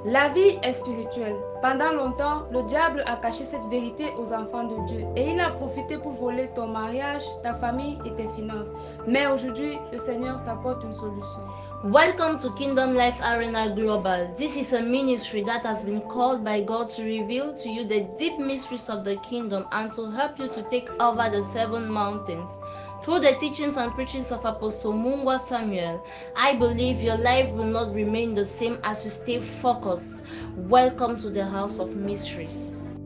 La vie est spirituelle. Pendant longtemps, le diable a caché cette vérité aux enfants de Dieu et il a profité pour voler ton mariage, ta famille et tes finances. Mais aujourd'hui, le Seigneur t'apporte une solution. Welcome to Kingdom Life Arena Global. This is a ministry that has been called by God to reveal to you the deep mysteries of the kingdom and to help you to take over the 7 mountains. Through the teachings and preachings of Apostle Mungwa Samuel, I believe your life will not remain the same as you stay focused. Welcome to the House of Mysteries.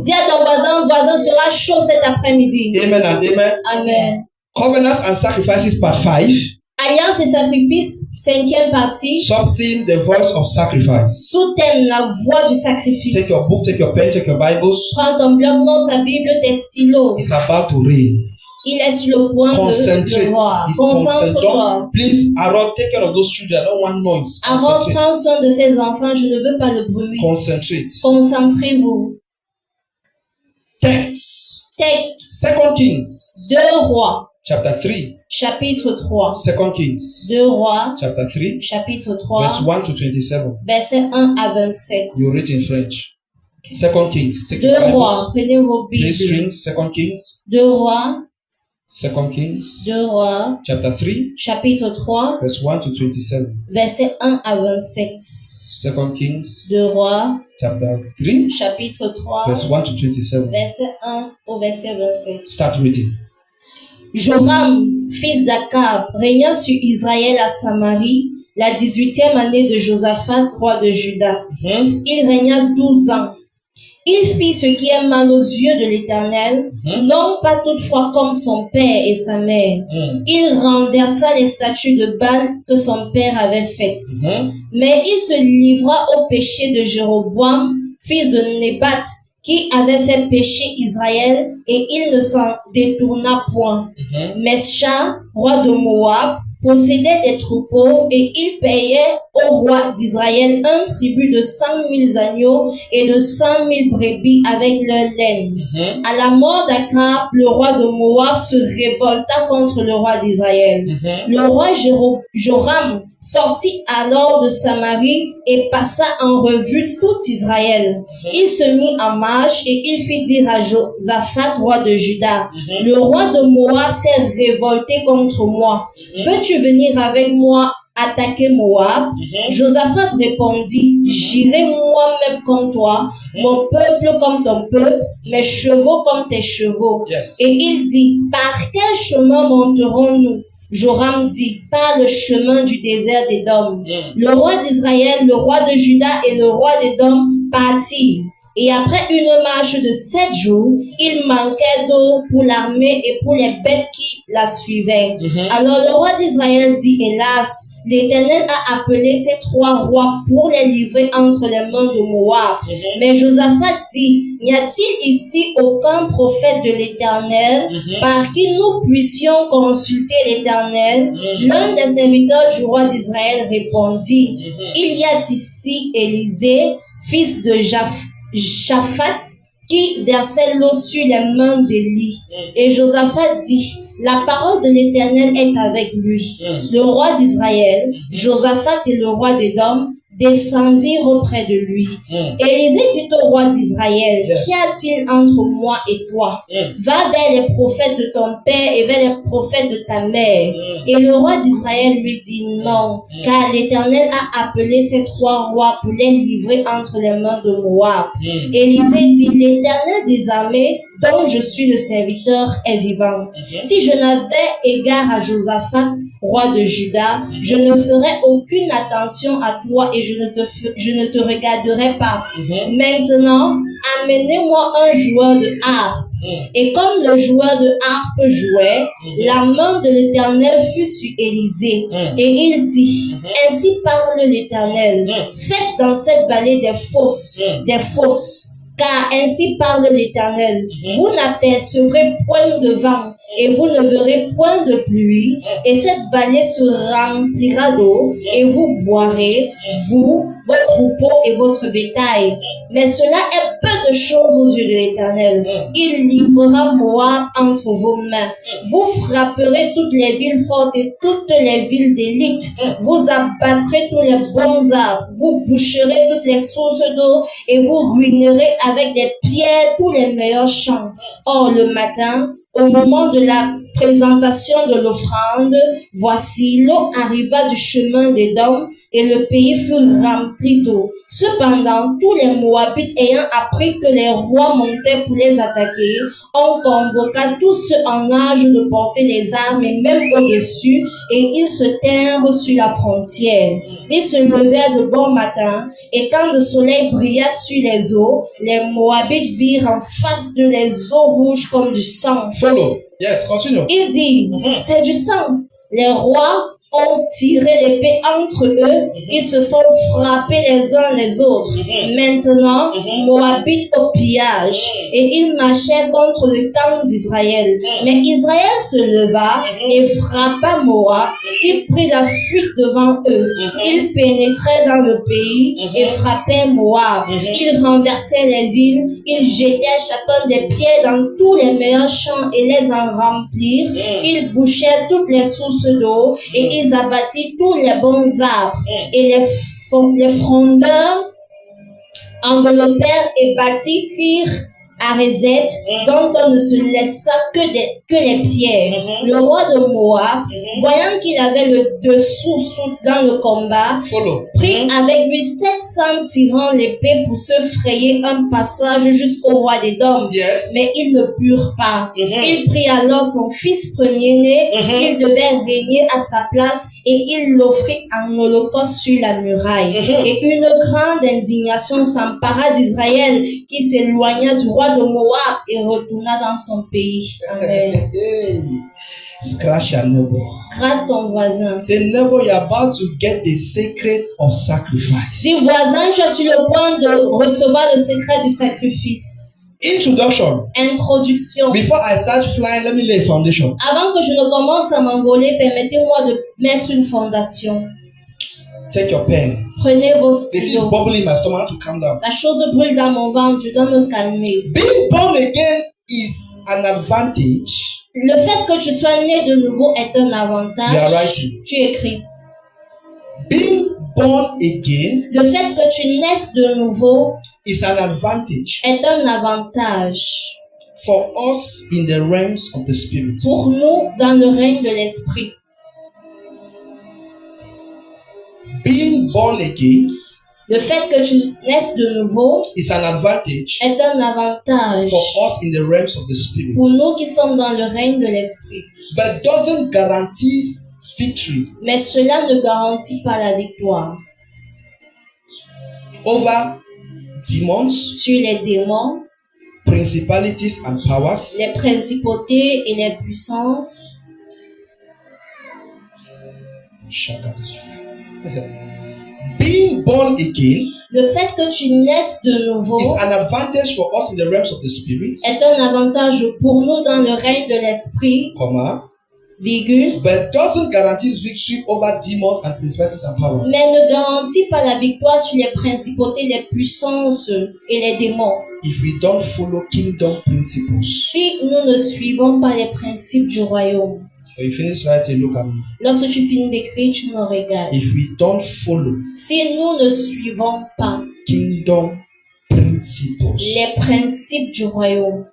Dis à ton voisin sera chaud cet après-midi. Amen and amen. Amen. Covenants and sacrifices part 5. Alliance et sacrifice, 5e partie. Sub-theme, the voice of sacrifice. Sous-thème, la voix du sacrifice. Take your book, take your pen, take your Bibles. Prends ton bloc-notes, ta Bible, tes stylos. It's about to rain. Il est sur le point de voir. Concentre-toi. Please, Aaron, take care of those children. I don't want noise. Aaron, prends soin de ses enfants. Je ne veux pas de bruit. Concentrate. Concentrez-vous. Texte. 2 Kings. 2 Rois. Chapter 3. Chapitre 3. 2 Kings. 2 Rois. Chapter 3. Chapitre 3. Verse 1 to 27. Versets 1 à 27. You read in French. 2 Kings. Take 2 your Bibles. Rois. Prenez vos Play Bibles. strings. 2 Kings. 2 Rois. 2 Kings. 2 Rois. Chapter 3. Chapitre 3. Verse 1 to 27. Versets 1 à 27. 2 Kings. 2 Rois. Chapter 3. Chapitre 3. Verse 1 to 27. Verset 1 au verset 27. Start reading. Joram, fils d'Akab, régna sur Israël à Samarie la 18e année de Josaphat, roi de Juda. Il régna 12 ans. Il fit ce qui est mal aux yeux de l'Éternel, non pas toutefois comme son père et sa mère. Il renversa les statues de Baal que son père avait faites. Mais il se livra au péché de Jéroboam, fils de Nébat, qui avait fait pécher Israël, et il ne s'en détourna point. Mesha, roi de Moab, possédait des troupeaux, et il payait au roi d'Israël un tribut de 100 000 agneaux et de 100 000 brebis avec leur laine. À la mort d'Akab, le roi de Moab se révolta contre le roi d'Israël. Le roi Joram sortit alors de Samarie et passa en revue tout Israël. Il se mit en marche et il fit dire à Josaphat, roi de Juda, le roi de Moab s'est révolté contre moi. Veux-tu venir avec moi attaquer Moab? Josaphat répondit, j'irai moi-même comme toi, mon peuple comme ton peuple, mes chevaux comme tes chevaux. Et il dit, par quel chemin monterons-nous? Joram dit, par le chemin du désert d'Édom. Le roi d'Israël, le roi de Juda et le roi d'Édom partirent. Et après une marche de 7 jours, il manquait d'eau pour l'armée et pour les bêtes qui la suivaient. Alors le roi d'Israël dit, hélas, l'Éternel a appelé ces 3 rois pour les livrer entre les mains de Moab. Mais Josaphat dit, n'y a-t-il ici aucun prophète de l'Éternel par qui nous puissions consulter l'Éternel? L'un des serviteurs du roi d'Israël répondit, il y a ici Élisée, fils de Shaphat, qui versait l'eau sur les mains d'Élie. Et Josaphat dit, la parole de l'Éternel est avec lui. Le roi d'Israël, Josaphat et le roi d'Édom descendirent auprès de lui. Élisée dit au roi d'Israël, qu'y a-t-il entre moi et toi? Va vers les prophètes de ton père et vers les prophètes de ta mère. Et le roi d'Israël lui dit non, car l'Éternel a appelé ces 3 rois pour les livrer entre les mains de Moab. Élisée dit, l'Éternel des armées, dont je suis le serviteur, est vivant. Si je n'avais égard à Josaphat, roi de Juda, je ne ferais aucune attention à toi et je ne te regarderai pas. Maintenant, amenez-moi un joueur de harpe. Et comme le joueur de harpe jouait, la main de l'Éternel fut sur Élisée. Et il dit, ainsi parle l'Éternel, faites dans cette vallée des fosses. Car ainsi parle l'Éternel, vous n'apercevrez point de vent, et vous ne verrez point de pluie, et cette vallée se remplira d'eau, et vous boirez, vous, votre troupeau et votre bétail. Mais cela est peu de choses aux yeux de l'Éternel. Il livrera Moab entre vos mains. Vous frapperez toutes les villes fortes et toutes les villes d'élite. Vous abattrez tous les bons arbres. Vous boucherez toutes les sources d'eau et vous ruinerez avec des pierres tous les meilleurs champs. Or, le matin, au moment de la présentation de l'offrande, voici, l'eau arriva du chemin d'Édom et le pays fut rempli d'eau. Cependant, tous les Moabites ayant appris que les rois montaient pour les attaquer, on convoqua tous ceux en âge de porter les armes et même au-dessus, et ils se tinrent sur la frontière. Ils se levèrent de bon matin, et quand le soleil brilla sur les eaux, les Moabites virent en face de les eaux rouges comme du sang. Follow. Yes, continue. Il dit, c'est du sang. Les rois ont tiré l'épée entre eux, ils se sont frappés les uns les autres. Maintenant, Moabite au pillage, et ils marchaient contre le camp d'Israël. Mais Israël se leva et frappa Moab, qui prit la fuite devant eux. Ils pénétraient dans le pays et frappaient Moab. Ils renversaient les villes, ils jetaient chacun des pierres dans tous les meilleurs champs et les en remplirent. Ils bouchaient toutes les sources d'eau et ils abattirent tous les bons arbres. Et les frondeurs enveloppèrent et bâtirent Arézet, dont on ne se laissa que les pierres. Le roi de Moab, voyant qu'il avait le dessous dans le combat, prit avec lui 700 tirant l'épée pour se frayer un passage jusqu'au roi d'Édom. Mais ils ne purent pas. Il prit alors son fils premier-né, qu'il devait régner à sa place, et il l'offrit en holocauste sur la muraille. Et une grande indignation s'empara d'Israël, qui s'éloigna du roi de Moab et retourna dans son pays. Amen. Scratch your neighbor. Gratte ton voisin. Say, neighbor, you're about to get the secret of sacrifice. Dis voisin, tu es sur le point de recevoir le secret du sacrifice. Introduction. Introduction. Before I start flying, let me lay a foundation. Avant que je ne commence à m'envoler, permettez-moi de mettre une fondation. Take your pen. Prenez vos It is stylos. bubbling in my stomach to calm down. La chose brûle dans mon ventre, je dois me calmer. Being born again is an advantage. Le fait que tu sois né de nouveau est un You are avantage. writing. Tu écris. Being born again Le fait que tu naisses de nouveau is an advantage est un avantage for us in the realms of the spirit. pour nous dans le règne de l'esprit. Being born again Le fait que tu naisses de nouveau is an advantage est un avantage for us in the realms of the spirit, pour nous qui sommes dans le règne de l'esprit. but doesn't guarantee victory Mais cela ne garantit pas la victoire over demons, sur les démons, principalities and powers, les principautés et les puissances. Being born again Le fait que tu naisses de nouveau is an advantage for us in the realms of the spirit, est un avantage pour nous dans le règne de l'esprit, comma, virgule, but doesn't guarantee victory over demons and principalities and powers. mais ne garantit pas la victoire sur les principautés, les puissances et les démons. If we don't follow kingdom principles. Si nous ne suivons pas les principes du royaume. When you finish writing, look at me. Lorsque tu finis d'écrire, tu me regardes. If we don't follow Si nous ne suivons pas kingdom principles, les principes du royaume,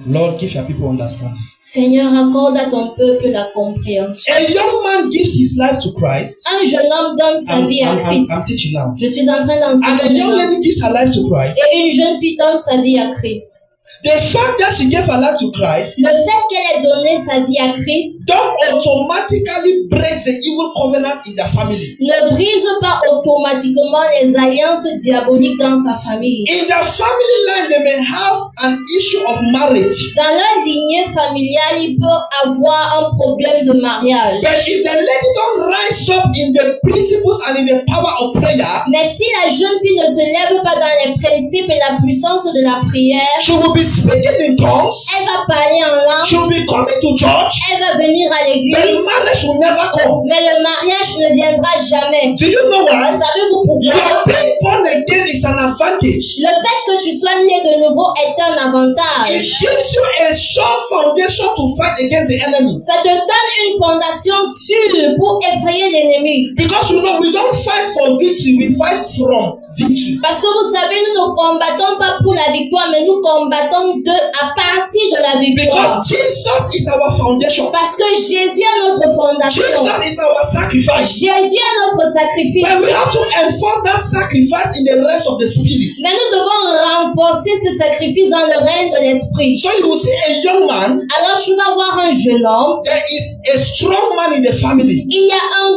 Lord, give your people understanding. Seigneur, accorde à ton peuple la compréhension. A young man gives his life to Christ. Un jeune homme donne sa vie à Christ. I'm teaching now. Je suis en train And a d'enseigner. young lady gives her life to Christ. Et une jeune fille donne sa vie à Christ. The fact that she gave her life to Christ Le fait qu'elle ait donné sa vie à Christ don't automatically break the evil covenants in their family. ne brise pas automatiquement les alliances diaboliques dans sa famille. In their family line, they may have an issue of marriage. Dans leur lignée familiale, il peut avoir un problème de mariage. But if the lady don't rise up in the principles and in the power of prayer, Mais si la jeune fille ne se lève pas dans les principes et la puissance de la prière, she will be speaking in tongues, elle va parler en langue, she will be coming to church, elle va venir à but l'église, marriage will never come. mais le mariage ne viendra jamais. Do you know why? Savez-vous Your pourquoi? being born again is an advantage. Le fait que tu sois né de nouveau est un It avantage. gives you a sure foundation to fight against the enemy. Ça te donne une fondation sûre pour effrayer l'ennemi. Because you know we don't fight for victory, we fight from victory. Parce que vous savez, nous ne combattons pas pour la victoire, mais nous combattons à partir de la victoire. Because Jesus is our foundation. Parce que Jésus est notre fondation. Jesus is our sacrifice. Jésus est notre sacrifice. But we have to enforce that sacrifice in the realms of the spirit. Mais nous devons renforcer ce sacrifice dans le règne de l'esprit. So you will see a young man, Alors tu vas voir un jeune homme. there is a strong man in the family. Il y a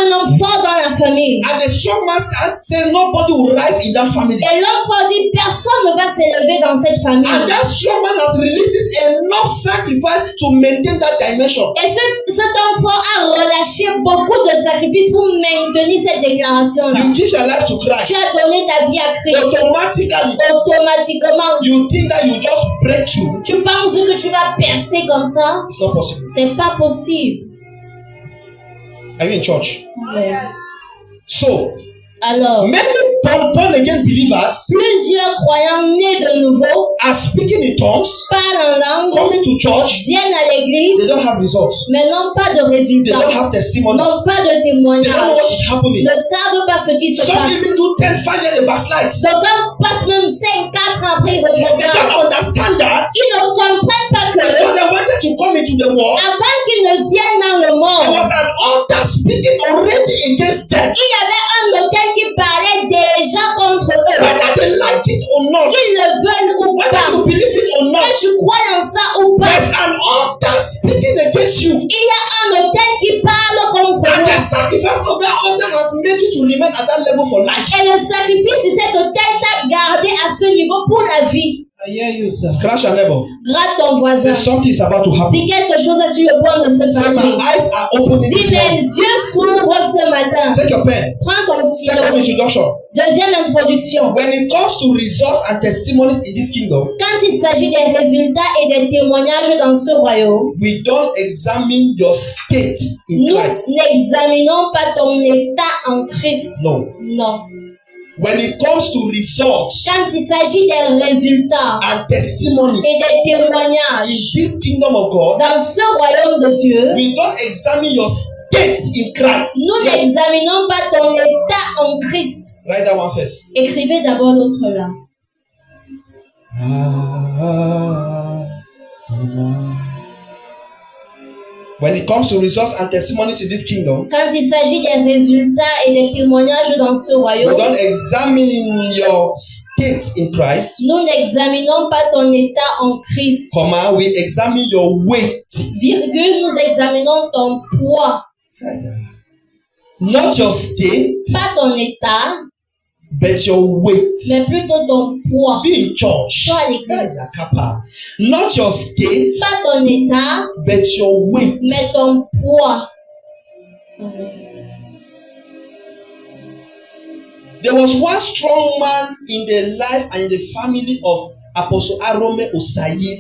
un homme fort dans la famille. And the strong man says nobody will rise in that family. Et l'homme fort dit personne ne va s'élever dans cette famille. And that strong man has released enough sacrifice to maintain that dimension. Et cet homme fort a relâché beaucoup de sacrifices pour maintenir cette déclaration-là. You give your life to Tu Christ. as donné ta vie à Christ. Automatically, Automatiquement, you think that you just break through. tu penses que tu vas percer comme ça? It's not possible. C'est pas possible. Are you in church? Ouais. So, Alors, many born again believers plusieurs croyants nés de nouveau are speaking in tongues, parlent en langue, coming to church, viennent à they l'église, don't have results. mais n'ont pas de They résultats, don't have testimonies. n'ont pas de They don't know what témoignages, is happening. ne savent pas ce qui se Some passe. even do 10, 5 years they backslide. D'autant passent même 5-4 ans après, ils They retrogradent. don't understand that. Ils ne comprennent pas que So they wanted to come into the world. avant qu'ils ne viennent dans le There monde, was an altar speaking already against them. il y avait un autel qui parlait déjà contre eux. Whether they like it or not, Qu'ils le veulent ou whether pas, you believe it or not, que tu crois en ça ou pas, there's an altar speaking against you. il y a un autel qui parle contre And the nous. sacrifice of that altar has made you to remain at that level for life. Et le sacrifice sur cet autel t'a gardé à ce niveau pour la vie. I hear you, sir. Scratch your neighbor. Gratte ton voisin. Say something is about to happen. Dis quelque chose est sur le point de se Say my passer. eyes are opening Dis this mes morning. yeux s'ouvrent ce matin. Take your pen. Prends ton Second stylo. introduction. Deuxième introduction. When it comes to results and testimonies in this kingdom, Quand il s'agit des résultats et des témoignages dans ce royaume, we don't examine your state in nous Christ. n'examinons pas ton état en Christ. No. Non. When it comes to results Quand il s'agit des résultats and testimonies et des in témoignages this kingdom of God, dans ce royaume de Dieu, we don't examine your state in Christ. nous n'examinons pas ton état en Christ. Write that one first. Écrivez d'abord l'autre là. When it comes to results and testimonies in this kingdom, Quand il s'agit des résultats et des témoignages dans ce we royaume, don't examine your state in Christ, nous n'examinons pas ton état en Christ. comma, we examine your weight. Virgule, nous examinons ton poids, Not your state, pas ton état, but your weight. mais plutôt ton poids. Be in church. Toi à l'église. Not your state, Pas ton état, but your weight. mais ton poids. There was one strong man in the life and in the family of Apostle Arome Osayi.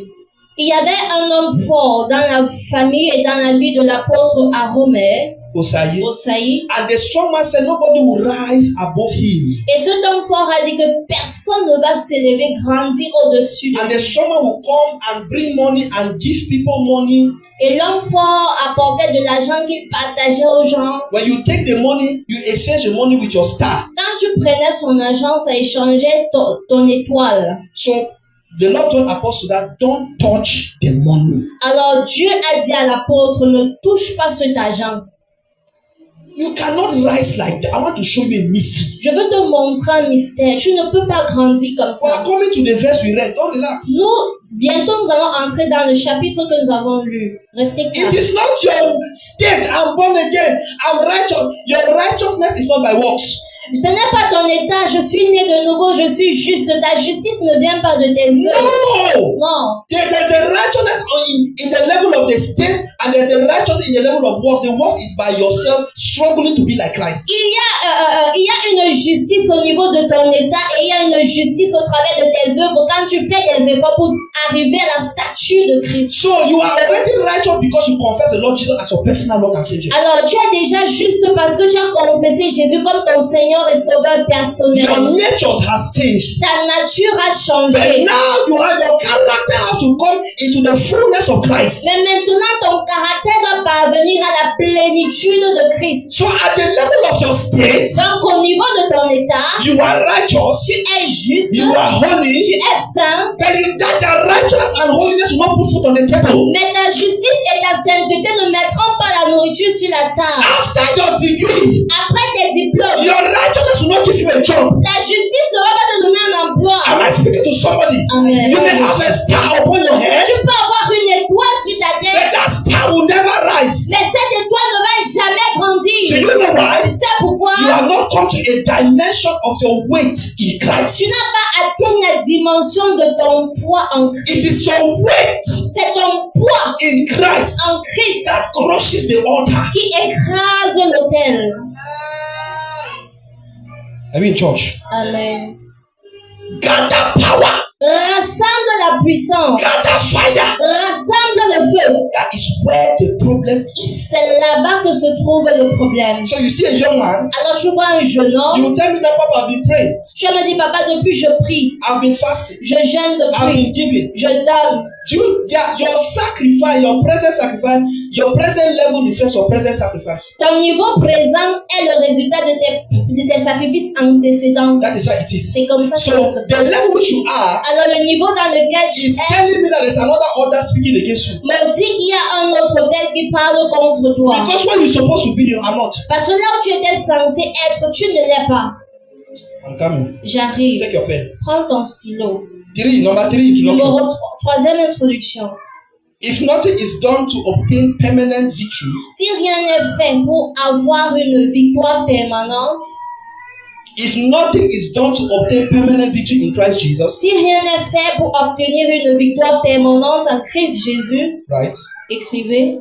Il y avait un homme fort dans la famille et dans la vie de l'apôtre Aromé, Osayi. Osaï. And the strong man said nobody will rise above him. Et cet homme fort a dit que personne ne va s'élever, grandir au-dessus de And lui. the strong man will come and bring money and give people money. Et l'homme fort apportait de l'argent qu'il partageait aux gens. When you take the money, you exchange the money with your star. Quand tu prenais son argent, ça échangeait ton étoile. So the Lord told Apostle that don't touch the money. Alors Dieu a dit à l'apôtre, ne touche pas cet argent. You cannot rise like that. I want to show you a mystery. Je veux te montrer un mystère. Tu ne peux pas grandir comme We are ça. coming to the verse we read. Don't relax. Bientôt nous allons entrer dans le chapitre que nous avons lu. Restez It calme. is not your state. I'm born again. I'm righteous. Your righteousness is not by works. Ce n'est pas ton état, je suis né de nouveau, je suis juste. Ta justice ne vient pas de tes œuvres. No! Non. There's a righteousness in the level of the state, and there's a righteousness in the level of works. The work is by yourself struggling to be like Christ. Il y a une justice au niveau de ton état et il y a une justice au travers de tes œuvres quand tu fais des efforts pour arriver à la stature de Christ. So you are already righteous because you confess the Lord Jesus as your personal Lord and Savior. Alors tu es déjà juste parce que tu as confessé Jésus comme ton Seigneur et Sauveur personnel. Your nature has changed. Ta nature a But changé. now you have your character has to come into the fullness of Christ. Mais maintenant ton caractère doit parvenir à la plénitude de Christ. So at the level of your state, Donc au niveau de ton état, you are righteous, tu es juste, you are holy, tu es saint, but that your righteousness and holiness will not put food on the table. mais ta justice et ta sainteté ne mettront pas la nourriture sur la table. After your degree, Après tes diplômes, your righteousness will not give you a job. ta justice ne va pas te donner un emploi. Am I speaking to somebody? Amen. You may have a star upon your head, Tu peux avoir une étoile sur ta but tête, that star will never rise. mais cette étoile ne va jamais Do grandir. you know why? Tu sais pourquoi? You have not come to a dimension of your weight in Christ. Tu n'as pas atteint la dimension de ton poids en Christ. It is your weight C'est ton poids in Christ en Christ that crushes the altar. qui écrase l'autel. I mean, church, Amen. gather power, Rassemble la puissance. gather fire. Rassemble le feu. That is where the problem is. C'est là-bas que se trouve le problème. So you see a young man, Alors tu vois un jeune homme. you tell me that Papa, I've been praying, Je me dis, papa, depuis je prie, I've been fasting, je jeûne I've depuis, been giving. je donne. Your sacrifice, your present sacrifice, your present level reflects your present sacrifice. Ton niveau présent est le résultat de tes sacrifices antécédents. That is how it is. C'est comme ça que So ça se the passe. level which you are Alors le niveau dans lequel tu is es telling me that there's another order speaking against you. me dit qu'il y a un autre tel qui parle contre toi. Because where you're supposed to be, you are not. Parce que là où tu étais censé être, tu ne l'es pas. I'm coming. J'arrive. Take your pen. Prends ton stylo. Number three introduction. Numéro 3, troisième introduction. If nothing is done to obtain permanent victory, Si rien n'est fait pour avoir une victoire permanente, if nothing is done to obtain permanent victory in Christ Jesus, si rien n'est fait pour obtenir une victoire permanente en Christ Jésus, right? écrivez.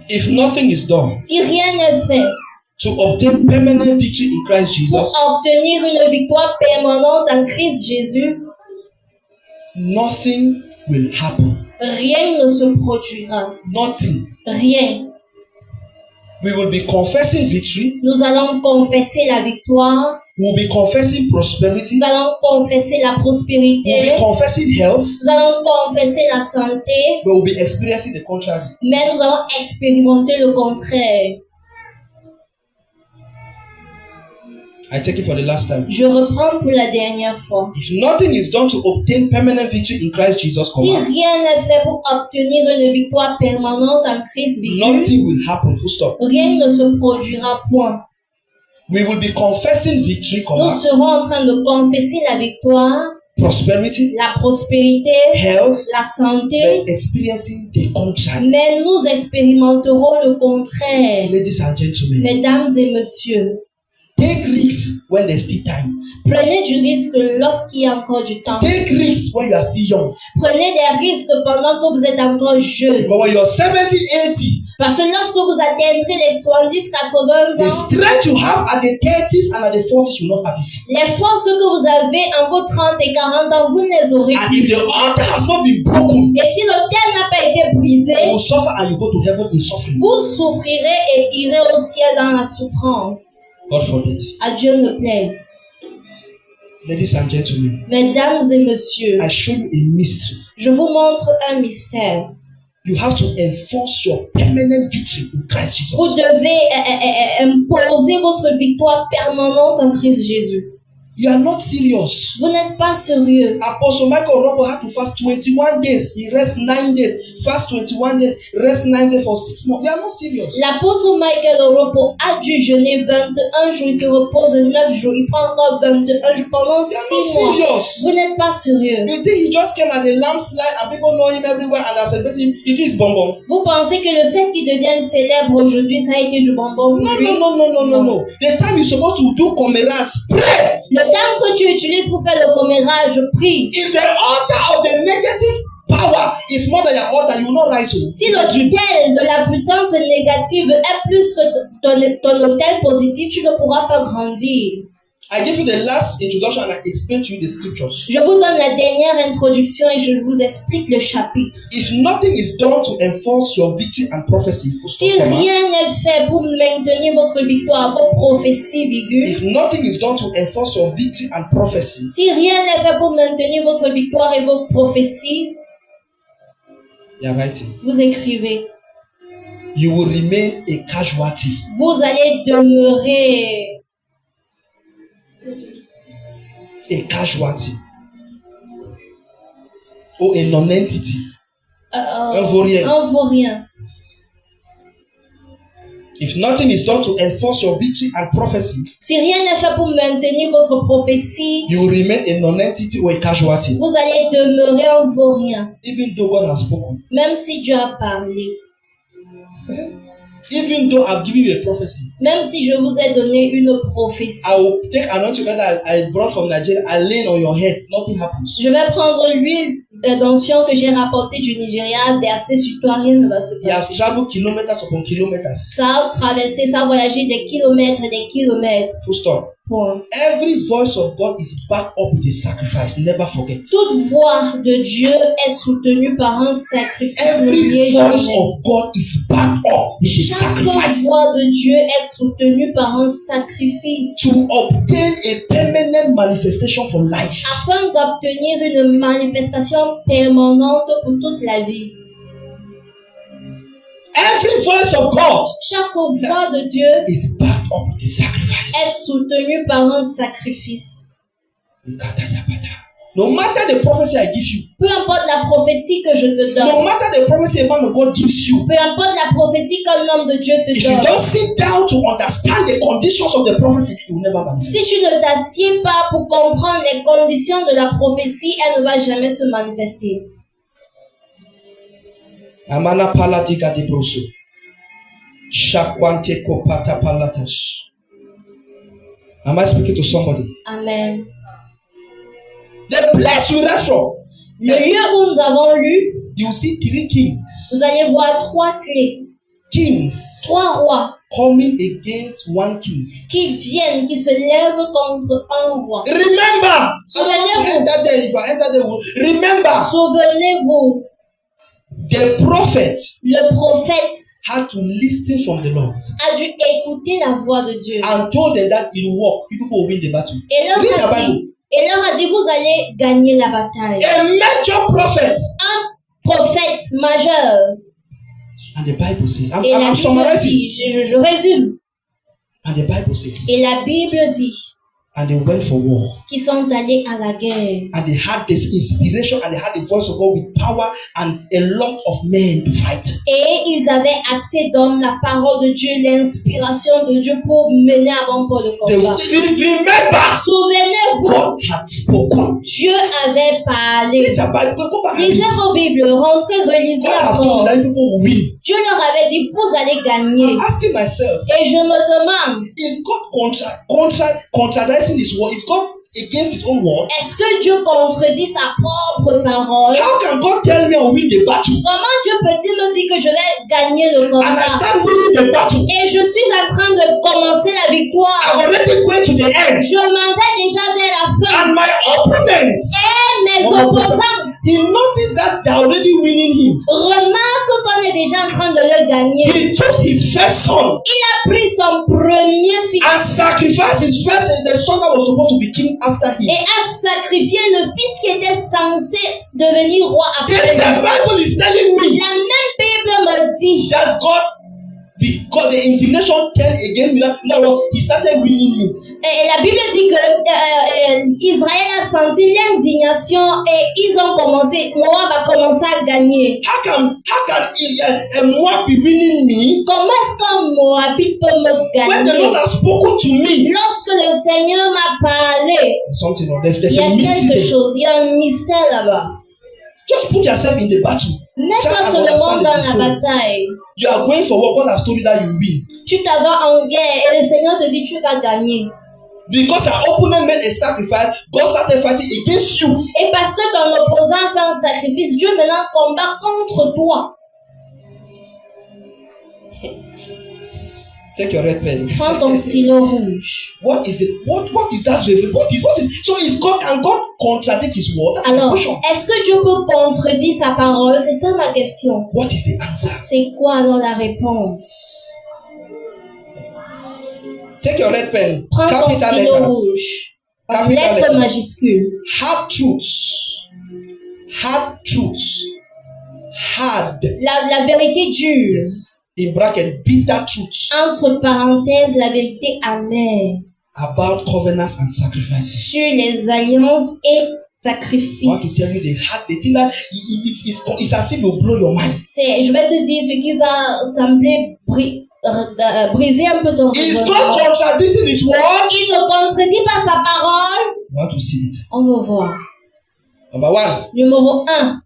If nothing is done Si rien n'est fait to obtain permanent victory in Christ pour Jesus, obtenir une victoire permanente en Christ Jésus, nothing will happen. rien ne se produira. Nothing. Rien. We will be confessing victory. Nous allons confesser la victoire. We will be confessing prosperity. Nous allons confesser la We will prospérité. be confessing health. Nous allons confesser la santé. But we'll be experiencing the contrary. Mais nous allons expérimenter le contraire. I take it for the last time. Je reprends pour la dernière fois. If nothing is done to obtain permanent victory in Christ Jesus, Si rien n'est fait pour obtenir une victoire permanente en Christ Jésus, nothing will happen. Full stop. rien ne se produira, point. We will be confessing victory, Nous serons en train de confesser la victoire, prosperity, la prospérité, health, la santé, but experiencing the contrary. mais nous expérimenterons le contraire. Ladies and gentlemen, Mesdames et messieurs, take risks when there's still time. prenez du risque lorsqu'il y a encore du temps. Take risks when you are still young. Prenez des risques pendant que vous êtes encore jeune. But when you're 70, 80, Parce que lorsque vous atteindrez les 70, 80 the ans, strength you have at the 30s and at the 40s, you will not have it. les forces que vous avez en vos 30 et 40 ans, vous ne les aurez And plus. if the altar has not been broken, Et si l'autel n'a pas été brisé, you will suffer and you go to heaven in suffering. vous souffrirez et irez au ciel dans la souffrance. God forbid. À Dieu ne plaise. Ladies and gentlemen, Mesdames et messieurs, I show you a mystery. je vous montre un mystère. You have to enforce your permanent victory in Christ Jesus. Vous devez imposer votre victoire permanente en Christ Jésus. You are not serious. Vous n'êtes pas sérieux. Apostle Michael Robo had to fast 21 days. He rests 9 days. fast 21 days, rest 9 days for 6 months. You are not serious. L'apôtre Michael Oropo a dû jeûner 21 jours, il se repose 9 jours, il prend encore 21 jours pendant 6 mois. Serious. Vous n'êtes pas sérieux. You think he just came as a landslide and people know him everywhere and are celebrating him? It is bonbon. Vous pensez que le fait qu'il devienne célèbre aujourd'hui, ça a été du bonbon pour lui? No. The time you're supposed to do comeras, pray. Le temps que tu utilises pour faire le commérage, prie. If the altar of the negative power is more than your altar, you will not rise. Si l'autel de la puissance négative est plus que ton autel positif, tu ne pourras pas grandir. I give you the last introduction and I explain to you the scriptures. Je vous donne la dernière introduction et je vous explique le chapitre. If nothing is done to enforce your victory and prophecy, Si rien n'est fait pour maintenir votre victoire, vos prophéties, virgule. if nothing is done to enforce your victory and prophecy, Si rien n'est fait pour maintenir votre victoire et vos prophéties, you are writing. vous écrivez. You will remain a casualty. Vous allez demeurer A casualty. Or a non-entity. Un vaurien. un vaurien. If nothing is done to enforce your victory and prophecy, Si rien n'est fait pour maintenir votre prophétie, you will remain a non-entity or a casualty. vous allez demeurer un vaurien. Even though God has spoken. Même si Dieu a parlé. Even though I've given you a prophecy. Même si je vous ai donné une prophétie. I will take anointing that I brought from Nigeria. I lay on your head. Nothing happens. Je vais prendre l'huile d'onction que j'ai rapportée du Nigeria, verser sur toi, rien ne va se You have passer. traveled kilometers upon kilometers. Ça a traversé, ça a voyagé des kilomètres et des kilomètres. Full stop. Point. Every voice of God is backed up with a sacrifice. Never forget. Toute voix de Dieu est soutenue par un sacrifice. Every N'oubliez voice jamais. of God is backed up with a Chaque sacrifice. voix de Dieu est soutenue par un sacrifice. To obtain a permanent manifestation for life. Afin d'obtenir une manifestation permanente pour toute la vie. Every voice of God Chaque voix de Dieu is backed up with a sacrifice. est soutenue par un sacrifice. No matter the prophecy I give you, Peu importe la prophétie que je te no donne, matter the prophecy a man of God gives you, peu importe la prophétie qu'un homme de Dieu te if you donne, don't sit down to understand the conditions of the prophecy, you will never manifest. si tu ne t'assieds pas pour comprendre les conditions de la prophétie, elle ne va jamais se manifester. Amana palatika de broso. Shakwante kopata palatash. Am I speaking to somebody? Amen. The place we read from. Le lieu où nous avons lu, You see 3 kings. vous allez voir 3 clés, Kings 3 rois coming against one king. qui viennent, qui se lèvent contre un roi. Remember. Souvenez-vous. Enter there, if I enter there, remember. Souvenez-vous, The prophet le prophète had to listen from the Lord a dû écouter la voix de Dieu. and told them that it will work. People will win the battle. Et leur Read the a Bible. dit, vous allez gagner la bataille. A major prophet. Un prophète majeur. And the Bible says, Et la I'm Bible summarizing. dit, je résume. And the Bible says, Et la Bible dit and they went for war. qu'ils sont allés à la guerre. And they had this inspiration and they had the voice of God with power and a lot of men to fight. Et ils avaient assez d'hommes, la parole de Dieu, l'inspiration de Dieu pour mener à bon port le They combat. remember Souvenez-vous, God had spoken. Dieu avait parlé. Read the Bible. Go back and Lisez read. vos Bibles, rentrez, relisez God had told encore. that people will win. Dieu leur avait dit, vous allez gagner. I'm asking myself, Et je me demande, is God contradicting his word? Is God against his own word? est-ce que Dieu contredit sa propre parole? How can God tell me I'll win the battle Comment Dieu peut-il me dire que je vais gagner le and I combat? start winning the battle? Et je suis en train de commencer la victoire. I'm already going to the end. Je m'en vais déjà vers la fin. And my opponent, Et mes opposants he noticed that they're already winning him. remarquent qu'on est déjà en train de le gagner. He took his first son Il a pris son premier fils and sacrificed his first, the son that was supposed to be king after him. et a sacrifié le fils qui était censé devenir roi après This lui. Bible is telling me La même Bible me dit that God, because the indignation turned against me, that he started winning me. et la Bible dit que Israël a senti l'indignation et ils ont commencé, Moab a commencé à gagner. How can Moab be winning me Comment est-ce qu'un Moabite peut me when the gagner? Lord has spoken to me? Lorsque le Seigneur m'a parlé, Something there's il y a a mystery quelque there. chose, il y a un mystère là-bas. Just put yourself in the battle. Mets-toi Just seulement understand dans the la story. bataille. You are going for what God has told you that you win. Tu t'en vas en guerre et le Seigneur te dit tu vas gagner. Because your opponent made a sacrifice, God started fighting against you. Et parce que ton opposant fait un sacrifice, Dieu maintenant combat contre toi. Take your red pen. Prends ton stylo rouge. What is that? What is so is God, and God contradict his word? That's my Alors, question. est-ce que Dieu peut contredire sa parole? C'est ça ma question. What is the answer? C'est quoi alors la réponse? Take your red pen. Prends ton Capital stylo letters. rouge. Capital Lettres letters. majuscules. Hard truths. Hard truths. Hard. La vérité dure. In bracket, bitter truths Entre parenthèses, la vérité amère. about covenants and sacrifices. Sur les alliances et I want to sacrifices. tell you the thing that it's as if it will blow your mind. Je vais te dire ce qui va sembler briser un peu ton Is raisonnement. God contradicting his word? Il ne contredit pas sa parole. I want to see it. On va voir. Number one, Numéro 1.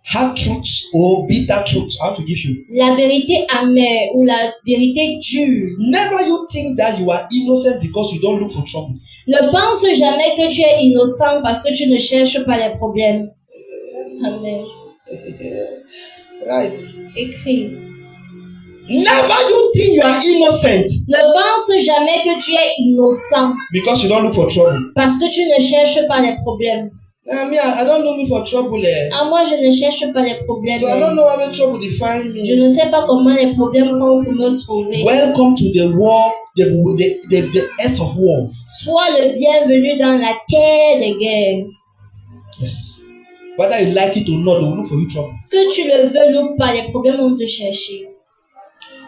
hard truths or bitter truths. I want to give you. La vérité amère ou la vérité dure. Never you think that you are innocent because you don't look for trouble. Ne pense jamais que tu es innocent parce que tu ne cherches pas les problèmes. Amen. Right. Écris. Never you think you are innocent Ne pense jamais que tu es innocent because you don't look for trouble. parce que tu ne cherches pas les problèmes. I don't look for trouble. Ah, moi, je ne cherche pas les problèmes. So I don't know how trouble they find Je me. ne sais pas comment les problèmes vont pour me trouver. Welcome to the war, the earth of war. Sois le bienvenu dans la terre des guerres. Yes. Whether you like it or not, they will look for you trouble. Que tu le veux ou pas, les problèmes vont te chercher.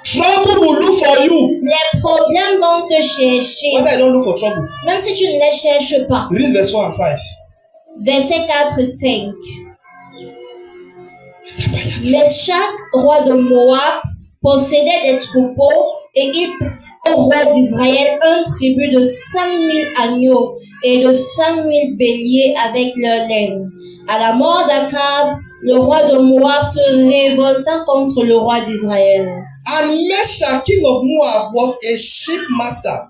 Trouble will look for you. Les problèmes vont te chercher. Whether you don't look for trouble. Même si tu ne les cherches pas. Read verse 4 and 5. Versets 4 et 5. Mais chaque roi de Moab possédait des troupeaux et il au roi d'Israël un tribut de 5,000 agneaux et de 5,000 béliers avec leur laine. À la mort d'Akab, le roi de Moab se révolta contre le roi d'Israël. And Mesha, king of Moab, was a sheep master,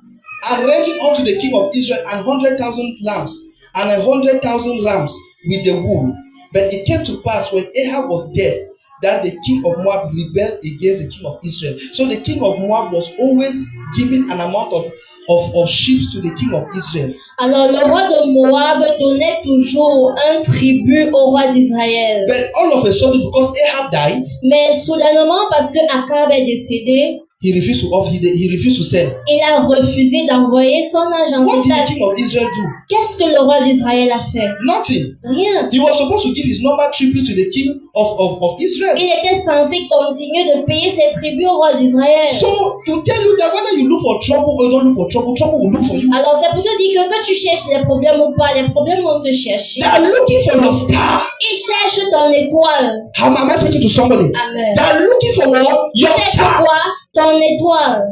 arranging unto the king of Israel 100,000 lambs and 100,000 rams with the wool. But it came to pass when Ahab was dead, that the king of Moab rebelled against the king of Israel. So the king of Moab was always giving an amount of sheep to the king of Israel. Alors le roi de Moab donnait toujours un tribut au roi d'Israël. But all of a sudden, because Ahab died, Mais soudainement, parce que Akab est décédé, he refused to offer. He refused to sell. il a refusé d'envoyer son agent What did the taxe. king of Israel do? Qu'est-ce que le roi d'Israël a fait? Nothing. Rien. He was supposed to give his number tribute to the king of Israel. Il était censé continuer de payer ses tribus au roi d'Israël. So to tell you that whether you look for trouble or you don't look for trouble, trouble will look for you. Alors c'est pour te dire que tu cherches les problèmes ou pas, les problèmes vont te chercher. They are looking for your star. Ils cherchent ton étoile. How am I speaking to somebody? Amen. They are looking for what? Ils Your cherchent star. quoi? Ton étoile.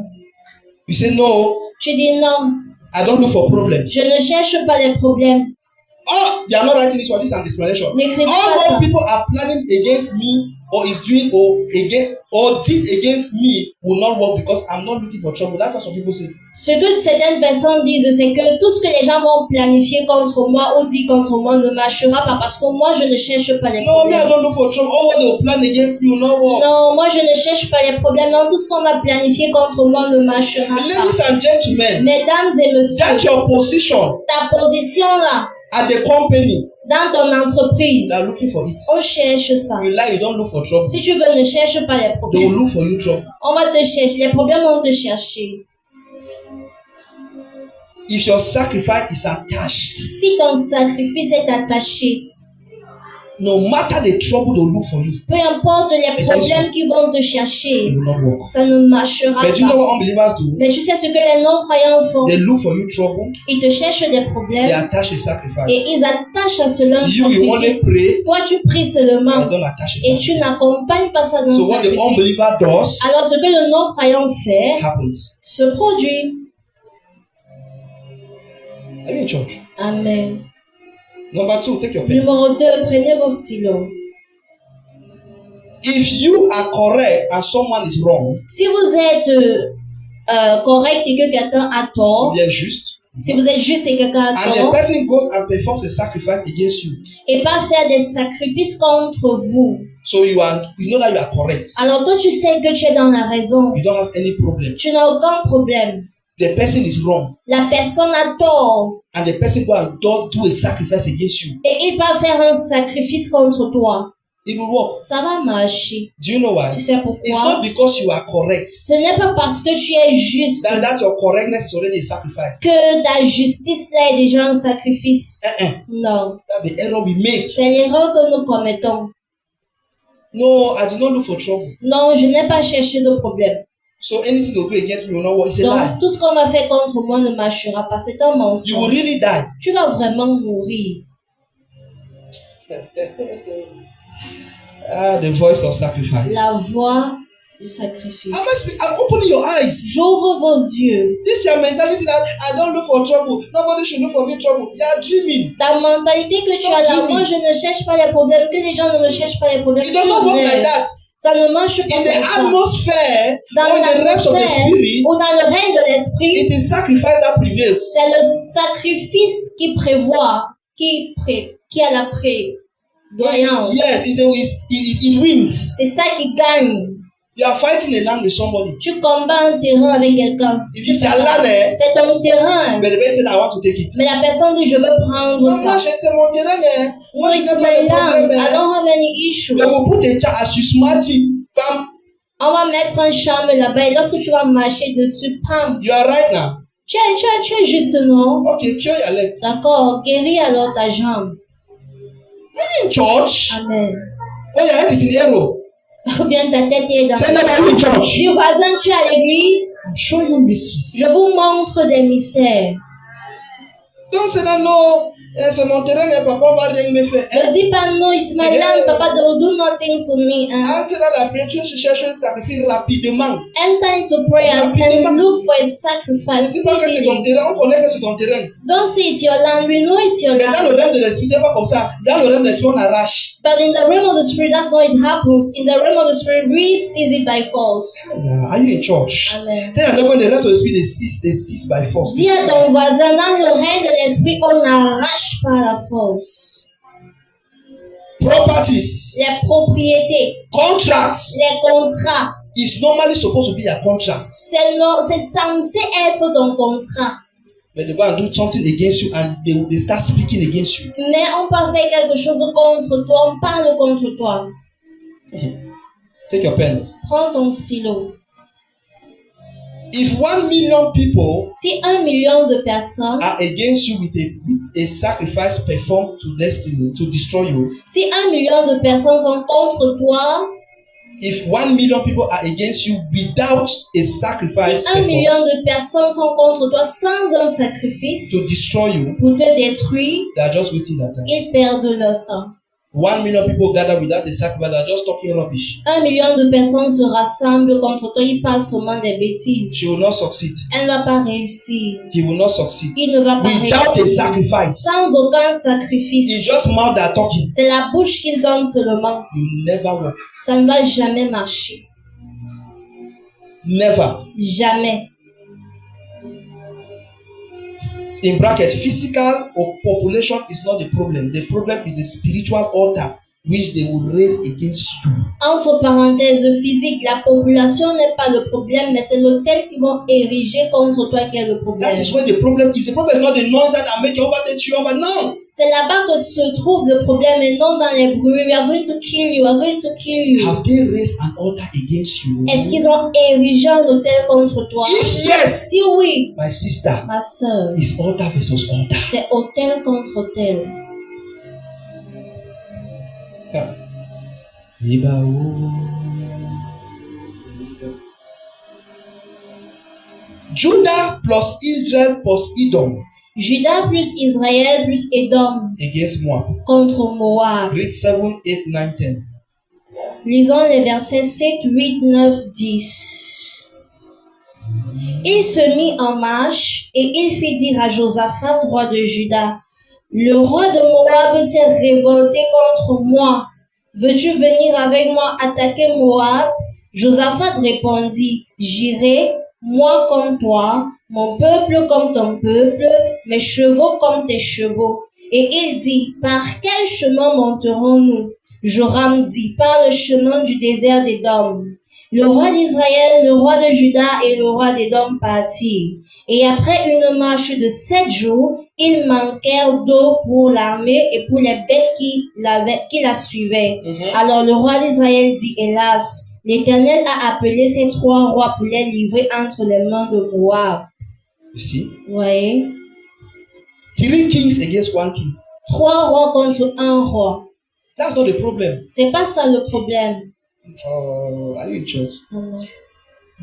You say no. Tu dis non, I don't look for problems. je ne cherche pas les problèmes. Oh, they are not writing this one. This is an explanation. N'écris All pas ça. those people are planning against me or is doing or did against me will not work because I'm not looking for trouble. That's what some people say. Ce que certaines personnes disent, c'est que tout ce que les gens vont planifier contre moi ou dire contre moi ne marchera pas parce que moi, je ne cherche pas les No, me, I problèmes. don't look for trouble. All what they will plan against me will not work. Non, moi, je ne cherche pas les problèmes. Non, tout ce qu'on va planifier contre moi ne marchera pas. Ladies and gentlemen, Mesdames et messieurs, that's your position ta position là, at the company. dans ton entreprise, They are looking for it. on cherche ça. You lie, you don't look for trouble. Si tu veux, ne cherche pas les They problèmes. will look for you trouble. On va te chercher. Les problèmes vont te chercher. If your sacrifice is attached Si ton sacrifice est attaché, no matter the trouble they look for you, Peu importe les problèmes qui vont te chercher, it will not work. ça ne marchera But you know pas. what unbelievers do? Mais tu sais ce que les non-croyants font? They look for you trouble, Ils te cherchent des they problèmes attach a sacrifice. et ils attachent à cela un You only sacrifice. pray, Toi, tu pries I seulement don't attach a et tu sacrifice. n'accompagnes pas ça dans So le what the sacrifice. unbeliever does Alors, ce que le non-croyant fait happens. se produit. Are you in church? Amen. Number 2, take your pen. Numéro 2, prenez vos stylos. If you are correct and someone is wrong, Si vous êtes correct et que quelqu'un a tort, bien juste, si vous êtes juste et quelqu'un a and the tort, person goes and performs a sacrifice against you, et pas faire des sacrifices contre vous, so you know that you are correct. alors toi tu sais que tu es dans la raison. You don't have any problem. Tu n'as aucun problème. The person is wrong, La personne a tort and the person go and do a sacrifice against you. et il va faire un sacrifice contre toi. It will work. Ça va marcher. Do you know why? Tu sais It's pourquoi? not because you are correct Ce n'est pas parce que tu es juste that your correctness is already a sacrifice. que ta justice là est déjà un sacrifice. Non. That's the error we make. C'est l'erreur que nous commettons. No, I did not look for trouble. Non, je n'ai pas cherché de problème. So anything they do against me will not work. It's a lie. Donc, tout ce qu'on va faire contre moi ne marchera pas. C'est un You will mensonge. really die. Tu vas vraiment mourir. The voice of sacrifice. La voix du sacrifice. I'm opening your eyes. J'ouvre vos yeux. This your mentality that I don't look for trouble. Nobody should look for me trouble. You are dreaming. Ta mentalité que tu as là, moi je ne cherche pas les problèmes, que les gens ne me cherchent pas les problèmes. It does not work like that. Ça ne marche pas In the comme ça. atmosphere Dans or in the rest of the l'atmosphère spirit, ou dans le règne de l'esprit, it is sacrifice that prevails. c'est le sacrifice qui prévoit, qui a la prédoyance. Yes, it wins. C'est ça qui gagne. You are fighting a land with somebody. Tu combats un terrain avec quelqu'un. It is your land, eh? C'est ton terrain. But the person said, I want to take it. Mais la personne dit, je veux prendre No, ça. c'est mon terrain, eh? No, Moi, je it's n'ai pas my de problème, land. I eh? don't have any issue. They will put a child as you smart it. Bam. On va mettre un charme là-bas et lorsque tu vas marcher dessus, pam. You are right now. Tu es juste, non? Okay, cure your leg. D'accord, guéris alors ta jambe. In church, Amen. when your head is in arrow, Ou bien ta tête est dans... say never in church. Dis voisin, tu es à l'église. Show you mysteries. Je vous montre des mystères. Don't say that no. C'est mon terrain, mais papa va rien me faire. Ne dis pas non, it's my land, papa, they will do nothing to me. Hein? Entre dans la prière, tu cherches un sacrifice rapidement. Enter into prayers and look for a sacrifice. C'est pas que c'est ton terrain, on connaît que c'est ton terrain. Don't say it's your land, we know it's your Mais dans le land. rêve de l'esprit, c'est pas comme ça. Dans le rêve de l'esprit, on arrache. But in the realm of the spirit, that's not it happens. In the realm of the spirit, we seize it by force. Are you in church? Amen. Tell your neighbor in the rest of the spirit, they seize by force. Dis à ton voisin, dans le règne de l'esprit, on n'arrache pas la force. Properties, Les propriétés, contracts les contrats, is normally supposed to be a contract. c'est censé être ton contrat. But they go and do something against you and they start speaking against you. Mais on peut faire quelque chose contre toi, on parle contre toi. Take your pen. Prends ton stylo. If 1 million people Si 1 million de personnes, are against you with a sacrifice performed to destiny to destroy you, si 1 million de personnes sont contre toi, if 1 million people are against you without a sacrifice si 1 performed million de personnes sont contre toi sans un sacrifice to destroy you, pour te détruire, they are just wasting their time. ils perdent leur temps. 1 million people gather without a sacrifice, they are just talking rubbish. 1 million de personnes se rassemblent contre toi, ils parlent seulement des bêtises. She will not succeed. Elle ne va pas réussir. He will not succeed. Il ne va pas Without a réussir. sacrifice. Sans aucun It's sacrifice. just mouth that talking. C'est la bouche qu'il donne seulement. You never work. Ça ne va jamais marcher. Never. Jamais. In bracket, physical or population is not the problem. The problem is the spiritual altar which they will raise against you. Entre parenthèses, physique, la population n'est pas le problème, mais c'est l'autel qu'ils vont ériger contre toi qui est le problème. That is where the problem is. The problem is not the noise that are making overtake you over. No. C'est là-bas que se trouve le problème et non dans les bruits. We are going to kill you. We are going to kill you. Have they raised an altar against you? Est-ce qu'ils ont érigé un autel contre toi? If yes, Si oui, my sister, ma sœur, is altar versus altar. c'est autel contre autel. Judah plus Israel plus Edom. Judas plus Israël plus Édom Against Moab. contre Moab. Read 7, 8, 9, 10. Lisons les versets 7, 8, 9, 10. Il se mit en marche et il fit dire à Josaphat, roi de Juda, le roi de Moab s'est révolté contre moi. Veux-tu venir avec moi attaquer Moab? Josaphat répondit, j'irai, moi comme toi, mon peuple comme ton peuple, mes chevaux comme tes chevaux. Et il dit, par quel chemin monterons-nous? Joram dit, par le chemin du désert d'Édom. Le roi d'Israël, le roi de Juda et le roi d'Édom partirent. Et après une marche de 7 jours, ils manquèrent d'eau pour l'armée et pour les bêtes qui la suivaient. Alors le roi d'Israël dit, hélas, l'Éternel a appelé ces 3 rois pour les livrer entre les mains de Moab. You see? Voyez? 3 kings against 1 king. 3 rois contre 1 roi. That's not the problem. C'est pas ça le problème. Oh, are you in church? Non.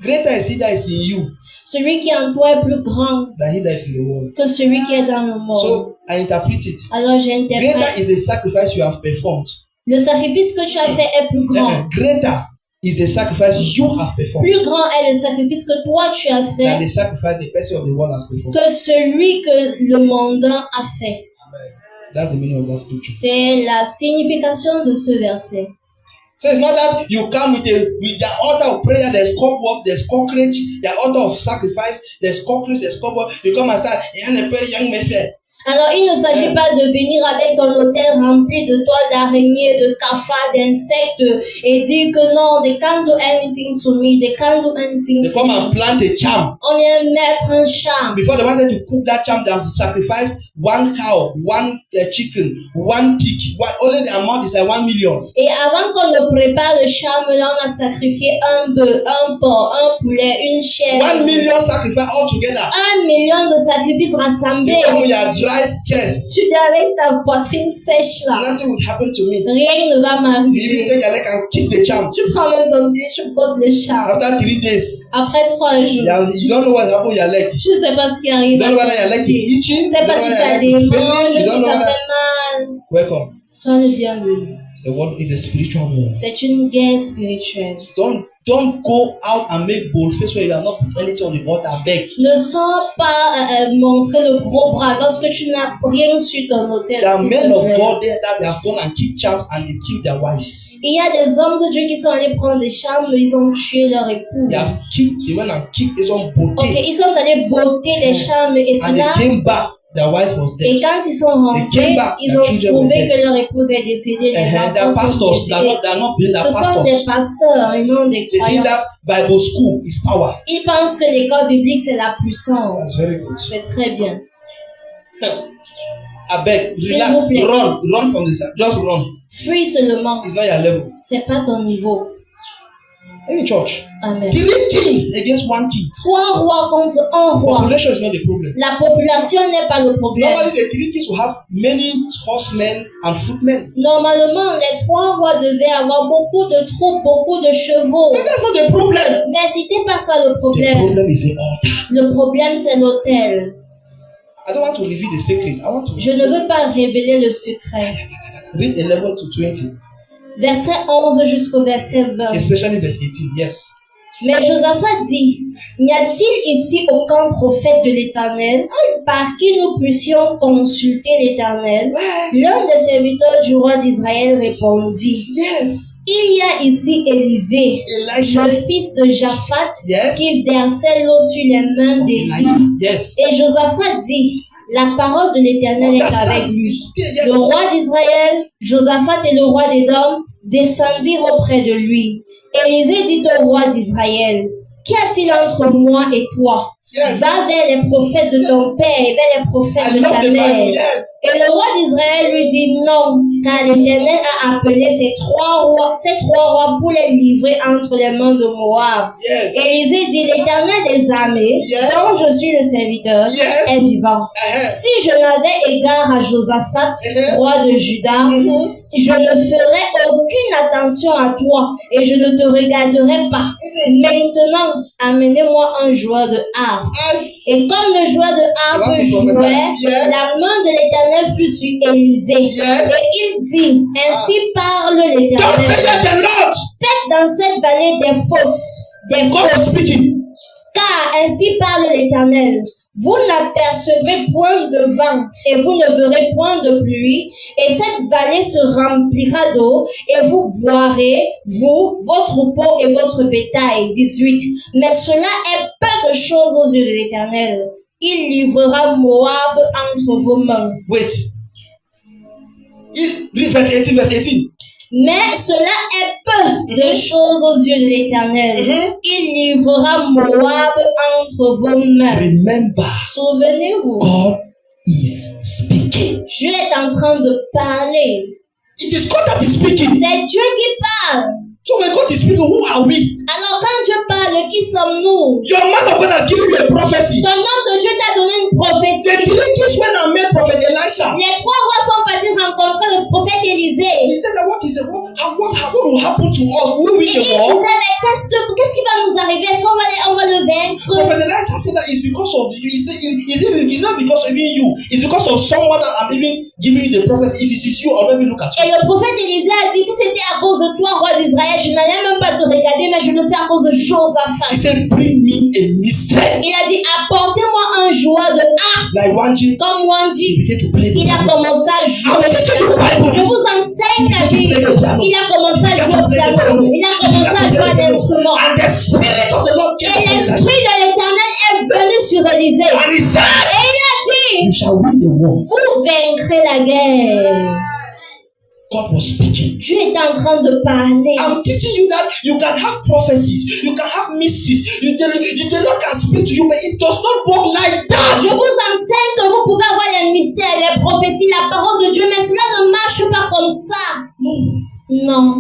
Greater is he that is in you Celui qui est en toi est plus grand than he that is in the world. que celui qui est dans le monde. So I interpret it. Alors j'interprète. Greater is a sacrifice you have performed. Le sacrifice que tu as fait est plus grand. Greater is a sacrifice you have performed Plus grand est le sacrifice que toi tu as than fait the sacrifice the person of the world has performed. que celui que le mondain a fait. That's the meaning of that scripture. C'est la signification de ce verset. So it's not that you come with your altar of prayer, there's cobwebs, there's cockroach, your altar of sacrifice, there's cockroach, there's cobweb. You come and start, Alors, il ne s'agit pas de venir avec ton autel rempli de toiles d'araignées, de cafards, d'insectes et dire que non, they can't do anything to me, they can't do anything They to come me. and plant a charm. On vient mettre un charme. Before they wanted to cook that charm, they have sacrificed 1 cow, 1 chicken, 1 pig. Only the amount is like 1 million. Et avant qu'on ne prépare le charme, là, on a sacrifié un bœuf, un porc, un poulet, une chèvre. 1 million sacrifice all together. 1 million de sacrifices rassemblés. You come with your dry chest. Tu viens avec ta poitrine sèche là. Nothing will happen to me. Rien ne va You even m'arriver. take your leg and kick the charm. Tu prends même ton pied, tu poses le charme. After 3 days, Après 3 jours, you don't know what happened with your leg. je ne sais pas ce qui arrive. You don't know whether your leg is Je itching. ne sais You don't pas know si whether ça your leg is démange, paining. You si don't know ça whether. fait mal. Welcome. Sois le bienvenu. The world is a spiritual war. C'est une guerre spirituelle. Don't go out and make bold face where you are not put anything on the altar. Beg. Ne sors pas montrer le gros bras lorsque tu n'as rien sur ton autel. There are s'il men te of plaît. God there that they have gone and kicked charms and they killed their wives. Il y a des hommes de Dieu qui sont allés prendre des charmes, ils ont tué leur époux. They went and kicked his own body. Ok, ils sont allés botter les charmes et And they cela. came back. Their wife was Et dead. quand ils sont rentrés, came back, ils their ont children were trouvé dead. que leur épouse est décédée, les They are enfants sont pastors. They décédés. are not they are Ce sont des pastors. pasteurs et non des They think croyants. that Bible school is power. Ils pensent que l'école biblique c'est la puissance. That's very good. C'est très bien. I beg, S'il relax, vous plaît. run from this. Just run. Fuis seulement. It's not your level. C'est pas ton niveau. Any church. Amen. 3 kings against 1 king. 3 rois contre 1 roi. Population is not the problem. La population n'est pas le problème. Normally, the 3 kings will have many horsemen and footmen. Normalement, les 3 rois devaient avoir beaucoup de troupes, beaucoup de chevaux. But that's not the problem. Mais c'était pas ça le The problème. problem is the altar. Le problème, c'est l'autel. I don't want to reveal the secret. I want to Je ne veux pas révéler le secret. read 11 to 20, Verset 11 jusqu'au verset 20. especially verse 18. Yes. Mais Josaphat dit, n'y a-t-il ici aucun prophète de l'Éternel par qui nous puissions consulter l'Éternel? L'un des serviteurs du roi d'Israël répondit, Yes. il y a ici Élisée, Elijah. le fils de Japhat, Yes. qui versait l'eau sur les mains d'Élie. Elijah. Yes. Et Josaphat dit, la parole de l'Éternel est avec lui. Yes. Le roi d'Israël, Josaphat et le roi d'Édom descendirent auprès de lui. Élisée dit au roi d'Israël, qu'y a-t-il entre moi et toi? Yes. Va vers les prophètes de ton père et vers les prophètes I de love ta the Bible. mère. Yes. Et le roi d'Israël lui dit, non, car l'Éternel a appelé ces trois rois pour les livrer entre les mains de Moab. Yes. Élisée dit, l'Éternel des armées, Yes. dont je suis le serviteur, Yes. est vivant. Si je n'avais égard à Josaphat, roi de Juda, je ne ferais aucune attention à toi et je ne te regarderai pas. Maintenant, amenez-moi un joueur de harpe. Et comme le joueur de harpe jouait, la main de l'Éternel fut sur Élisée. Et il dit, ainsi parle l'Éternel. Faites dans cette vallée des fosses. Car ainsi parle l'Éternel. Vous n'apercevez point de vent et vous ne verrez point de pluie, et cette vallée se remplira d'eau, et vous boirez, vous, vos troupeaux et votre bétail. 18. Mais cela est peu de choses aux yeux de l'Éternel. Il livrera Moab entre vos mains. Wait. Verset 18. Mais cela est peu de choses aux yeux de l'Éternel. Il livrera Moab entre vos mains. Remember, Souvenez-vous, God is speaking. Dieu est en train de parler. It is God that is speaking. C'est Dieu qui parle. So when God is speaking, who are we? Alors quand Dieu parle, qui sommes-nous? Your man of God has given you a prophecy. Ton homme de Dieu t'a donné une The prophétie. three kings went and met prophet Elisha. Les trois rois sont partis rencontrer le prophète Élisée. He said that what will happen to us? Will we Et the il war? disait, mais qu'est-ce qui va nous arriver? Est-ce qu'on va le vaincre? Prophet Elijah said that it's because of you. He said it's not because of even you. It's because of someone that I'm even giving you the prophecy. If it is you, I'll let me look at you. Et le prophète Élisée a dit, si c'était à cause de toi, roi d'Israël, je n'allais même pas te regarder, mais je le fais à cause de He Josaphat. said, bring me a mystery. Il a dit, apportez-moi un joueur de harpe Like Wanji, comme he Wanji. began to play the Il a commencé à jouer. Je vous enseigne la vie. Il a commencé à jouer au piano. Il a commencé à jouer à l'instrument. And the spirit of the Lord Et came upon Elijah. l'esprit de l'Éternel est venu sur Élisée. And he said, Et il a dit, you shall win the war. vous vaincrez la guerre. God was speaking. Dieu est en train de parler. I'm teaching you that you can have prophecies, you can have mysteries. The Lord can speak to you, but it does not work like that. Je vous enseigne que vous pouvez avoir les mystères, les prophéties, la parole de Dieu, mais cela ne marche pas comme ça. No. Non.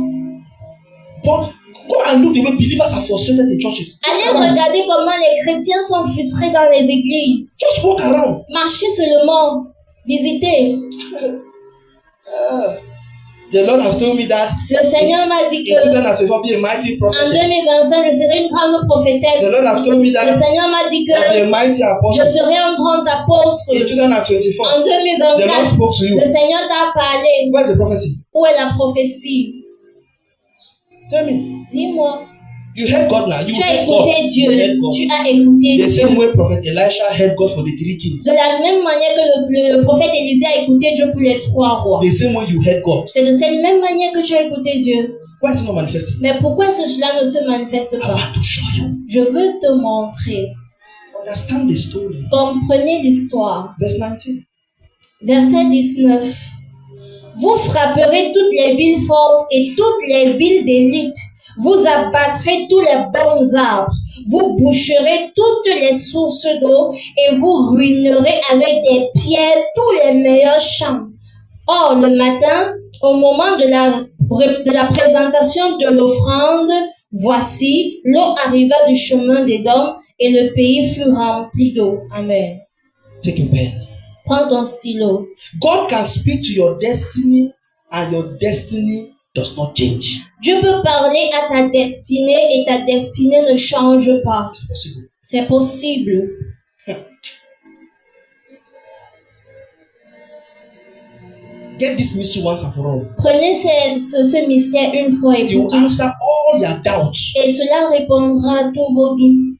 But go and look the way believers are frustrated in churches. Allez regarder comment les chrétiens sont frustrés dans les églises. Just walk around. Marchez seulement. Visitez. The Lord has told me that Le Seigneur m'a dit in que 2024 be a mighty en prophet. 2025, je serai une grande prophétesse. The Lord has told me Le that Seigneur m'a dit que I'll be a mighty je apostle. serai un grand apôtre. In 2024, En the Lord 2024, spoke to you. le Seigneur t'a parlé. Where's the prophecy? Où est la prophétie? Tell me. Dis-moi. You heard God now. You Tu as heard God. écouté Dieu. You heard God. Tu as écouté The Dieu. same way Prophet Elisha heard God for the three kings. De la même manière que le prophète Élisée a écouté Dieu pour les trois rois. The same way you heard God. C'est de cette même manière que tu as écouté Dieu. Why is it not manifesting? Mais pourquoi cela ne se manifeste I pas? want to show you. Je veux te montrer. Understand the story. Comprenez l'histoire. Verse 19. Verset 19. Vous frapperez toutes les villes fortes et toutes les villes d'élite. Vous abattrez tous les bons arbres. Vous boucherez toutes les sources d'eau et vous ruinerez avec des pierres tous les meilleurs champs. Or, le matin, au moment de la présentation de l'offrande, voici, l'eau arriva du chemin d'Édom et le pays fut rempli d'eau. Amen. Take a pen. Prends ton stylo. God can speak to your destiny and your destiny does not change. Dieu peut parler à ta destinée et ta destinée ne change pas. It's possible. C'est possible. Get this mystery once and for all. Prenez ce mystère une fois et It pour will toutes. answer all your doubts. Et cela répondra à tous vos doutes.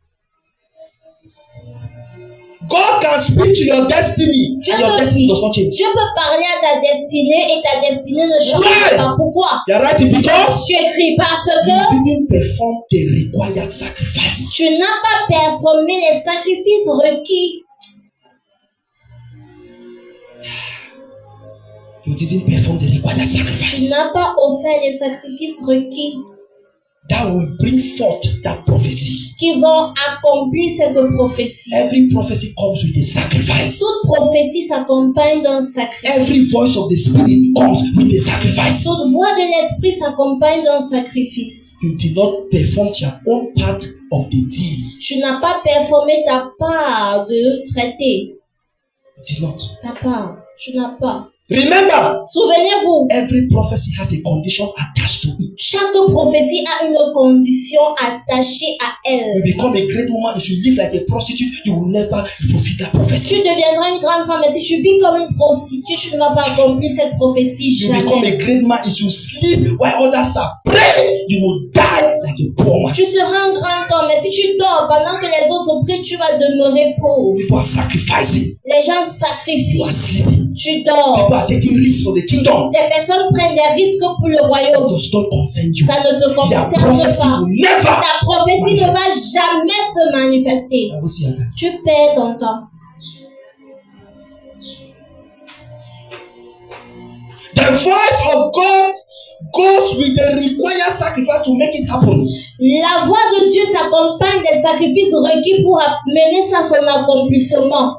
God can speak to your destiny and your destiny does not change. Dieu peut parler à ta destinée et ta destinée ne change Why? pas. Pourquoi? You're right because Tu écris parce you que didn't perform the required sacrifice. tu n'as pas performé les sacrifices requis. You didn't perform the required Tu sacrifice. n'as pas offert les sacrifices requis. That that will bring forth that prophecy. qui vont accomplir cette prophétie. Every prophecy comes with a sacrifice. Toute prophétie s'accompagne d'un sacrifice. Every voice of the Spirit comes with a sacrifice. Toute voix de l'esprit s'accompagne d'un sacrifice. You did not perform your own part of the deal. Tu n'as pas performé ta part de traité. You did not. Ta part. Tu n'as pas. Remember, Souvenez-vous, every prophecy has a condition attached to it. chaque prophétie a une condition attachée à You elle. become a great woman. If you live like a prostitute, you will never fulfill that prophecy. Tu deviendras une grande femme, mais si tu vis comme une prostituée, tu ne vas pas accomplir cette prophétie You become a jamais. great man. If you sleep while others are praying, you will die like a poor man. Tu seras un grand homme, mais si tu dors pendant que les autres prient, tu vas demeurer pauvre. People are sacrificing. Les gens You sacrifient. are sleeping. Tu dors. People are taking risks for the kingdom. Des personnes prennent des risques pour le It royaume. does not concern you. Ça ne te Your concerne prophecy pas. will never. Ta prophétie ne va jamais se manifester. I will see you again. Tu perds ton temps. The voice of God goes with the required sacrifice to make it happen. La voix de Dieu s'accompagne des sacrifices requis pour mener ça à son accomplissement.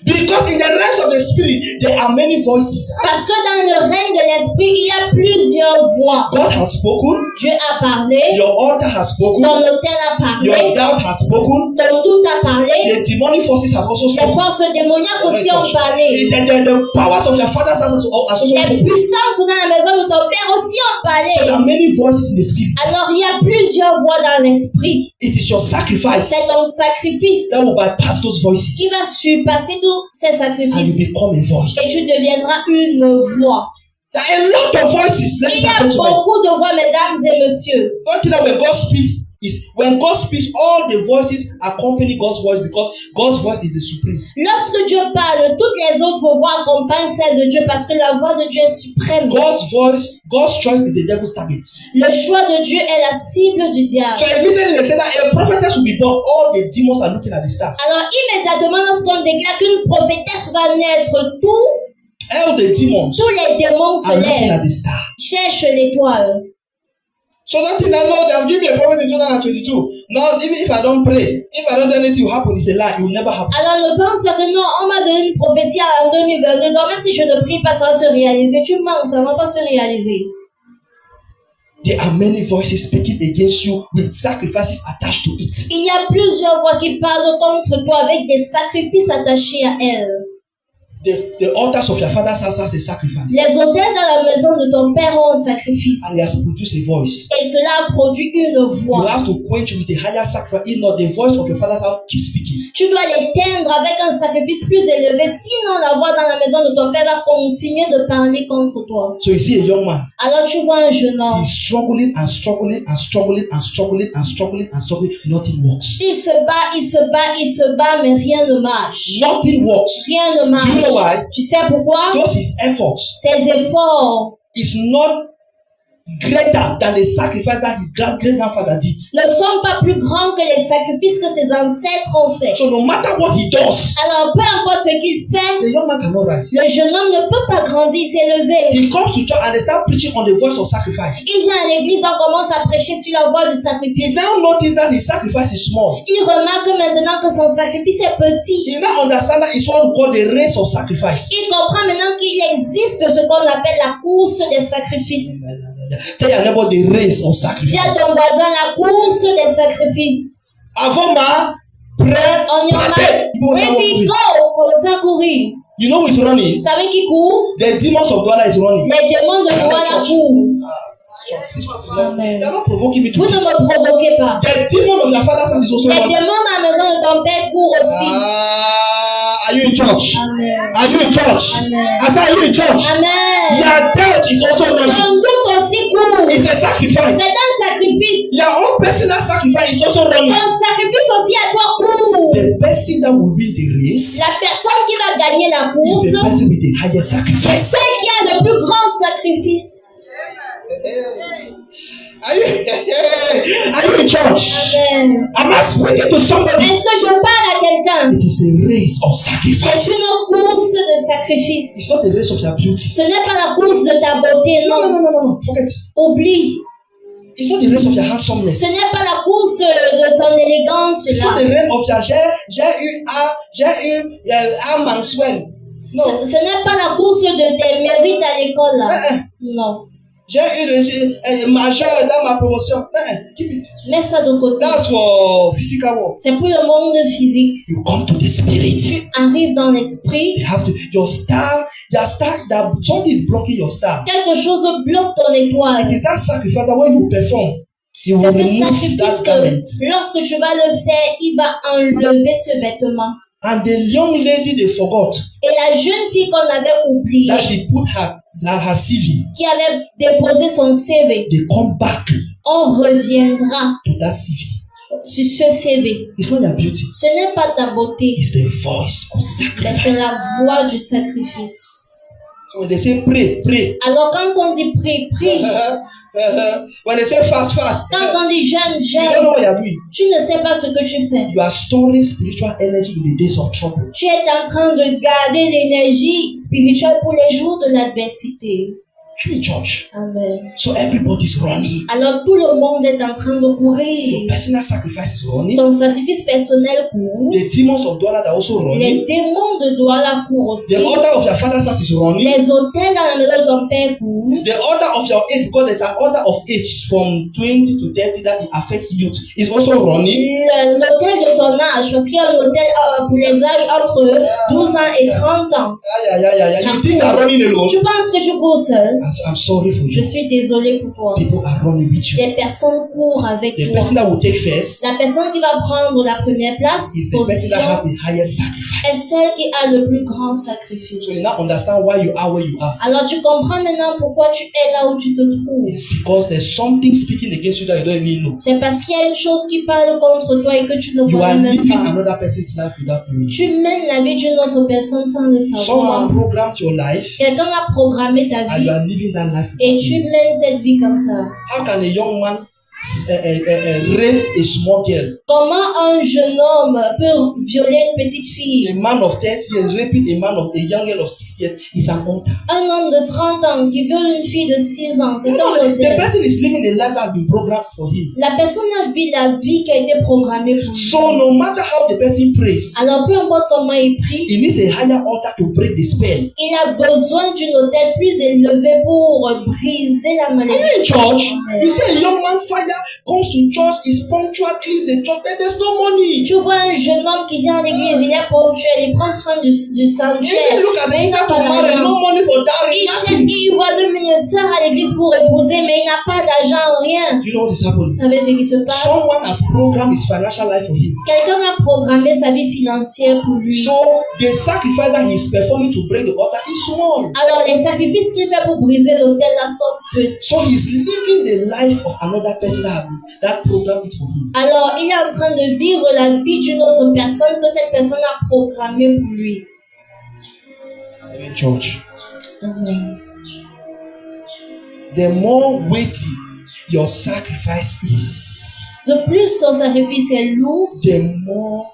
Because in the realms of the spirit, there are many voices. Parce que dans le règne de l'esprit, il y a plusieurs voix. God has spoken. Dieu a parlé, Your altar has spoken. ton autel a parlé, Your doubt has spoken. ton doute a parlé, The demonic forces have also les spoken. forces démoniaques aussi ont parlé. The powers of your father's house has also Les spoken. puissances dans la maison de ton père aussi ont So there parlé. are many voices in the spirit. Alors il y a plusieurs voix dans l'esprit. It is your sacrifice C'est ton sacrifice that will bypass those qui voices va surpasser tous ces and you sacrifices. become a voice. Et tu deviendras une voix. There are a lot of voices, Il ladies y and a gentlemen. beaucoup de voix, mesdames et messieurs. Don't think that when God speaks, all the voices accompany God's voice because God's voice is the supreme. Lorsque Dieu parle, toutes les autres voix accompagnent celle de Dieu parce que la voix de Dieu est suprême. God's voice, God's choice is the devil's target. Le choix de Dieu est la cible du diable. So immediately they say that a prophetess will be born, all the demons are looking at the star. Alors immédiatement lorsqu'on déclare qu'une prophétesse va naître, All the demons tous les démons se are looking at lèvent, the star. cherchent l'étoile. So that thing that Lord, they'll give me a prophet in 2022. Now, even if I don't pray, if I don't do anything, will happen. It's a lie. It will never happen. Alors ne pense pas que non, on m'a donné une prophétie en 2022, donc même si je ne prie pas, ça va se réaliser. Tu mens, ça ne va pas se réaliser. There are many voices speaking against you with sacrifices attached to it. Il y a plusieurs voix qui parlent contre toi avec des sacrifices attachés à elles. The altars of your father's house has a sacrifice. Les autels dans la maison de ton père ont un sacrifice. And he has produced a voice. Et cela a produit une You voix. have to quench with a higher sacrifice. If not, the voice of your father's house keeps speaking. Tu dois l'éteindre avec un sacrifice plus élevé. Sinon, la voix dans la maison de ton père va continuer de parler contre toi. So you see a young man. Alors tu vois un jeune homme. He's struggling and struggling and struggling and struggling and struggling and struggling. Nothing works. Il se bat, il se bat, il se bat, mais rien ne marche. Nothing works. Rien ne marche. Do you know why? Tu sais pourquoi? Those his efforts Ses efforts is not greater than the sacrifice that his great-grandfather did. ne sont pas plus grands que les sacrifices que ses ancêtres ont fait. So no matter what he does, Alors, peu importe ce qu'il fait, the young man cannot rise. le jeune homme ne peut pas grandir, s'élever. He comes to church and they start preaching on the voice of sacrifice. Il vient à l'église, on commence à prêcher sur la voie du He sacrifice. now notices that his sacrifice is small. Il remarque maintenant que son sacrifice est petit. He now understands that it's what we call the race of sacrifice. Il comprend maintenant qu'il existe ce qu'on appelle la course des sacrifices. Tell your neighbor the race of Dis sacrifice. à ton voisin la course des sacrifices. Avant ma prayer, On y en a. Ready, go! Commence à courir. you know who is running? Vous savez qui court? The demons of Douala is running. Les démons de Douala courent. Amen. They are not provoking me to Vous ne teach. me provoquez pas. The demon of your father's house is also Les running. démons dans la maison de ton père courent aussi. Are you in church? Amen. Are you in church? Amen. I said, are you in church? Amen. Your doubt is also running. Ton doute aussi court. It's a sacrifice. C'est un sacrifice. Your own personal sacrifice is also running. Ton sacrifice aussi à toi court. The person that will win the race La personne qui va gagner la is course, the person with the highest c'est sacrifice. celle qui a le plus grand sacrifice. Are you in church? Amen. Am I speaking to somebody? Est-ce que je parle à quelqu'un? It is a race of C'est sacrifice. une course de It's sacrifice. not a race of your beauty. Ce n'est pas la course de ta beauté, No, non. no. Forget. Oublie. It's not the race of your handsomeness. Ce n'est pas la course de ton élégance It's not là. the race of your j'ai eu un mensuel. Non. Ce n'est pas la course de tes mérites à l'école là. Non. J'ai eu le majeur dans ma promotion. Keep it. Mets ça de côté. That's for physical work. C'est pour le monde physique. You come to the spirit. Tu arrives dans l'esprit. You have to, your star, that something is blocking your star. Quelque chose bloque ton étoile. It is that sacrifice that when you perform, you will C'est ce remove sacrifice that que garment. lorsque tu vas le faire, il va enlever ce vêtement. And the young lady, they forgot Et la jeune fille qu'on avait oubliée, that she put her CV. qui avait déposé son CV, They come back on reviendra to that CV. sur ce CV. It's not your beauty. Ce n'est pas ta beauté, It's the voice of mais c'est la sacrifice. voix du sacrifice. So when they say pray, pray. Alors quand on dit prie, prie. When they say fast, fast. Quand on dit jeûne, You don't jeûne, know what you're doing. tu ne sais pas ce que tu fais. You are storing spiritual energy in the days of trouble. Tu es en train de garder l'énergie spirituelle pour les jours de l'adversité. Hey, church. Amen. So everybody's running. Alors tout le monde est en train de Your courir. personal sacrifice is running. Ton sacrifice personnel court. The demons of Douala are also Les running. démons de Douala courent aussi. The order of your father's house is running. Les hôtels dans la maison de ton père courent. The order of your age, because there's an order of age from 20 to 30 that it affects youth, is also running. L'hôtel de ton âge, parce qu'il y a un hôtel pour les âges entre 12 ans et 30 ans. You think they're running alone? Tu penses que tu cours seul? I'm sorry for Je you. suis désolée pour toi. People are running with you. Les personnes courent avec The toi. person that will take first La personne qui va prendre la première place, is the person position, that has the highest est sacrifice. celle qui a le plus grand sacrifice. So you now understand why you are where you are. Alors tu comprends maintenant pourquoi tu es là où tu te trouves. It's because there's something speaking against you that you don't even know. C'est parce qu'il y a une chose qui parle contre toi et que tu ne You are connais même living pas. another person's life without knowing. Tu mènes la vie d'une autre personne sans le savoir. Someone programmed your life Quelqu'un a programmé ta and vie you are living that life et without tu knowing. mènes cette vie comme ça. How can a young man rape a small girl? Comment un jeune homme peut violer une petite fille? A man of 30 years raping a young girl of 6 years is an altar. Un homme de 30 ans qui viole une fille de 6 ans, c'est You un know, the modèle. person is living a life that has been programmed for him. La personne a vu la vie qui a été programmée pour lui. So no matter how the person prays, Alors peu importe comment il prie, he needs a higher altar to break the spell. il a besoin d'une autel plus élevée pour briser la In malédiction. church, you see a young man fire comes to church, is punctual, cleans the church, but there's no money. Tu vois un jeune homme qui vient à l'église, il est ponctuel, il prend soin du You sanctuaire, even look at the mais il n'a sister to pas marry, d'argent. no money for dowry, Il cherche, nothing. il voit même une sœur à l'église pour épouser, mais il n'a pas d'argent, rien. Do you know what is happening? Vous savez ce qui se passe? Someone has programmed his financial life for him. Quelqu'un a programmé sa vie financière pour lui. So the sacrifice that he's performing to break the altar is small. Alors les sacrifices qu'il fait pour briser l'autel là sont peu. So he's living the life of another person that programmed it for him. Alors il est en train de vivre la vie d'une autre personne que cette personne a programmée pour lui. Amen, church. Amen. The more weighty your sacrifice is, De plus ton sacrifice est lourd, the more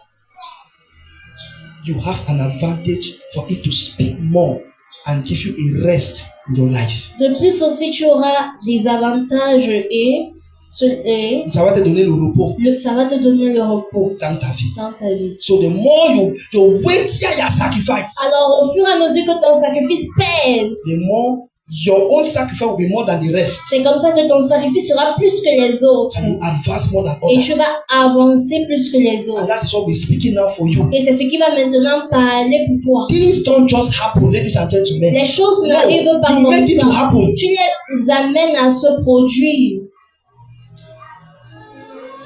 you have an advantage for it to speak more and give you a rest in your life. de plus aussi tu auras des avantages et Ça va te donner le repos ça va te donner le repos dans ta vie. dans ta vie. So the more you weightier your sacrifice, Alors au fur et à mesure que ton sacrifice pèse, the more your own sacrifice will be more than the rest. c'est comme ça que ton sacrifice sera plus que les autres. And you advance more than Et tu others. vas avancer plus que les And autres. that is what we're speaking now for you. Et c'est ce qui va maintenant parler pour toi. Things don't just happen, ladies and gentlemen. Les choses No, n'arrivent pas you comme make it to ça. happen. Tu les amènes à se produire.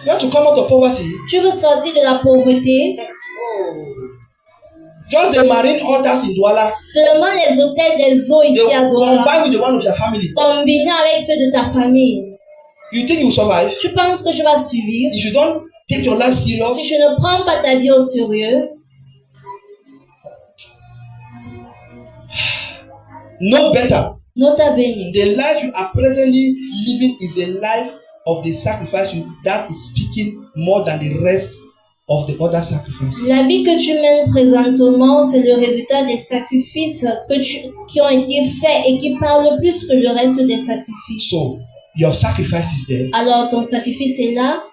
You have to come out of poverty. Tu veux sortir de la pauvreté. Just the marine altars in Douala, Seulement les hôtels des eaux they ici à will Douala, combine with the one of your family. combinés avec ceux de ta famille. You think you will survive? Tu penses que je vais survivre? If you don't take your life serious, Si tu ne prends pas ta vie au sérieux, know better. nota bene. The life you are presently living is the life of the sacrifice that is speaking more than the rest of the other sacrifices. La vie que tu mènes présentement, c'est le résultat des sacrifices qui ont été faits et qui parlent plus que le reste des sacrifices. So, your sacrifice is there. alors ton sacrifice est là,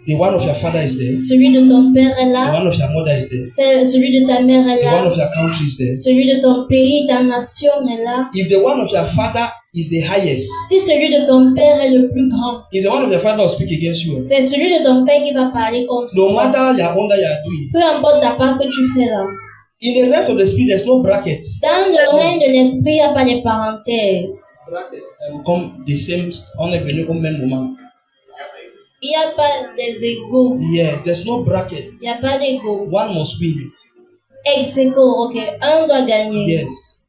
The one of your father is there. celui de ton père est The là, one of your mother is there. celui de ta mère est The one là, of your country is there. celui de ton pays, ta nation est là. If the one of your father is the highest, Si celui de ton père est le plus grand, is the one of your father will speak against you. c'est celui de ton père qui va parler contre No toi. matter your under you are doing. Peu importe la part que tu fais là. In the rest of the spirit, there's no bracket. Dans le règne de l'esprit, il n'y a pas de parenthèses. Comme the same, on est venu au même moment. Il n'y a pas des égaux. Yes, there's no bracket. Il n'y a pas d'égaux. One must win. Ex-aequo, ok. Un doit gagner. Yes.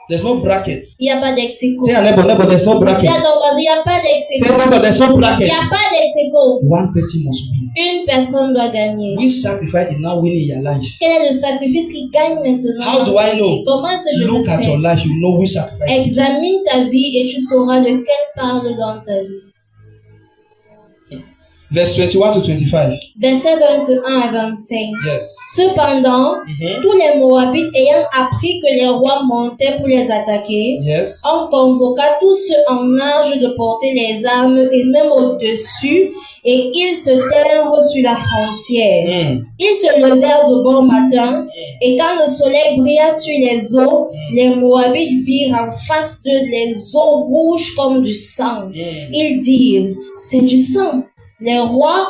There's no bracket. Il n'y a pas d'ex-aequo. Say a neighbor, there's no bracket. Dis à ton voisin, il n'y a pas Say d'ex-aequo. neighbor, there's no Il bracket. n'y a pas d'ex-aequo. One person must win. Une personne doit gagner. Which sacrifice is now winning in your life? Quel est le sacrifice qui gagne maintenant? How do I know? Comment est-ce que je le Look at your sais? life, you know which sacrifice. Examine ta vie et tu sauras lequel parle dans ta vie. Verse 21 to 25. Versets 21 à 25. Yes. Cependant, tous les Moabites ayant appris que les rois montaient pour les attaquer, Yes. on convoqua tous ceux en âge de porter les armes et même au-dessus, et ils se tinrent sur la frontière. Ils se levèrent de bon matin, et quand le soleil brilla sur les eaux, les Moabites virent en face d'eux les eaux rouges comme du sang. Ils dirent, c'est du sang. Les rois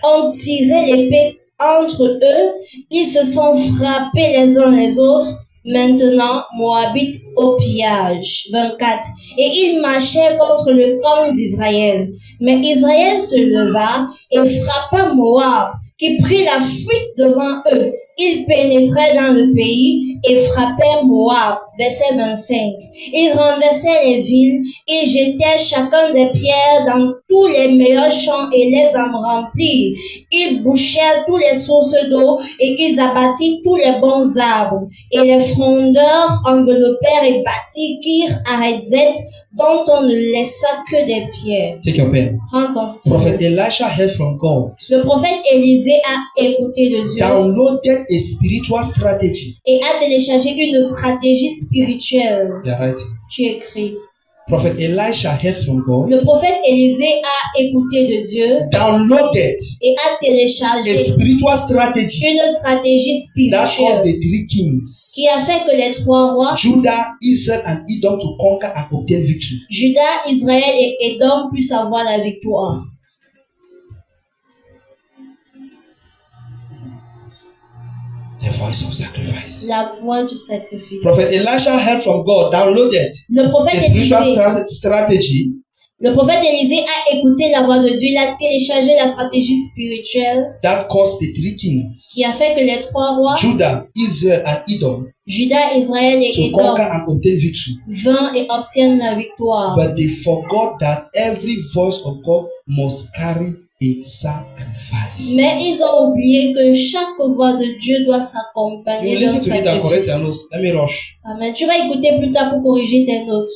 ont tiré l'épée entre eux, ils se sont frappés les uns les autres. Maintenant, Moabite au pillage. 24. Et ils marchaient contre le camp d'Israël. Mais Israël se leva et frappa Moab, qui prit la fuite devant eux. Ils pénétraient dans le pays et frappaient Moab. Verset 25. Ils renversaient les villes, ils jetaient chacun des pierres dans tous les meilleurs champs et les en remplirent. Ils bouchèrent tous les sources d'eau et ils abattirent tous les bons arbres. Et les frondeurs enveloppèrent et bâtirent Arézet, dont on ne laissa que des pierres. Take your pen. Prends ton stylo. Prophet Elisha heard from God. Le prophète Élisée a écouté de Dieu Downloaded a spiritual strategy. et a téléchargé une stratégie spirituelle. Yeah, right. Tu écris. Prophet Elisha heard from God. Le prophète Élisée a écouté de Dieu Downloaded et a a téléchargé spiritual strategy une stratégie that caused spirituelle the three kings, qui a fait que les trois rois, Judah, Israel, and Edom, to conquer and obtain victory. Juda, Israël et Édom, puissent avoir la victoire. The voice of sacrifice. La voix du sacrifice. Prophet Elisha heard from God, downloaded Le a prophète spiritual Élisée, strategy le prophète Élisée a écouté la voix de Dieu, il a téléchargé la stratégie spirituelle that caused the three kings, qui a fait que les trois rois, Judah, Israel, and Edom, Juda, Israël et to Édom, conquer and obtain victory. vinrent et obtiennent la victoire. But they forgot that every voice of God must carry a sacrifice. Mais ils ont oublié que chaque voix de Dieu doit You s'accompagner d'un listen to it and correct your sacrifice. notes. Let me rush. Amen. Tu vas écouter plus tard pour corriger tes notes.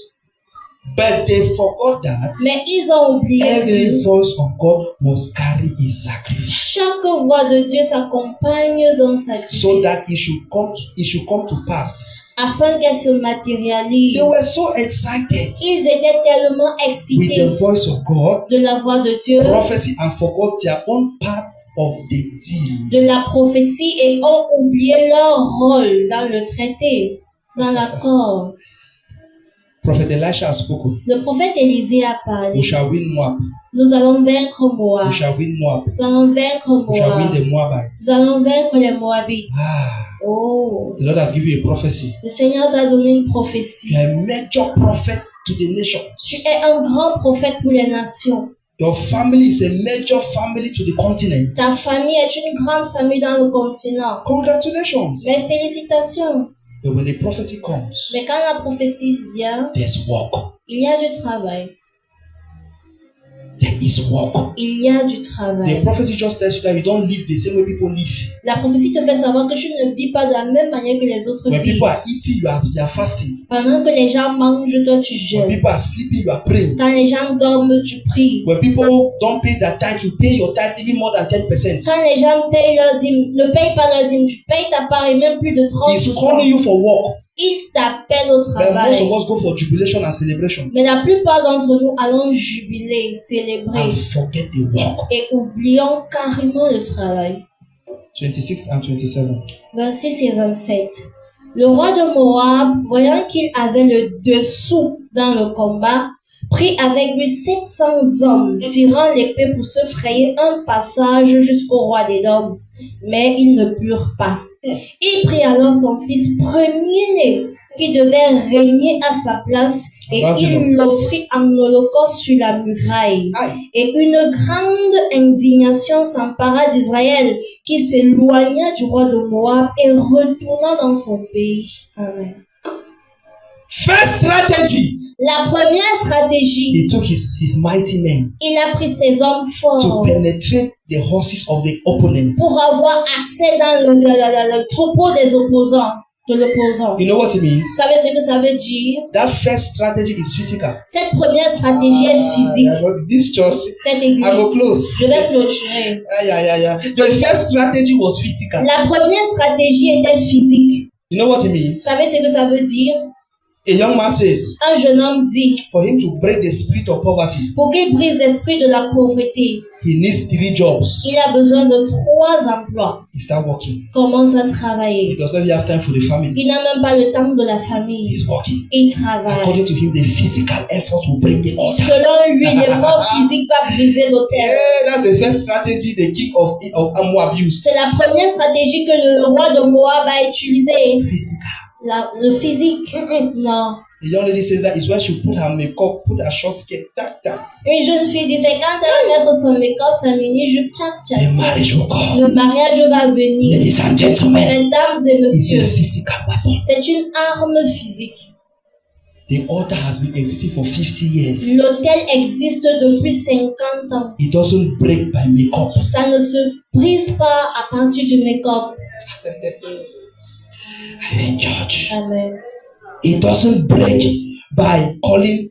But they forgot that Mais ils ont oublié every que voice of God must carry a sacrifice, chaque voix de Dieu s'accompagne d'un so that sacrifice it should come to pass. afin qu'elle se matérialise. They were so excited Ils étaient tellement with excités the voice of God, de la voix de Dieu, prophecy, and forgot their own part of the deal. de la prophétie et ont oublié leur rôle dans le traité, dans l'accord. Prophet Elisha has spoken. Le prophète Élisée a parlé. We shall win Moab. Nous allons vaincre Moab. We shall win Moab. Nous allons vaincre We shall win Moab. the Moabites. Nous allons vaincre les Moabites. Ah, Oh, the Lord has given you a prophecy. le Seigneur t'a donné une prophétie. You are a major prophet to the nations. Tu es un grand prophète pour les nations. Your family is a major family to the continent. Ta famille est une grande famille dans le continent. Congratulations. Mais félicitations. But when the prophecy comes, Mais quand la prophétie vient, there's work. il y a du travail. There is work. Il y a du The travail. prophecy just tells you that you don't live the same way people live. La prophétie te fait savoir que tu ne vis pas de la même manière que les autres When vivent. people are eating, you are fasting. Pendant que les gens mangent, toi tu When jeûnes. people are sleeping, you are praying. Quand les gens dorment, tu pries. When people don't pay their tithe, you pay your tithe even more than 10%. Quand les gens payent leur dîme, ne payent pas leur dîme, tu payes ta part et même plus de He's 30%. calling you for work. Il t'appelle au But most travail. of us go for jubilation and celebration Mais la plupart d'entre nous allons jubiler, célébrer and forget the work. et oublions carrément le travail. 26 and 27. 26 et 27. Le roi de Moab, voyant qu'il avait le dessous dans le combat, prit avec lui 700 hommes, tirant l'épée pour se frayer un passage jusqu'au roi d'Édom. Mais ils ne purent pas. Il prit alors son fils premier-né, qui devait régner à sa place, et il l'offrit en holocauste sur la muraille. Aye. Et une grande indignation s'empara d'Israël, qui s'éloigna du roi de Moab et retourna dans son pays. Amen. First strategy. La première stratégie, He took his mighty men il a pris ses hommes to forts penetrate the horses of the opponents. pour avoir accès dans le troupeau des opposants, de l'opposant. You know what it means? Vous savez ce que ça veut dire? That first strategy is physical. Cette première stratégie est physique. This church, Cette I go église, close. je vais clôturer. The first strategy was physical. La première stratégie était physique. You know what it Vous means? savez ce que ça veut dire? A young man says, Un jeune homme dit, for him to break the spirit of poverty, pour qu'il brise l'esprit de la pauvreté, he needs 3 jobs. il a besoin de 3 emplois. He start working. Commence à He travailler. does not even have time for the family. Il n'a même pas le temps de la famille. He's working. Il travaille. According to him, the physical effort will break the altar. Selon lui, l'effort physique va briser l'autel. Yeah, that's the first strategy the king of Moab used. C'est la première stratégie que le roi de Moab a utilisée. Physical. Le physique. Non. The young lady says that is when she put her makeup, put her short skirt, that. Une jeune fille dit, c'est quand elle va mettre son make-up, sa mini-jupe, tchac, The marriage will come. le mariage va venir. Ladies and gentlemen, Mesdames et it's a messieurs, physical weapon. c'est une arme physique. The altar has been existing for 50 years. L'autel existe depuis 50 ans. It doesn't break by makeup. Ça ne se brise pas à partir du make-up. In church, Amen. it doesn't break by calling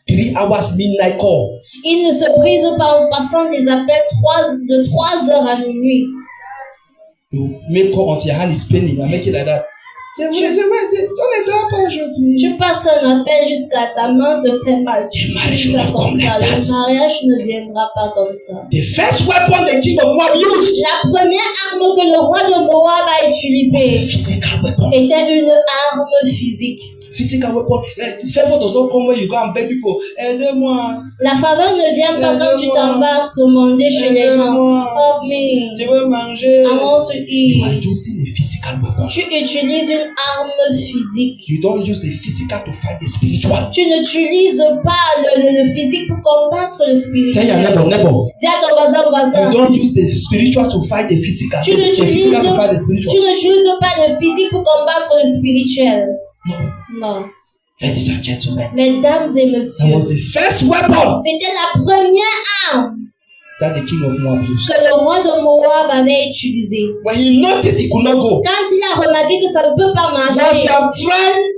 3 hours midnight call. Il ne se brise pas en passant des appels de 3 heures à minuit. You make call until your hand is paining and make it like that. On ne dort pas aujourd'hui. Tu passes un appel jusqu'à ta main te fait mal. Tu fais ça comme ça. Le mariage ne viendra pas comme ça. The first weapon the king of Moab used, La première arme que le roi de Moab a utilisée physical weapon. était une arme physique. Physical weapon. Favor does not come when you go and beg people. Aidez-moi. La faveur ne vient pas quand tu t'en vas commander chez les gens. Help me. Je veux manger. I want to You are eat. using a physical weapon. Tu utilises une arme physique. You don't use the physical to fight the spiritual. Tu n'utilises pas le physique pour combattre le Tell your spirituel. neighbor. Dis à ton voisin. You don't use the spiritual to fight the physical. Tu The n'utilises physical to fight the spiritual. pas le physique pour combattre le spirituel. No. Non. Ladies and gentlemen, Mesdames et that messieurs, was the first weapon c'était la première arme that the king of Moab used. que le roi de Moab avait utilisée. When he noticed he could not go, Quand il a remarqué que ça ne peut pas once marcher, you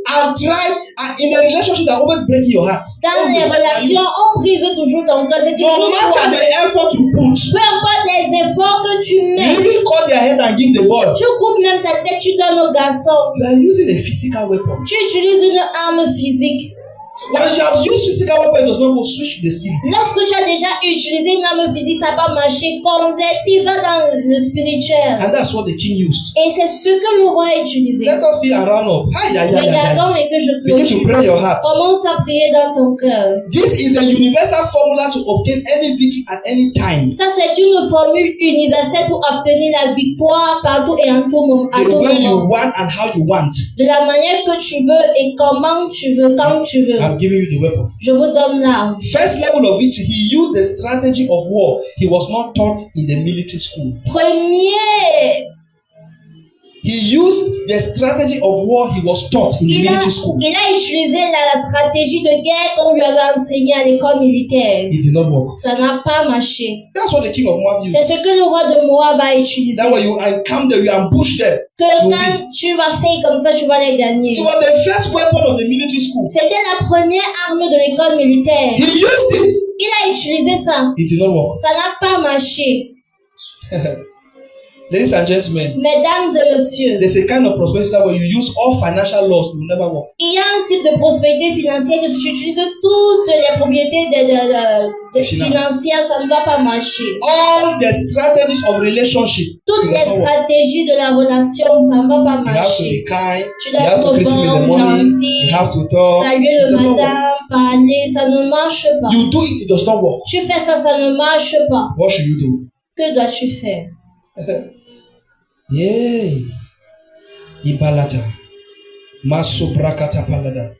have tried and in a relationship that always break your heart. dans les relations, on brise toujours ton cœur. C'est No toujours matter toi. the effort you put, Peu importe les efforts que tu you mets, even cut their head and give the boy. tu coupes même ta tête, tu donnes au garçon. You are using a physical weapon. Tu utilises une arme physique. When you have used physical weapon, it does not go switch to the spirit. Lorsque tu as déjà utilisé une arme physique, ça n'a pas marché. Converti, va dans le spirituel. And that's what the king used. Et c'est ce que le roi a utilisé. Let us see and round up. Regardons et que je Begin to clôture. pray your heart. Commence à prier dans ton cœur. This is a universal formula to obtain any victory at any time. Ça, c'est une formule universelle pour obtenir la victoire partout et en tout moment. À The tout way you moment. want and how you want. De la manière que tu veux et comment tu veux, quand tu veux. I'm giving you the weapon. Je vous donne l'arme. First level of victory, he used the strategy of war. He was not taught in the military school. Premier, He used the strategy of war he was taught in the il military school. a utilisé la stratégie de guerre qu'on lui avait enseignée à l'école militaire. It did not work. Ça n'a pas marché. That's what the king of Moab used. C'est ce que le roi de Moab a utilisé. That way you encamp them, you ambush them. Que You quand tu vas faire comme ça, tu vas les gagner. It was the first weapon of the military school. C'était la première arme de l'école militaire. He used it. Il a utilisé ça. It did not work. Ça n'a pas marché. Ladies and gentlemen, Mesdames et messieurs, there's a kind of prosperity that when you use all financial laws, it will never work. il y a un type de prospérité financière que si tu utilises toutes les propriétés financières, ça ne va pas marcher. All the strategies of relationship. Toutes les stratégies de la relation, ça ne va pas You have to marcher. be kind. Tu You dois have to être greet him in the bon, morning. gentil, You have to talk. saluer It le does not work. matin, parler, ça ne marche pas. You do it, it does not work. Tu fais ça, ça ne marche pas. What should you do? Que dois-tu faire? Yeah. Ibalata. Masobrakata palada.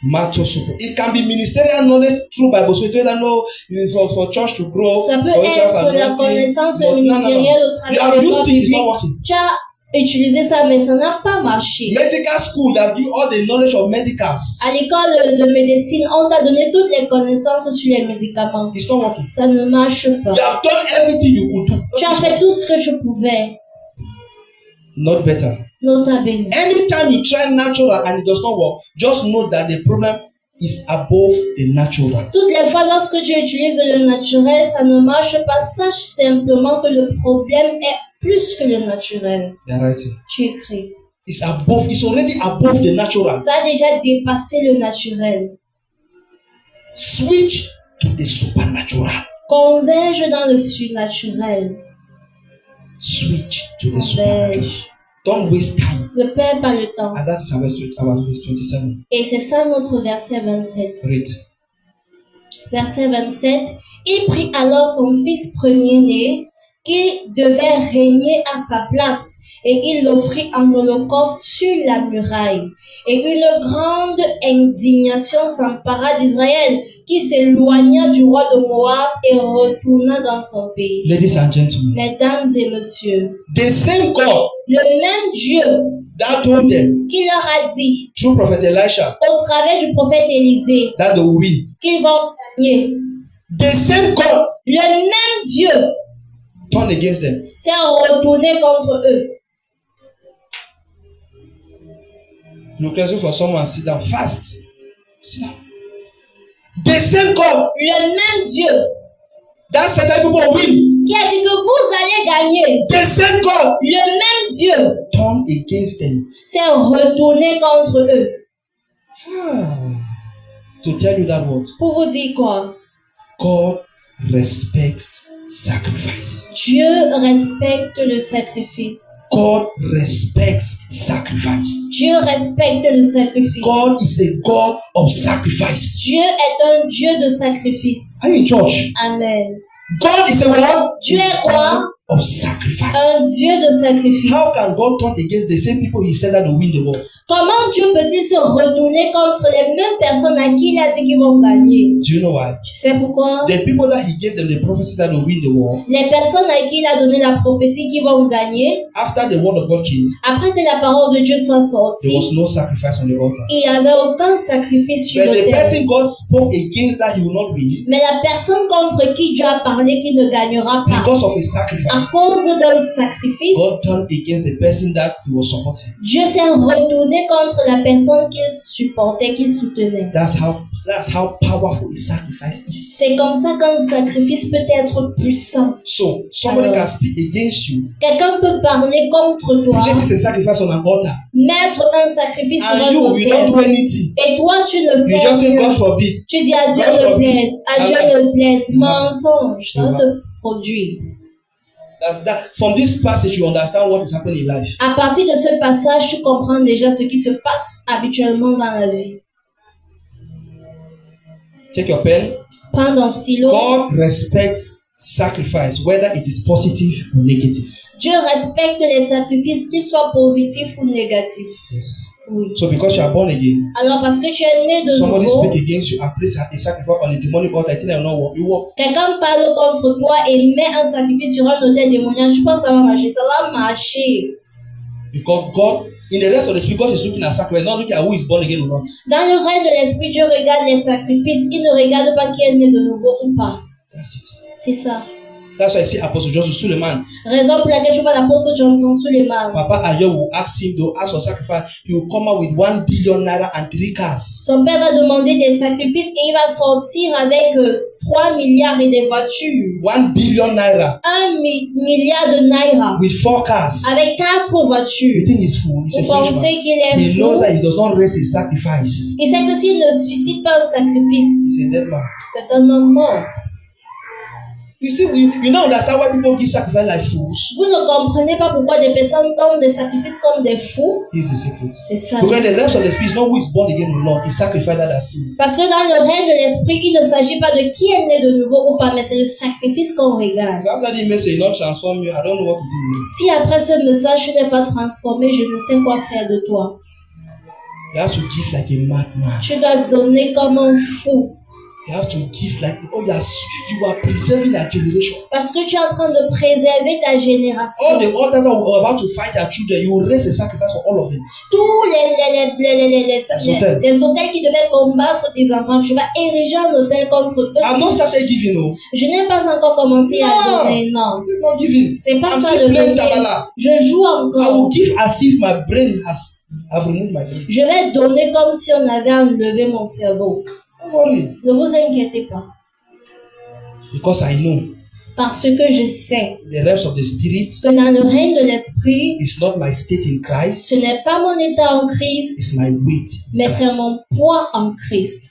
Matosupo. It can be ministerial knowledge through Bible. So you don't know for church to grow. Ça peut être la connaissance ministérielle au You travers have de used l'école it, it's biblique. not working. Tu as utilisé ça, mais ça n'a pas marché. Medical school that give all the knowledge of medicals. À l'école de médecine, on t'a donné toutes les connaissances sur les médicaments. It's not working. Ça ne marche pas. You have done everything you could do. Tu as fait tout ce que tu pouvais. Not better. Nota bene. Anytime you try natural and it does not work, just know that the problem is above the natural. Toutes les fois lorsque tu utilises le naturel, ça ne marche pas. Sache simplement que le problème est plus que le naturel. They are writing. Tu écris. It's already above the natural. Ça a déjà dépassé le naturel. Switch to the supernatural. Converge dans le surnaturel. Switch to the supernatural. Converge. Don't waste time. Ne perds pas le temps. And that is our verse 27. Et c'est ça notre verset 27. Read. Verset 27. Il prit alors son fils premier-né qui devait régner à sa place et il l'offrit en holocauste sur la muraille. Et une grande indignation s'empara d'Israël qui s'éloigna du roi de Moab et retourna dans son pays. Ladies and gentlemen, Mesdames et messieurs, the same God le même Dieu that told them qui leur a dit through prophet Elisha au travers du prophète Élisée that they will win. qu'ils vont gagner, The same God le même Dieu turned against them. s'est retourné contre eux. Look for someone, sit down fast. Sit down. The same God Le même Dieu that said that people will win. qui a dit que vous allez gagner, The same God le même Dieu turned against them. s'est retourné contre eux. To tell you that word, Pour vous dire quoi? God respects sacrifice. Dieu respecte le sacrifice. God respects sacrifice. Dieu respecte le sacrifice. God is a God of sacrifice. Dieu est un Dieu de sacrifice. Are you in church? Amen. God is a what? Dieu est quoi? Of sacrifice. Un Dieu de sacrifice. How can God turn against the same people he said that will win the war? Comment Dieu peut-il se retourner contre les mêmes personnes à qui il a dit qu'ils vont gagner? Do you know why? Tu sais pourquoi? The people that he gave them the prophecy that will win the war, Les personnes à qui il a donné la prophétie qui vont gagner, after the word of God came, après que la parole de Dieu soit there sortie, was no sacrifice on the altar. il n'y avait aucun sacrifice sur But the l'autel. person God spoke against that he will not win Mais la personne contre qui Dieu a parlé qui ne gagnera pas, because of a à sacrifice. cause d'un God sacrifice, turned against the person that he was supporting. Dieu s'est retourné contre la personne qu'il supportait, qu'il soutenait. That's how powerful a sacrifice is. C'est comme ça qu'un sacrifice peut être puissant. So somebody Alors, can speak against you, quelqu'un peut parler contre toi, places a sacrifice on an altar, mettre un sacrifice sur and un you don't do autel, anything. et toi tu ne You fais just say God rien. forbid. Tu dis à Dieu God ne forbid. plaise, à Dieu Amen. ne plaise, Amen. mensonge, ça Amen. se produit. From this passage, you understand what is happening in life. À partir de ce passage, tu comprends déjà ce qui se passe habituellement dans la vie. Take your pen. Prends ton stylo. God respects sacrifice, whether it is positive or negative. Dieu respecte les sacrifices, qu'ils soient positifs ou négatifs. Yes. Oui. So because you are born again, Alors parce que tu es né de somebody nouveau, speak against you and place a sacrifice on a demonic altar, I think I will not work. You work. quelqu'un parle contre toi et met un sacrifice sur un autel démoniaque, je pense que ça va marcher. Ça va marcher. Because God, in the rest of the spirit, God is looking at sacrifice, not looking at who is born again or not. Dans le règne de l'esprit, Dieu regarde les sacrifices. Il ne regarde pas qui est né de nouveau ou pas. That's it. C'est ça. That's why I see Apostle Johnson Suleiman. Raison pour laquelle je vois l'apôtre Johnson Suleiman. Papa Ayo will ask him to ask for sacrifice. He will come out with 1 billion naira and 3 cars. Son père va demander des sacrifices et il va sortir avec 3 milliards et des voitures. 1 billion naira. 1 milliard de naira. With 4 cars. Avec 4 voitures. You think he's fool? He's Vous a foolish pensez man. qu'il est He knows fou? that he does not raise his sacrifice. Il sait que s'il ne suscite pas un sacrifice, He's a dead man. c'est un homme mort. You see, you don't understand why people give sacrifice like fools. Vous ne comprenez pas pourquoi des personnes donnent des sacrifices comme des fous. Here's the secret. C'est ça. Because the rest of the spirit is not who is born again or not. It's sacrifice that has seen. Parce que dans le règne de l'esprit, il ne s'agit pas de qui est né de nouveau ou pas, mais c'est le sacrifice qu'on regarde. After the message, not transform you. I don't know what to do with it. Si après ce message, tu n'es pas transformé, je ne sais quoi faire de toi. You have to give like a madman. Tu dois donner comme un fou. You have to give like you are preserving a generation. Parce que tu es en train de préserver ta génération. All the others that are about to fight their children, you will raise a sacrifice for all of them. Tous les hôtels qui devaient combattre tes enfants, tu vas ériger un hôtel contre eux. I've not started giving, no. Je n'ai pas encore commencé à donner, non. It's not giving. C'est pas I'm ça still le playing donner. tabala. Je joue I will encore. give as if my brain has. I've removed my brain. Je vais donner comme si on avait enlevé mon cerveau. Don't worry. Ne vous inquiétez pas. Because I know Parce que je sais the rest of the spirit que dans le règne de l'esprit, is not my state in Christ. ce n'est pas mon état en Christ, It's my weight. in mais c'est Christ. mon poids en Christ.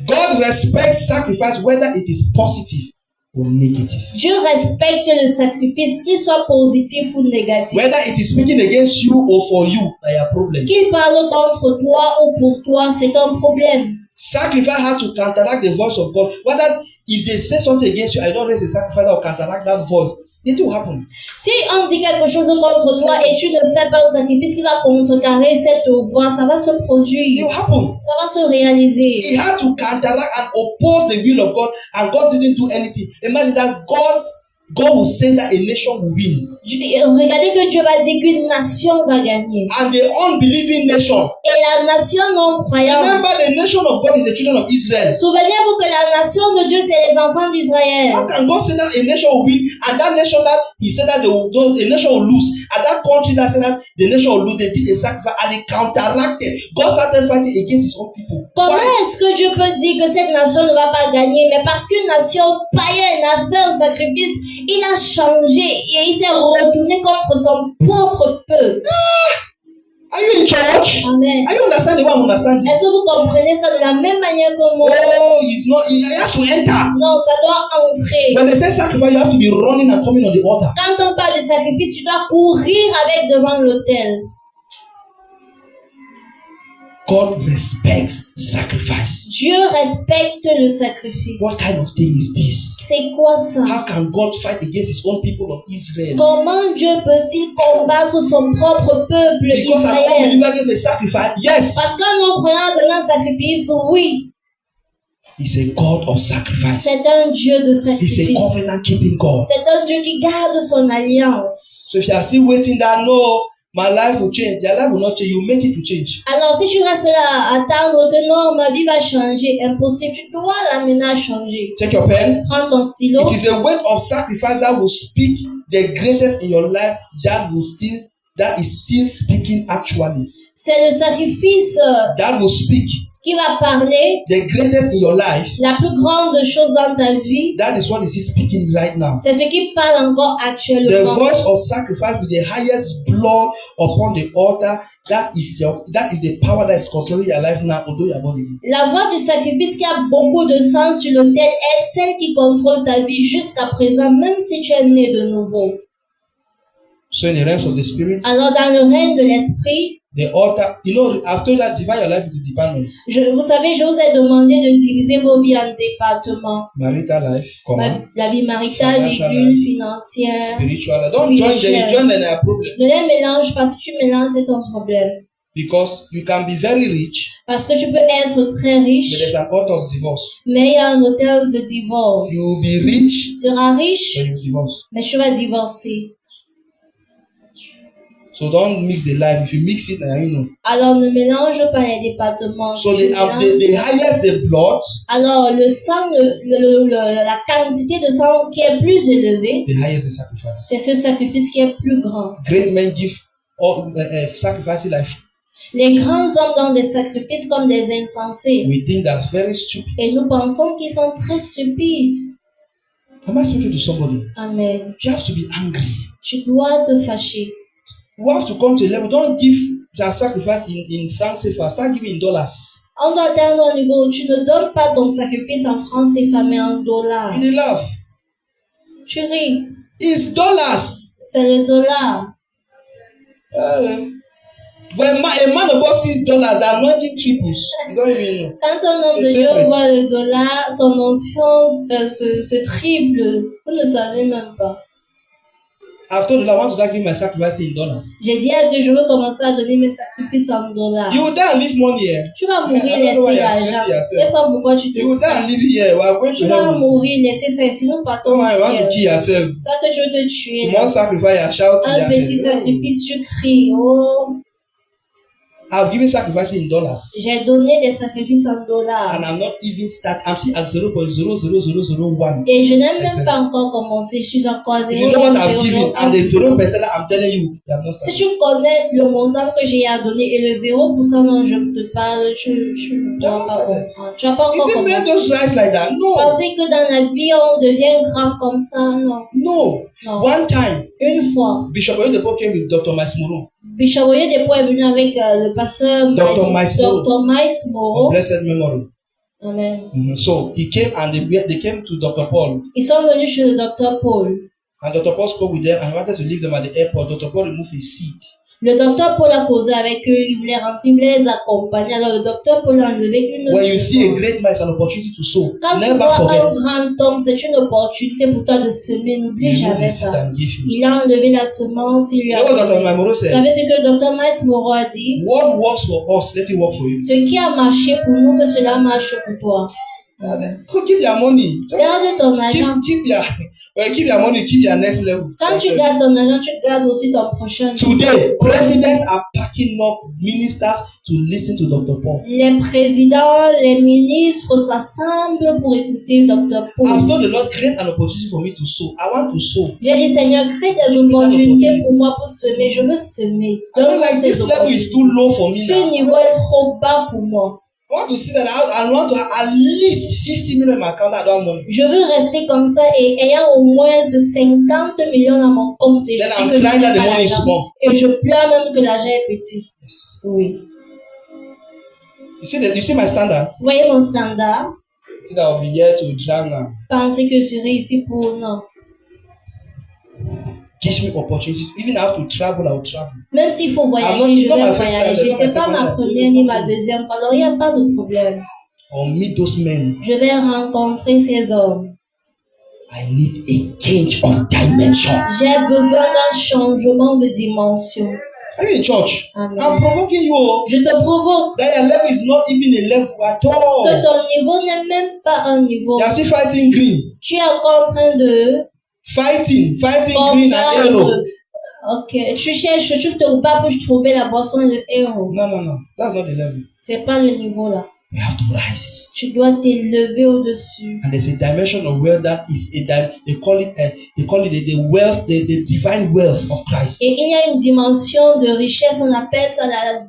God respects sacrifice whether it is positive or negative. Dieu respecte le sacrifice, qu'il soit positif ou négatif. Whether it is speaking against you or for you, they are problem. Qu'il parle contre toi ou pour toi, c'est un problème. Sacrifice had to counteract the voice of God. Whether if they say something against you, I don't raise the sacrifice that will counteract that voice. It will happen. Si on dit quelque chose contre toi et tu ne fais pas un sacrifice qui va contrecarrer cette voix, ça va se It produire, will happen. ça va se réaliser. He had to counteract and oppose the will of God, and God didn't do anything. Imagine that God will say that a nation will win, Regardez que Dieu va dire qu'une nation va gagner. and the unbelieving nation. Et la nation non croyante. Remember, the nation of God is the children of Israel. Souvenez-vous que la nation de Dieu, c'est les enfants d'Israël. How can God say that a nation will win, and that nation that He said that a nation will lose, and that country that said that the nation will lose, they did a sacrifice and it counteracted. God started fighting against His own people. Comment Why? est-ce que Dieu peut dire que cette nation ne va pas gagner? Mais parce qu'une nation païenne a fait un sacrifice, il a changé et il s'est retourné contre son propre peuple. Are you in church? Amen. Are you understanding what I'm understanding? Est-ce que vous comprenez ça de la même manière que moi? Oh, it's not. He has to enter. Non, ça doit entrer. When they say sacrifice, you have to be running and coming on the altar. Quand on parle de sacrifice, tu dois courir avec devant l'autel. God respects sacrifice. Dieu respecte le sacrifice. What kind of thing is this? C'est quoi ça? How can God fight against His own people of Israel? Comment Dieu peut-il combattre son propre peuple Because an Israël? unbeliever gave a sacrifice. Yes, Parce qu'un non-croyant donne un sacrifice, oui, He's a God of sacrifice. c'est un Dieu de He's a sacrifice. covenant keeping God. C'est un Dieu qui garde son alliance. So if you are still waiting that no, my life will change, your life will not change. You make it to change. Alors si tu restes là à attendre que non, ma vie va changer, impossible, tu dois l'amener à changer. Take your pen. Prends ton stylo. It is a weight of sacrifice that will speak the greatest in your life. That is still speaking actually. C'est le sacrifice That will speak qui va parler the greatest in your life. la plus grande chose dans ta vie. That is what is he speaking right now. C'est ce qui parle encore The actuellement. voice of sacrifice with the highest blood upon the altar. That is the power that is controlling your life now, although you are born again. La voix du sacrifice qui a beaucoup de sang sur l'autel est celle qui contrôle ta vie jusqu'à présent, même si tu es né de nouveau. So in the realms of the spirit, Alors dans le règne de l'esprit, the altar, after that, divide your life into departments. vous savez, je vous ai demandé de diviser vos vies en départements. Marital life, La vie maritale, Financial vie financière. spiritual life. Don't join them. You join them, they are problem. Ne les mélange pas. Si tu mélanges, c'est ton problème. Because you can be very rich, Parce que tu peux être très but riche, there's an altar of divorce. mais il y a un hôtel de divorce. You will be rich, Tu seras riche, but you will divorce. mais tu vas divorcer. So don't mix the life. If you mix it, you know. Alors ne mélange pas les départements. So the highest the blood, alors le sang, la quantité de sang qui est plus élevée, the highest the sacrifice. C'est ce sacrifice qui est plus grand. Great men give all sacrifices like. Les grands hommes donnent des sacrifices comme des insensés. We think that's very stupid. Et nous pensons qu'ils sont très stupides. Am I speaking to somebody? Amen. You have to be angry. Tu dois te fâcher. You have to come to a level. Don't give your sacrifice in francs CFA. Start giving in dollars. On doit atteindre un niveau où tu ne donnes pas ton sacrifice en francs CFA mais en dollars. You laugh. Tu ris. It's dollars. C'est le dollar. When a man of God sees dollars, the anointing triples. You don't even know. Quand un homme de Dieu voit le dollar, son onction se triple. Vous ne savez même pas. I've told the Lord, I want to start giving my sacrifice in dollars. J'ai dit à Dieu, je veux commencer à donner mes sacrifices en dollars. You will die and leave money here. Tu vas mourir laisser l'argent. C'est pas pourquoi tu te You will die and leave here. We are going to Tu vas heaven. mourir laisser ça, sinon pas ton I want to kill yourself. Ça que tu veux te tuer. Small sacrifice, I shout. Un petit sacrifice, tu cries. Oh. I've given sacrifices in dollars. J'ai donné des sacrifices en dollars. And I'm not even start. I'm still at 0.00001. Et je n'ai même pas encore commencé. Je suis encore à 0.001. You know what I've given? And the 0% that I'm telling you, you have not started. Si tu connais le montant que j'ai à donner et le 0% dont je te parle, tu ne vas pas comprendre. Tu n'as pas encore commencé. You think just rise like that? No. Pensez que dans la vie, on devient grand comme ça? Non. No. Non. One time, Une fois, Bishop Oyedepo came with Dr. Maismoro. Bishop Oyedepo est venu avec le pasteur Dr. Miles Moro. Of blessed memory. Amen. So he came and they came to Dr. Paul. Ils sont venus chez le docteur Paul. And Dr. Paul spoke with them and wanted to leave them at the airport. Dr. Paul removed his seat. Le docteur Paul a causé avec eux, il voulait rentrer, il voulait les accompagner. Alors le docteur Paul a enlevé une When you see a great man, it's an opportunity to sow. Quand Never tu vois forget. un grand homme, c'est une opportunité pour toi de semer. N'oublie jamais ça. Il a enlevé la semence, il lui a. You know what Dr. Maimoro Vous said? savez ce que le docteur Miles Moro a dit? What works for us, let it work for you. Ce qui a marché pour nous, que cela marche pour toi. Go keep your money. Garde ton argent. Keep your money, keep your next level. Quand tu gardes ton argent, tu gardes aussi ton prochain. Today, presidents are packing up ministers to listen to Dr. Paul. Les présidents, les ministres s'assemblent pour écouter le docteur Paul. I've told the Lord, create an opportunity for me to sow. I want to sow. J'ai dit, Seigneur, crée des opportunités pour moi pour semer. Je veux semer. I don't like this level is too low for me. Ce niveau est trop bas pour moi. I want to see that I want to have at least 50 million in my account. I don't have money. Je veux rester comme ça et ayant au moins 50 millions dans mon compte. Et Then je I'm dis que crying that je n'ai the pas money is l'argent. small. Et je pleure même que l'argent est petit. Yes. Oui. You see my standard? Vous voyez mon standard? See that I'll be here to drag now. Pensez que je serai ici pour non. Gives me opportunities. Even if I have to travel, I will travel. Même s'il faut voyager, not- je it's not vais my first time, voyager. it's not my C'est pas second ma time. première ni ma deuxième fois. Alors il n'y a pas de problème. Or meet those men. Je vais rencontrer ces hommes. I need a change of dimension. J'ai besoin d'un changement de dimension. Are you in church? Amen. I'm provoking you. Je te provoque That your level is not even a level at all. que ton niveau n'est même pas un niveau. You are still fighting green. Tu es encore en train de Fighting green and combattre. yellow. Ok, tu cherches, tu te bats pour trouver la boisson de héros. No. That's not the level. C'est pas le niveau là. You have to rise. Tu dois t'élever au-dessus. And there's a dimension of wealth that is they call it the wealth, the divine wealth of Christ. Et il y a une dimension de richesse, on appelle ça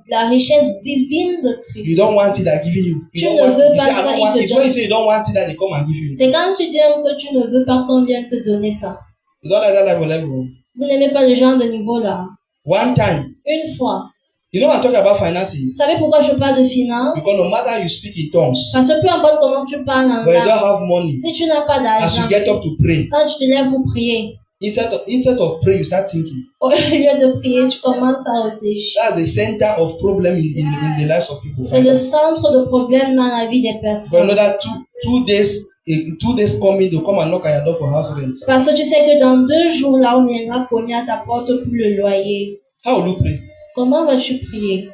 la richesse divine de You Christ. don't want it, they're giving you. Tu You ne don't want veux it. pas You say, I ça, don't ils want te it. When you donnent. say you don't want it, that they come and give you. C'est quand tu dis que tu ne veux pas qu'on vienne te donner ça. You don't like that level. Vous n'aimez pas le genre de niveau là. One time, Une fois. you know I'm talking about finances. Vous savez pourquoi je parle de finances? Because no matter how you speak in tongues, Parce que peu importe comment tu parles en but you don't langue, have money, si tu n'as pas as d'argent, you get up to pray, quand tu te lèves pour prier, instead of praying, you start thinking. au lieu de prier, tu commences à réfléchir. That's the center of problem in the lives of people. C'est le centre de problème dans la vie des But personnes. another 2 days coming, they'll come and knock at your door for house rent. Parce que tu sais que dans 2 jours là, on viendra cogner à ta porte pour le loyer. How will you pray? Comment vas-tu prier?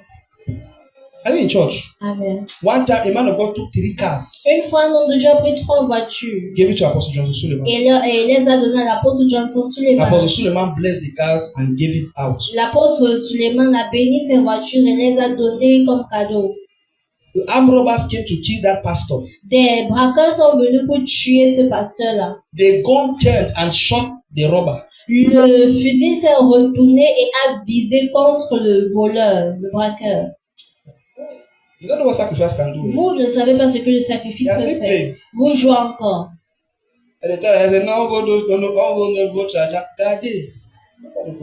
Are you in church? Amen. One time, a man of God took 3 cars, Une fois, un homme de Dieu a pris 3 voitures gave it to Apostle Johnson Suleiman. et les a données à l'apôtre Johnson Suleiman. Apostle Suleiman blessed the cars and gave it out. L'apôtre Suleiman a béni ses voitures et les a données comme cadeau. The armed robbers came to kill that pastor. Des braqueurs sont venus pour tuer ce pasteur-là. The gun turned and shot the robber. Le fusil s'est retourné et a visé contre le voleur, le braqueur. You don't know what sacrifice can do. Vous ne savez pas ce que le sacrifice They are peut still faire. playing. Vous jouez encore. At the time, I said, no, go to Daddy.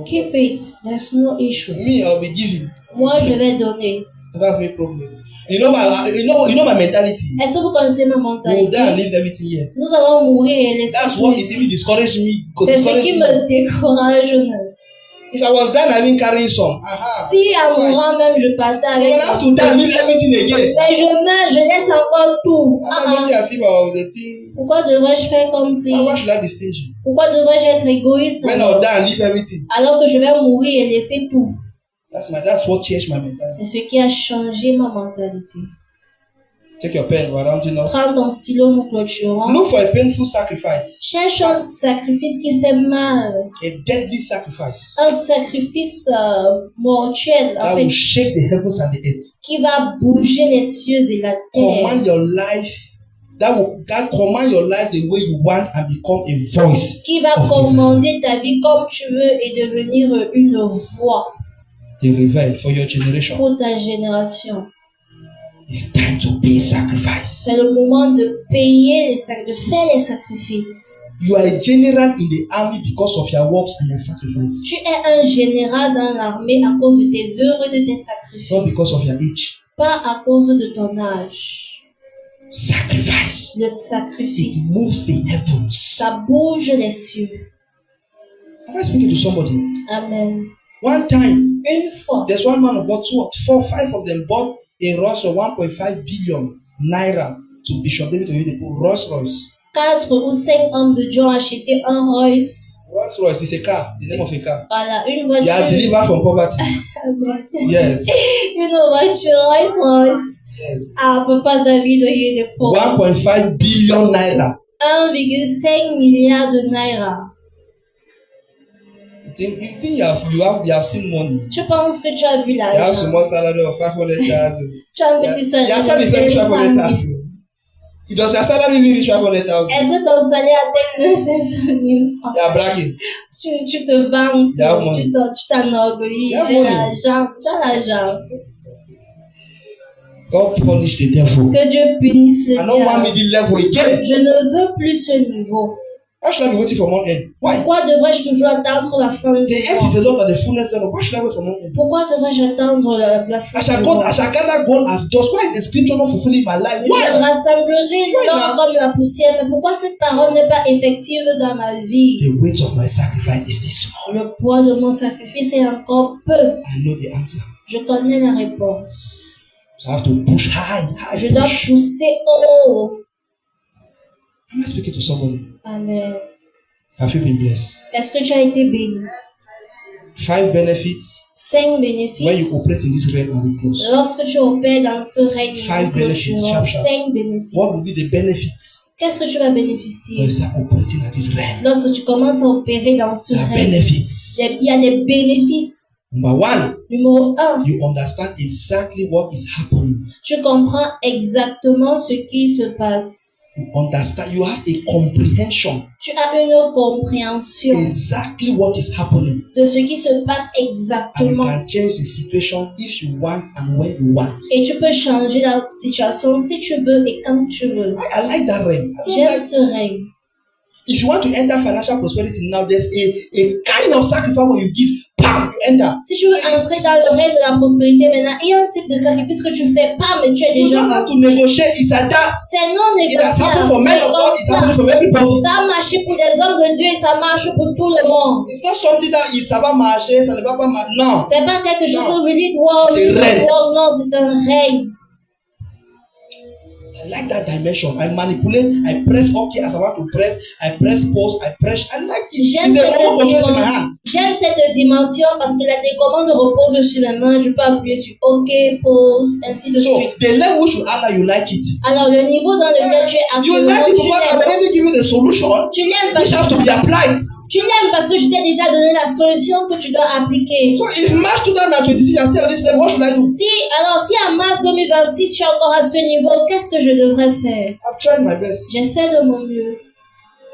Keep it. There's no issue. Me, I'll be giving. Moi, je vais donner. That's no problem. You know my mentality. Est-ce que vous connaissez ma We'll die and mentalité? leave everything here. Nous allons mourir et laisser That's tout what is ici. even discourage me. C'est ce qui me décourage même. If I was done having carrying some, Si à mourant même je partais I avec will have to die and leave everything again. mais je meurs, je laisse encore tout. I'm not making as if I was the thing. Pourquoi devrais-je faire comme si? Why should I be stingy? Pourquoi devrais-je être égoïste When I'll die and leave everything. alors que je vais mourir et laisser tout? That's what changed my mentality. C'est ce qui a changé ma mentalité. Take your pen, we're rounding up. Prends ton stylo, nous clôturons. Look for a painful sacrifice. Cherche un sacrifice qui fait mal. A deadly sacrifice. Un sacrifice mortuel, en That fait, will shake the heavens and the earth. qui va bouger les cieux et la terre. Command your life. That command your life the way you want and become a voice. Qui va of commander ta vie comme tu veux et devenir une voix the revival for your generation. pour ta génération. It's time to pay sacrifice. C'est le moment de payer de faire les sacrifices. You are a general in the army because of your works and your sacrifice. Tu es un général dans l'armée à cause de tes œuvres et de tes Not because sacrifices. of your age. Pas à cause de ton âge. Sacrifice. Le It sacrifice. moves the heavens. Ça bouge les cieux. Am I speaking to somebody? Amen. One time, Une fois, there's one man who bought 5 of them bought a Rolls of 1.5 billion naira to Bishop David Oyedepo, Rolls Royce. 4 ou 5 hommes de Dieu ont acheté un Royce. Rolls Royce is a car, the name of a car. Voilà, une They are voiture. delivered from poverty. Yes. Une voiture Rolls Royce. Yes. À Papa David Oyedepo. 1.5 billion naira. 1,5 milliard de naira. You think you have seen money. Tu penses que tu as vu You have l'argent? small salary of 500,000. Tu as un petit salaire Your de salary is 500 000. 500,000. Does your salary really reach 500,000? Est-ce que ton salaire atteint 500 000 francs? You are bragging. Tu te vantes, You have money. tu t'enorgueillis. You have J'ai money. l'argent, tu as l'argent. God punish the devil. Que Dieu punisse le I don't want diable. middle level again. Je ne veux plus ce niveau. Why should I be waiting for one end? Why? Pourquoi devrais-je toujours attendre la fin du The earth is mois? a lot and the fullness thereof. Why should I wait for one end? Pourquoi devrais-je attendre la fin I du shall mois? gather gold as dust. Why is the scripture not fulfilling my life? Je Why? rassemblerai Why l'or not? comme la poussière, mais pourquoi cette parole n'est pas effective dans ma vie? The weight of my sacrifice is this small. Le poids de mon sacrifice est encore peu. I know the answer. Je connais la réponse. So I have to push high. Je dois Push. pousser haut. Am I speaking to somebody? Amen. Have you been blessed? Est-ce que tu as été béni? 5 benefits 5 when you bénéfices. operate in this realm and we close. Lorsque tu opères dans ce règne, 5 benefits, sharp, sharp. 5 What will bénéfices. be the benefits Qu'est-ce que tu vas bénéficier? when you start operating at this realm? Lorsque tu commences à opérer dans ce There are règne, benefits. il y a des bénéfices. Number 1, Numéro 1, you understand exactly what is happening. tu comprends exactement ce qui se passe. You understand, you have a comprehension Tu as une compréhension exactly what is happening. de ce qui se passe And you exactement. can change the situation if you want and when you want. Et tu peux changer la situation si tu veux et quand tu veux. I like that realm. I don't J'aime like- ce règne. If you want to enter financial prosperity now, there's a kind of sacrifice where you give, bam, you enter. Si tu veux entrer dans le règne de la prospérité maintenant, il y a un type de sacrifice que tu fais pas, mais tu es You déjà don't have to rentré. negotiate. It's a that. C'est non It has happened négociable. for men C'est of God. comme It's happening ça. for everybody. Ça a marché pour des hommes de Dieu et ça marche pour tout le monde. It's not something that is ça va marcher, ça ne va pas marcher. Non. C'est pas quelque chose Non. où we need war, C'est règne. non, c'est un règne. I like that dimension. I manipulate, I press OK as I want to press, I press pause, I press. I like it. J'aime cette dimension parce que la télécommande repose sur la main. Je peux appuyer sur OK, pause, ainsi de suite. The level which you are now, you like it. Alors le niveau dans lequel tu es actuellement, you like it because I've already given the solution. Tu l'aimes parce which have to be applied. Tu l'aimes parce que je t'ai déjà donné la solution que tu dois appliquer. So if March 2026 I still at this level, what should I do? Si en mars 2026 je suis encore à ce niveau, qu'est-ce que je devrais faire? I've tried my best. J'ai fait de mon mieux.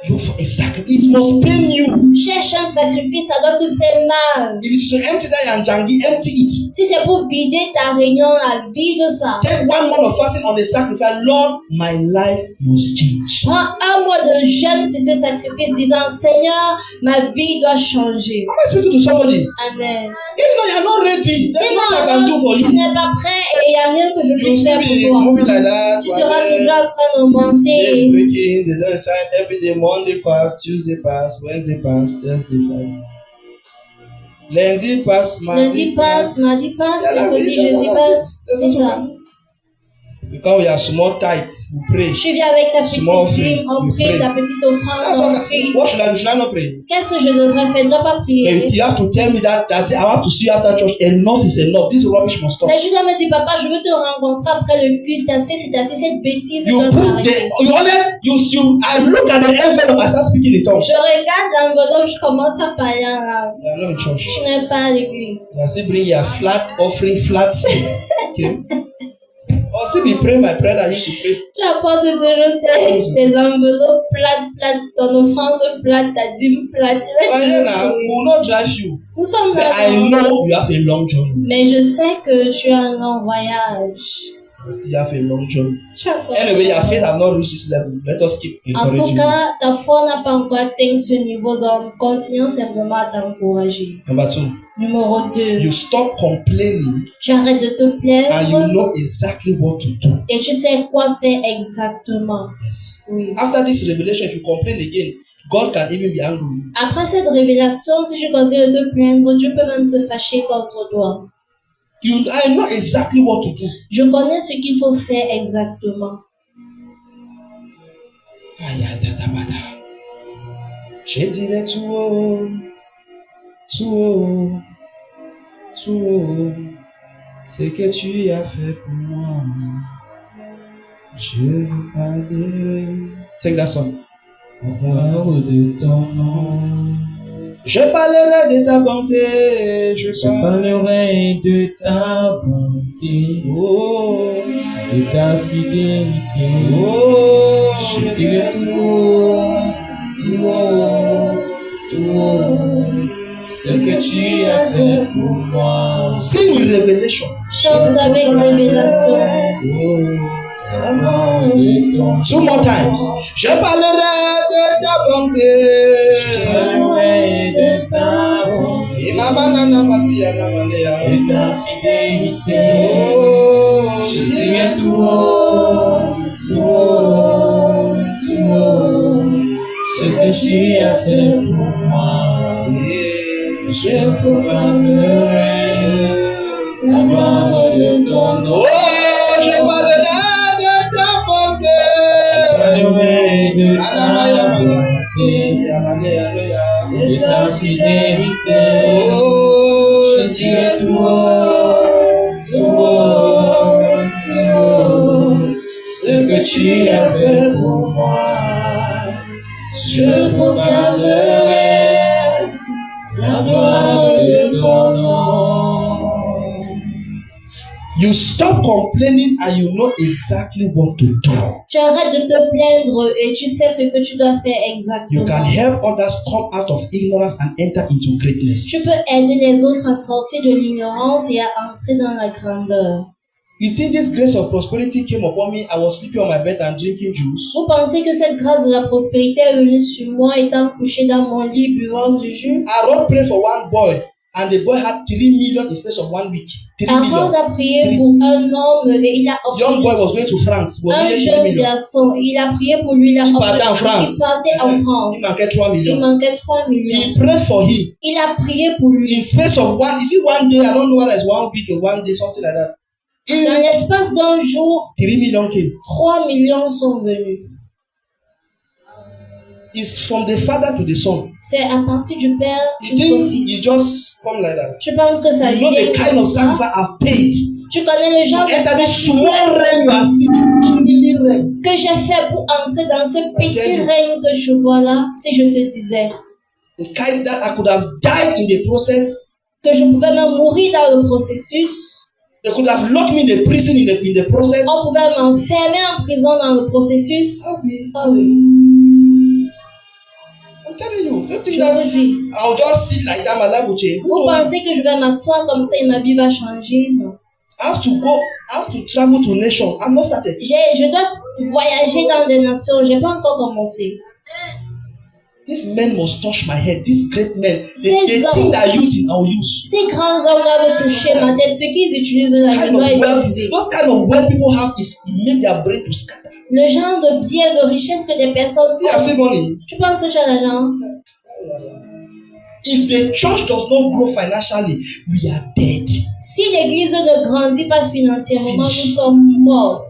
Look for a sacrifice. It must pain you. Cherche un sacrifice, ça doit te faire mal. If it's to empty that yanjangi, empty it. Si c'est pour vider ta réunion, la vide ça. Take 1 month of fasting on the sacrifice. Lord, my life must change. Prends 1 mois de jeûne sur ce sacrifice, disant Seigneur, ma vie doit changer. Am I speaking to somebody? Amen. Even though you are not ready, there's nothing I can do for tu you. n'es pas prêt et il n'y a rien que je You puisse faire still be pour toi. moving like that. Tu seras toujours en train de monter. Days breaking, the day sign every day. Monday pass, Tuesday pass, Wednesday pass, Thursday pass. Lundi passe, Lundi passe, mardi passe, mercredi, jeudi passe. C'est ça. Because we are small tithes, we pray. Je viens avec ta petite Small dîme, offering, on we prie, pray. ta petite offrande, That's on what prie. what should I not pray? Qu'est-ce que je devrais faire? Je ne dois pas prier. You have to tell me that I have to see you after church. Enough is enough. This rubbish must stop. Mais je dois me dire, papa, je veux te rencontrer après le culte. C'est assez, cette bêtise You doit put s'arrêter. I look at the envelope, I start speaking in tongues. Je regarde l'enveloppe, je commence à parler en arabe. You are not in church. Je n'ai pas à l'église. You are still bring your flat offering, flat seeds. Okay. Or still be praying my prayer that you should pray. Tu apportes toujours tes enveloppes plates, ton offrande plate, ta dîme plate. We will not drive you. Nous sommes But là. I know you have a long journey. Mais je sais que tu as un long voyage. You have a long journey. Tu as Anyway, your faith has not reached this level. Let us keep En encouraging tout cas, ta foi n'a pas encore atteint ce niveau, donc continuons simplement à t'encourager. you. Number 2, Numéro 2, you stop complaining tu arrêtes de te and you plaindre know exactly what to do. et tu sais quoi faire exactement. Yes. Oui. After this revelation, if you complain again, God can even be angry with you. Après cette révélation, si tu continues de te plaindre, Dieu peut même se fâcher contre toi. I know exactly what to do. Je connais ce qu'il faut faire exactement. Je dirais tout haut, tout haut, tout haut, ce que tu as fait pour moi. Je vous parlerai. Take that song. De ton nom. Je parlerai de ta bonté. Je parlerai de ta bonté. Oh, de ta fidélité. Oh, je dirai tout haut, tout haut, tout haut, ce que tu as fait pour moi. Sing with revelation. Chante avec révélation. Two more times. Je parlerai de ta bonté. Je parlerai de ta bonté. Et ta fidélité. Oh, je dirai tout haut, tout haut, tout haut, ce que tu as fait pour moi. Je proclamerai la gloire de ton nom. Oh, je parlerai de ta bonté. De ta bonté, de ta fidélité. Oh, je dirai tout haut, tout haut, tout haut, ce que tu as fait pour moi. Je proclamerai la gloire de ton nom. You stop complaining and you know exactly what to do. Tu arrêtes de te plaindre et tu sais ce que tu dois faire exactement. You can help others come out of ignorance and enter into greatness. Tu peux aider les autres à sortir de l'ignorance et à entrer dans la grandeur. You think this grace of prosperity came upon me? I was sleeping on my bed and drinking juice. Vous pensez que cette grâce de la prospérité est venue sur moi étant couché dans mon lit buvant du jus? Aaron prayed for one boy and the boy had 3 million instead of 1 week. 3 Aaron million. a prié pour un homme et il a Young boy obtenu was going to France. Was un needed 3 jeune million. garçon. Il a prié pour lui. Il partait en France. Il partait en France. Il manquait 3 Il millions. manquait 3 millions. He prayed for him. Il a prié pour lui. In space of one, you see, one day, I don't know whether it's 1 week or 1 day, something like that. Dans l'espace d'un jour, 3 million came. 3 millions sont venus. It's from the father to the son. C'est à partir du père You jusqu'au think fils. you just come like that? Tu penses que ça You know vient the kind comme of ça? sacrifice I've paid. Tu connais le genre de Enter this sacrifice small realm you are seeing, this mini realm. que j'ai fait pour entrer dans ce petit tell you. règne que je vois là? Si je te disais The kind that I could have died in the process. que je pouvais même mourir dans le processus, They could have locked me in the prison in the process. on pouvait m'enfermer en prison dans le processus. Ah oui. Ah oui, I'm telling you. Don't think je that vous dis. I'll just sit like that, my life will change. Vous No. pensez que je vais m'asseoir comme ça et ma vie va changer? Non. I have to travel to nations. I'm not started. Je dois voyager dans des nations. J'ai pas encore commencé. These men must touch my head. These great men. Ces The hommes. thing that I use in, I'll use. Ces grands hommes doivent toucher ma tête. Ce qu'ils utilisent là, je Kind dois of wealth, utiliser. those kind of wealth people have is make their brain to scatter. Le genre de bien, de richesse que des personnes They have saved money. Tu penses que tu as l'argent? If the church does not grow financially, we are dead. Si l'église ne grandit pas financièrement, nous Finish. sommes morts.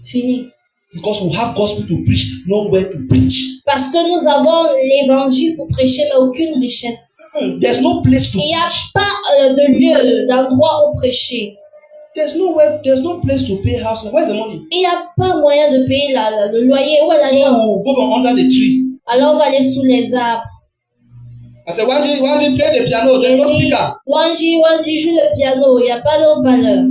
Fini. Because we have gospel to preach, nowhere to preach. Parce que nous avons l'évangile pour prêcher, mais aucune richesse. There's no place to Il n'y a preach. pas de lieu, d'endroit où prêcher. There's no place to pay house. Where's the money? Il n'y a pas moyen de payer le loyer. Où est So l'argent? we'll go from under the tree. Alors on va aller sous les arbres. I said, why do you play the piano? There's Et no dit, speaker. Wanji joue le piano. Il n'y a pas d'haut-parleur.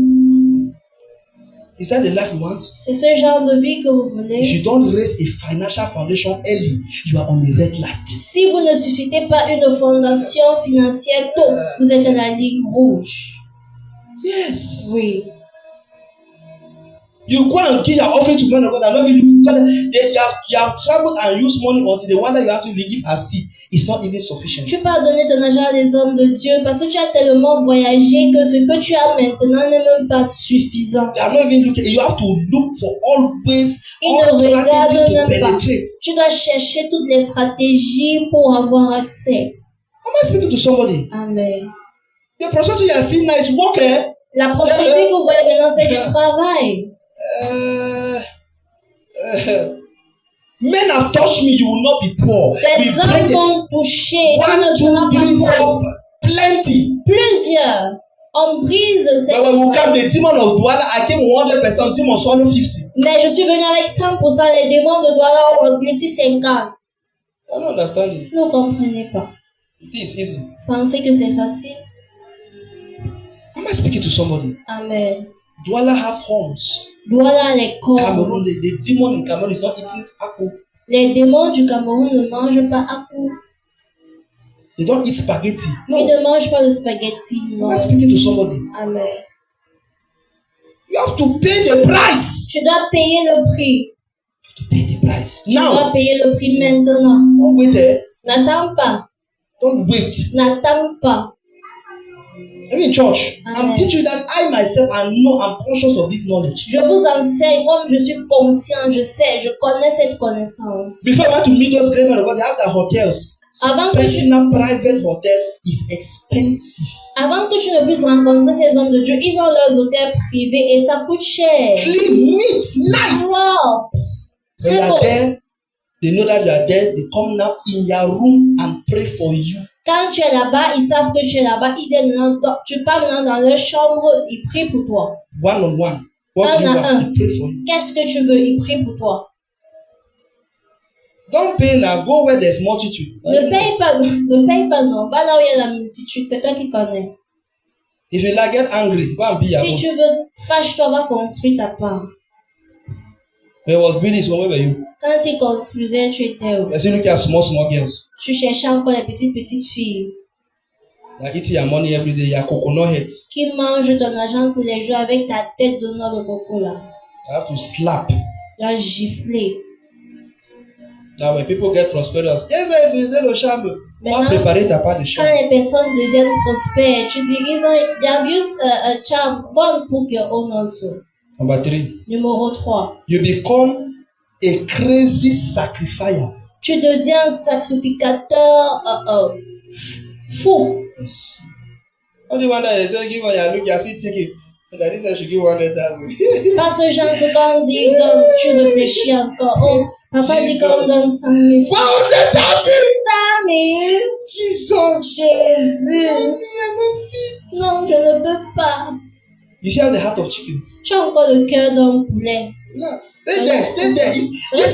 Is that the life you want? C'est ce genre de vie que vous If voulez. you don't raise a financial foundation early, you are on a red light. Si vous ne suscitez pas une fondation financière tôt, vous êtes à la ligne rouge. Yes. Oui. You go and give your offering to men of God and not even because you have traveled and used money until they wonder you have to give a seed. It's not even sufficient. Tu peux donner ton argent à des hommes de Dieu parce que tu as tellement voyagé que ce que tu as maintenant n'est même pas suffisant. They are not even looking. You have to look for always Ils all ne regardent strategies to même pas. penetrate. Tu dois chercher toutes les stratégies pour avoir accès. Am I speaking to somebody? Amen. The prosperity you are seeing now is work. La prospérité que vous voyez maintenant, c'est du travail. Men have touched me, you will not be poor. Les We break hommes the t'ont touché, tu ne 1, 2, seras 3, pas 4, pauvre. plenty. Plusieurs. On brise But cette... when we come, the demon of Douala, I came 100%, demon swallow 50. Mais je suis venu avec 100%, les démons de Douala ont englouti 50. I don't understand it. Vous ne comprenez pas. It is easy. Pensez que c'est facile. Am I speaking to somebody? Amen. Douala have horns. Douala les corps. Cameroon, the demon in Cameroon is not eating apple. Les démons du Cameroun ne mangent pas à coup. They don't eat spaghetti. Ils No. ne mangent pas de spaghetti. Non. Am I speaking to somebody? Amen. You have to pay the price. Tu dois payer le prix. To pay the price. Tu dois Now, payer le prix maintenant. don't wait there. N'attends pas. Don't wait. N'attends pas. I'm in church. Amen. I'm teaching you that I myself I'm conscious of this knowledge. Je vous enseigne comme je suis conscient, je sais, je connais cette connaissance. Before I went to meet those great men of God, they have their hotels. Avant que, Personal private hotel is expensive. avant que tu ne puisses rencontrer ces hommes de Dieu, ils ont leurs hôtels privés et ça coûte cher. Clean, neat, nice. Wow! When you Très are beau. there, they know that you are there. They come now in your room and pray for you. Quand tu es là-bas, ils savent que tu es là-bas. Ils viennent tu pars maintenant dans leur chambre, ils prient pour toi. One on one. What do you Un à un. want? They pray for you. Qu'est-ce que tu veux? Ils prient pour toi. Don't pay now. Go where there's multitude. Ne paye pas, non. Va là où il y a la multitude, c'est toi qui connais. If you like get angry, go and be your Si own. tu veux, fâche-toi, va construire ta part. When I was building this one, where were you? Quand ils construisaient, tu étais où? I see looking at small girls. Tu cherchais encore les petites filles They are eating your money every day. Your coconut heads. qui mangent ton argent tous les jours avec ta tête de noix de coco là. You have to slap. Leur gifler. Now when people get prosperous, c'est le charme. Va Maintenant, préparer ta part de quand charme. les personnes deviennent prospères, tu dis, they have used a charm, go and cook your own also. Number 3. Numéro 3. You become a crazy sacrificer. Tu deviens un sacrificateur fou. Yes. Only one that is give on your look, you are still thinking, Daddy said she give 100,000. Pas ce genre que quand on dit donne, tu réfléchis encore. Oh, papa dit qu'on donne 100 000. 100,000. 100 000. Jesus. Jésus. Non, je ne peux pas. You share the heart of chickens. Tu as encore le cœur d'un poulet. Relax. Stay there. Stay there. This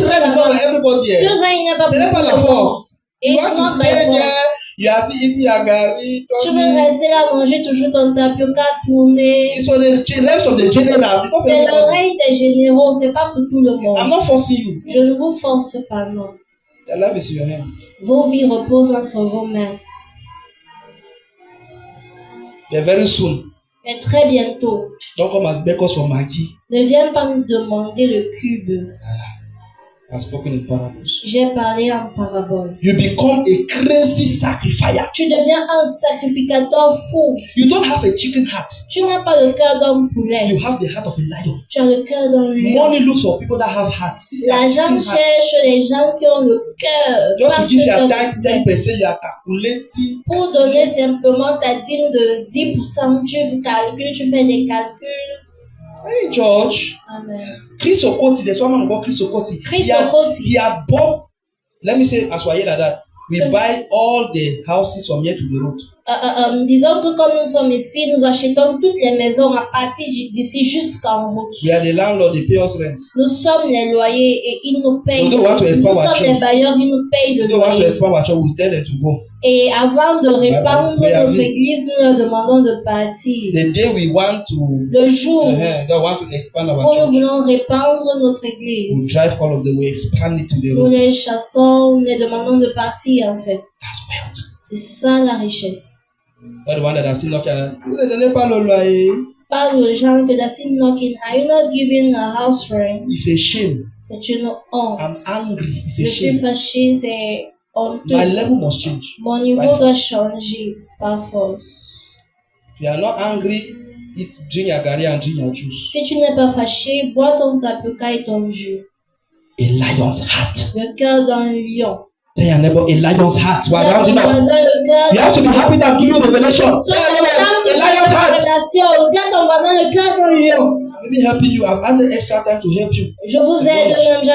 rhyme is not for everybody here. Ce règne n'est pas Ce n'est pas la force. You It's want to not stay by force. there. You are still eating your gari. Tu veux rester là, manger toujours ton tapioca tourné. It's for the rest of the generals. It's not for C'est everybody. l'oreille des généraux, c'est pas pour tout le I'm monde. not forcing you. Je ne vous force pas, non. Your life is in your hands. Vos vies reposent entre vos mains. But very soon, Mais très bientôt, don't come as beggars for Maggie. ne viens pas me demander le cube. I've spoken in parables. J'ai parlé en parabole. You become a crazy sacrificer. Tu deviens un sacrificateur fou. You don't have a chicken heart. Tu n'as pas le cœur d'un poulet. You have the heart of a lion. Tu as le cœur d'un lion. Money looks for people that have hearts. These are L'argent chicken hearts. cherche les gens qui ont le cœur. Just pas to give ceux qui your ont tithe le cœur. 10%, you are calculating. Pour donner simplement ta dîme de 10%, tu calcules, tu fais des calculs. Hey, George. Amen. Chris Okoti, there's one man called Chris Okoti. Chris He had Okoti. bought, let me say, as like that. We buy all the houses from here to the road. Disons que comme nous sommes ici, nous achetons toutes les maisons à partir d'ici jusqu'en route. We are the landlord, they pay us rent. Nous sommes les loyers et ils nous payent. We don't want to Nous expand our sommes church. les bailleurs, ils nous payent We le don't want to loyer. expand our church, we tell them to go. Et avant de répandre we have nos it. églises, nous leur demandons de partir. The day we want to, Le jour don't want to expand our où nous church, voulons répandre notre we église, drive all of the way, expand it to the nous road. les chassons, nous les demandons de partir en fait. That's wealth. C'est ça la richesse. Not the one that I see knocking at. Vous ne donnez pas le loyer. Pas aux gens que that's knocking. Are you not giving a house rent? It's a shame. C'est une honte. I'm angry. It's Je a suis shame. fâchée, c'est My honteux. level must change. Mon niveau By doit force. changer par force. If you are not angry, drink your gari and drink your juice. Si tu n'es pas fâché, bois ton tapioca et ton jus. A lion's heart. Le cœur d'un lion. Tell your neighbor, a lion's heart. We're Dis à ton rounding up. voisin le cœur You have to be happy that give you revelation. Sur Tell la your neighbor, table a lion's de heart. relation, dis à ton voisin le cœur d'un lion. Maybe helping you. I've added extra time to help you. Je vous aide même,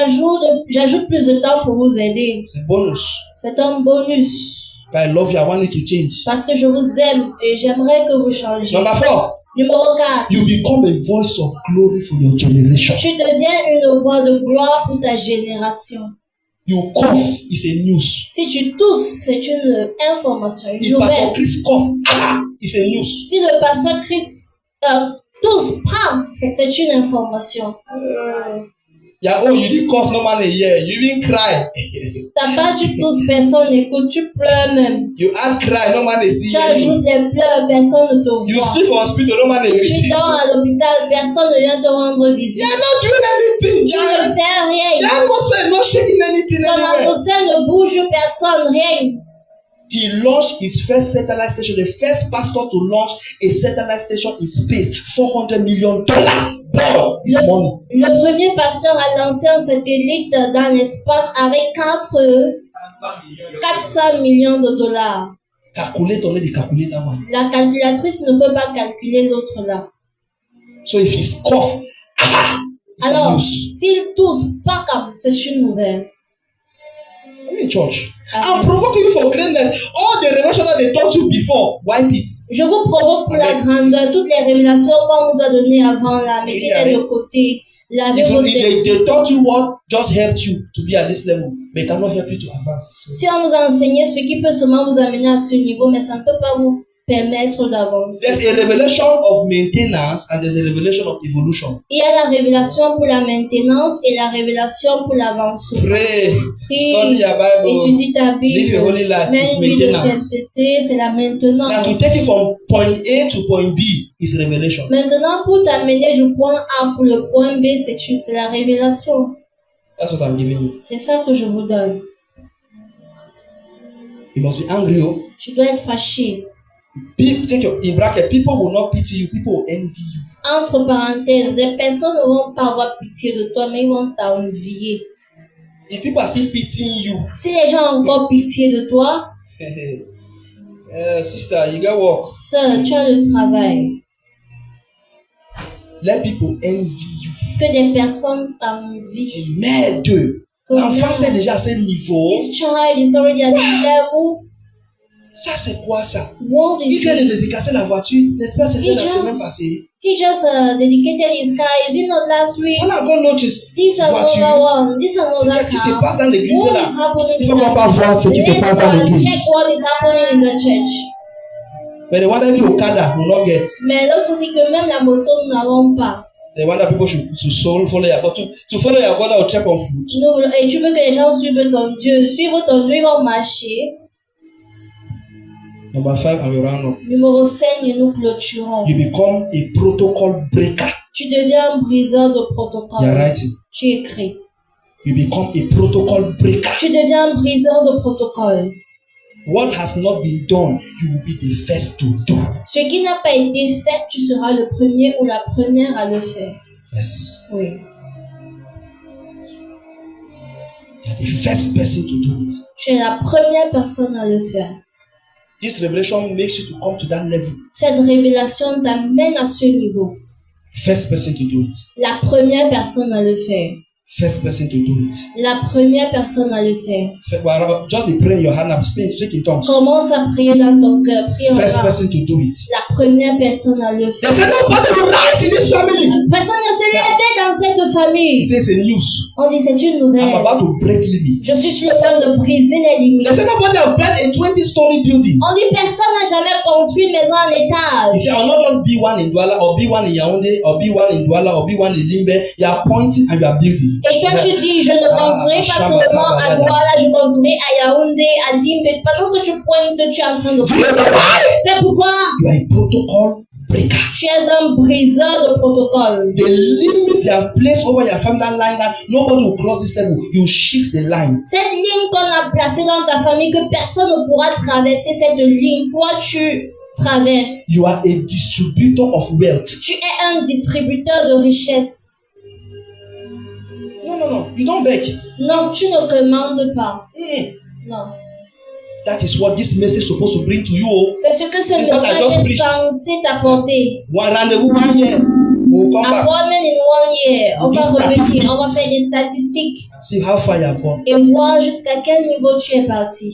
j'ajoute plus de temps pour vous aider. It's a bonus. C'est un bonus. But I love you. I want you to change. Parce que je vous aime et j'aimerais que vous changiez. Number 4. Numéro 4. You become a voice of glory for your generation. Tu deviens une voix de gloire pour ta génération. You cough, it's a news. Si tu tousses, c'est une information, une If Pastor nouvelle. Chris cough, it's a news. Si le pasteur Christ tousse, c'est une information. Yeah, oh, you didn't cough no man a year. You didn't cry. T'as pas, tu tousses, personne n'écoute, tu pleures même. You add cry, no man is Tu seeing you. ajoutes des pleurs, personne ne te You voit. sleep for hospital, no man is Tu visiting. dors à l'hôpital, personne ne vient te rendre You visite. are not doing anything. Tu ne fais The rien. atmosphere is not shaking anything Ton anywhere. atmosphère ne bouge, personne, rien. He launched his first satellite station, the first pastor to launch a satellite station in space, $400 million. Boy, it's money. Le premier pasteur a lancé un satellite dans l'espace avec 400 millions de dollars. Calculate only the calculate that one. La calculatrice ne peut pas calculer l'autre là. So if he's cough, it's a Alors, news. s'il tousse, pas comme, c'est une nouvelle. Hey, church. I'm provoking you for greatness. All the revelation that they taught you before, wipe it. Je vous provoque pour la grandeur. Toutes les révélations qu'on vous a données avant là, mettez-les de côté. Lavez vos têtes. They taught you what just helped you to be at this level, but it cannot help you to advance. So, Si on vous a enseigné ce qui peut seulement vous amener à ce niveau, mais ça ne peut pas vous permettre d'avancer. there's a revelation of maintenance and there's a revelation of evolution. Il y a la révélation pour la maintenance et la révélation pour l'avancement. Pray, Prie, study your Bible, étudie ta live your holy Bible. life. Mène It's une vie de maintenance. sainteté, c'est la maintenance. Now to take it from point A to point B is revelation. Maintenant, pour t'amener du point A pour le point B, c'est la révélation. That's what I'm giving you. C'est ça que je vous donne. You must be angry. Oh. Tu dois être fâché. Take your in bracket. People will not pity you. People will envy you. Entre parenthèses, les personnes ne vont pas avoir pitié de toi, mais ils vont t'envier. If people are still pitying you, Si les gens ont encore pitié de toi, sister, you get work. seul, tu as le travail. Let people envy you. Que des personnes t'envient. Mais deux. L'enfant c'est déjà à ce niveau. This child is already at this level. Ça c'est quoi ça? What Il is vient de it? dédicacer la voiture. N'est-ce pas c'était la semaine passée? He just dedicated his car. Is it not last week? On a encore notre This another voiture. one. This C'est another qu'est-ce qui se car. passe dans l'église What là? is happening Il in faut the pas voir ce qui se passe dans l'église. check what is happening in the church. But the one that people Okada will not get. Mais là aussi que même la moto nous n'avons pas. The one that people should to follow your God. To follow your God, will check on food. Et tu veux que les gens suivent ton Dieu. Suivre ton Dieu, ils vont marcher. Number 5, and we round up. Numéro 5, et nous clôturons. You become a protocol breaker. Tu deviens un briseur de protocole. You are writing. Tu écris. You become a protocol breaker. Tu deviens un briseur de protocole. What has not been done, you will be the first to do. Ce qui n'a pas été fait, tu seras le premier ou la première à le faire. Yes. Oui. You are the first person to do it. Tu es la première personne à le faire. This revelation makes you to come to that level. Cette révélation t'amène à ce niveau. First person to do it. La première personne à le faire. First person to do it. La première personne à le faire. Just be praying your hand up, speak in tongues. Commence à prier dans ton cœur. Prie en First langue. person to do it. La première personne à le faire. They say nobody will rise in this family. Personne ne s'est levé dans cette He famille. says it's a news. On dit c'est une I'm nouvelle. about to break limits. Je suis sur le point de briser les limites. They say nobody will build a 20-story building. On dit personne n'a jamais construit une maison en He étage. said, I'll not just be one in Douala, or be one in Yaoundé, or be one in Douala, or be one in Limbe. You are pointing and you are building. Et toi tu dis je ne construis pas seulement à Douala, je construis à Yaoundé, à Limbe. Pendant que tu pointes, tu es en train de Do you know why? C'est pourquoi You are a protocol breaker. tu es un briseur de protocole. The limit you have placed over your family line that nobody will cross this level. You shift the line. Cette ligne qu'on a placée dans ta famille, que personne ne pourra traverser cette ligne, toi tu traverses. You are a distributor of wealth. Tu es un distributeur de richesse. No. You don't beg. Non, tu ne commandes pas. Non. That is what this message is supposed to bring to you. C'est ce que ce Because I message just est preached. censé t'apporter. One rendezvous 1 year. We'll come back. Appointment in 1 year. On va revenir, on va faire des statistiques See how far you have gone. et voir jusqu'à quel niveau tu es parti.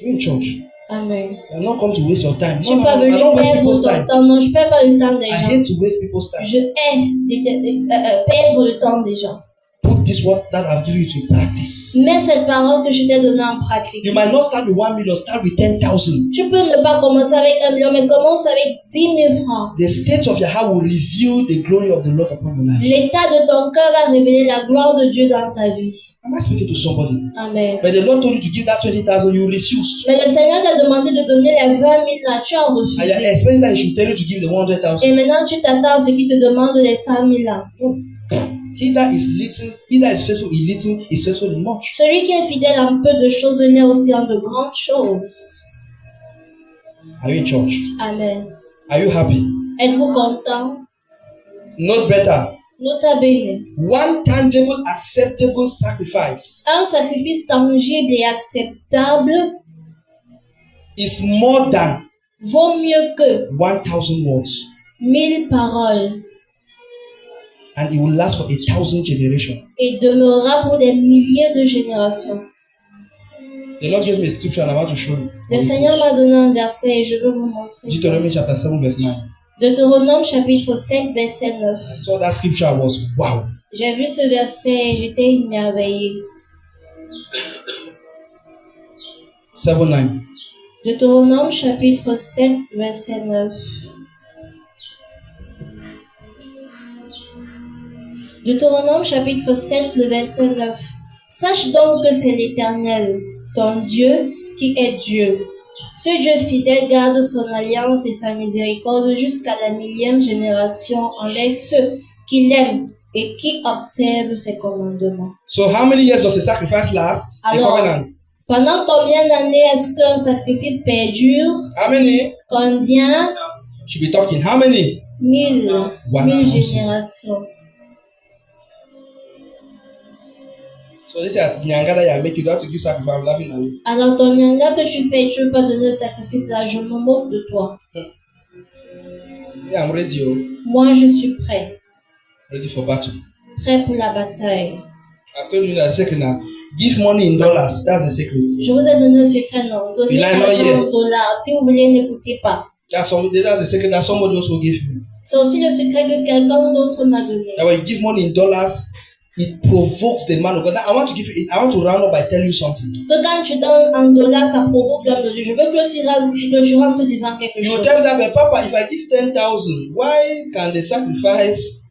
You're in church. Amen. I'm not come to waste your time. Je ne suis pas venu I don't waste perdre people's ton time. temps. Non, je ne perds pas le temps des I gens. hate to waste people's time. Je hais perdre le temps des gens. Put this word that I've given you to practice. Mets cette parole que je t'ai donnée en pratique. You might not start with 1 million, start with 10,000. Tu peux ne pas commencer avec 1 million, mais commence avec 10 000 francs. The state of your heart will reveal the glory of the Lord upon your life. L'état de ton cœur va révéler la gloire de Dieu dans ta vie. Am I speaking to somebody? Amen. But the Lord told you to give that 20,000, you refused. Mais le Seigneur t'a demandé de donner les 20 000 là, tu as And refusé. you're expecting that He should tell you to give the 100,000. Et maintenant tu t'attends à ce qu'il te demande les 100 000 là. He that is little, he that is faithful in little is faithful in much. Celui qui est fidèle en peu de choses l'est aussi en de grandes choses. Are you in church? Amen. Are you happy? Êtes-vous content? Not better. Nota bene. One tangible, acceptable sacrifice Un sacrifice tangible et acceptable is more than vaut mieux que 1,000 words, 1000 paroles and it will last for 1,000 generations. et demeurera pour des milliers de générations. The Lord gave me a scripture and I want to show you. Le Seigneur m'a donné un verset et je veux vous montrer ça. Deuteronomy chapter 7 verse 9. Deutéronome chapitre 7 verset 9. So that scripture was wow. J'ai vu ce verset et j'étais émerveillée. 7:9. Deutéronome chapitre 7 verset 9. Deutéronome chapitre 7 le verset 9. Sache donc que c'est l'Éternel, ton Dieu, qui est Dieu. Ce Dieu fidèle garde son alliance et sa miséricorde jusqu'à la 1000e génération envers ceux qui l'aiment et qui observent ses commandements. So how many years does the sacrifice last? The Alors, covenant. pendant combien d'années est-ce qu'un sacrifice perdure? How many? Combien? Should be talking. How many? 1000 1000 générations. So this is Nyangada you make you have to give sacrifice. I'm laughing at you. Alors ton nyanga que tu fais, tu ne veux pas donner le sacrifice là, je me moque de toi. Yeah, I'm ready. Moi, je suis prêt. Ready for battle. Prêt pour la bataille. I've told you that secret now. Give money in dollars. That's the secret. Je vous ai donné un secret, non? Donnez Il a un $100. Si vous voulez, n'écoutez pas. That's the secret that somebody else will give you. C'est aussi le secret que quelqu'un d'autre m'a donné. That when you give money in dollars, it provokes the man of God. Now, I want to round up by telling you something. Que quand tu donnes $1, ça provoque l'homme de Dieu. Je veux clôturer en te disant quelque You chose. tell that, but Papa, if I give 10,000, why can the sacrifice?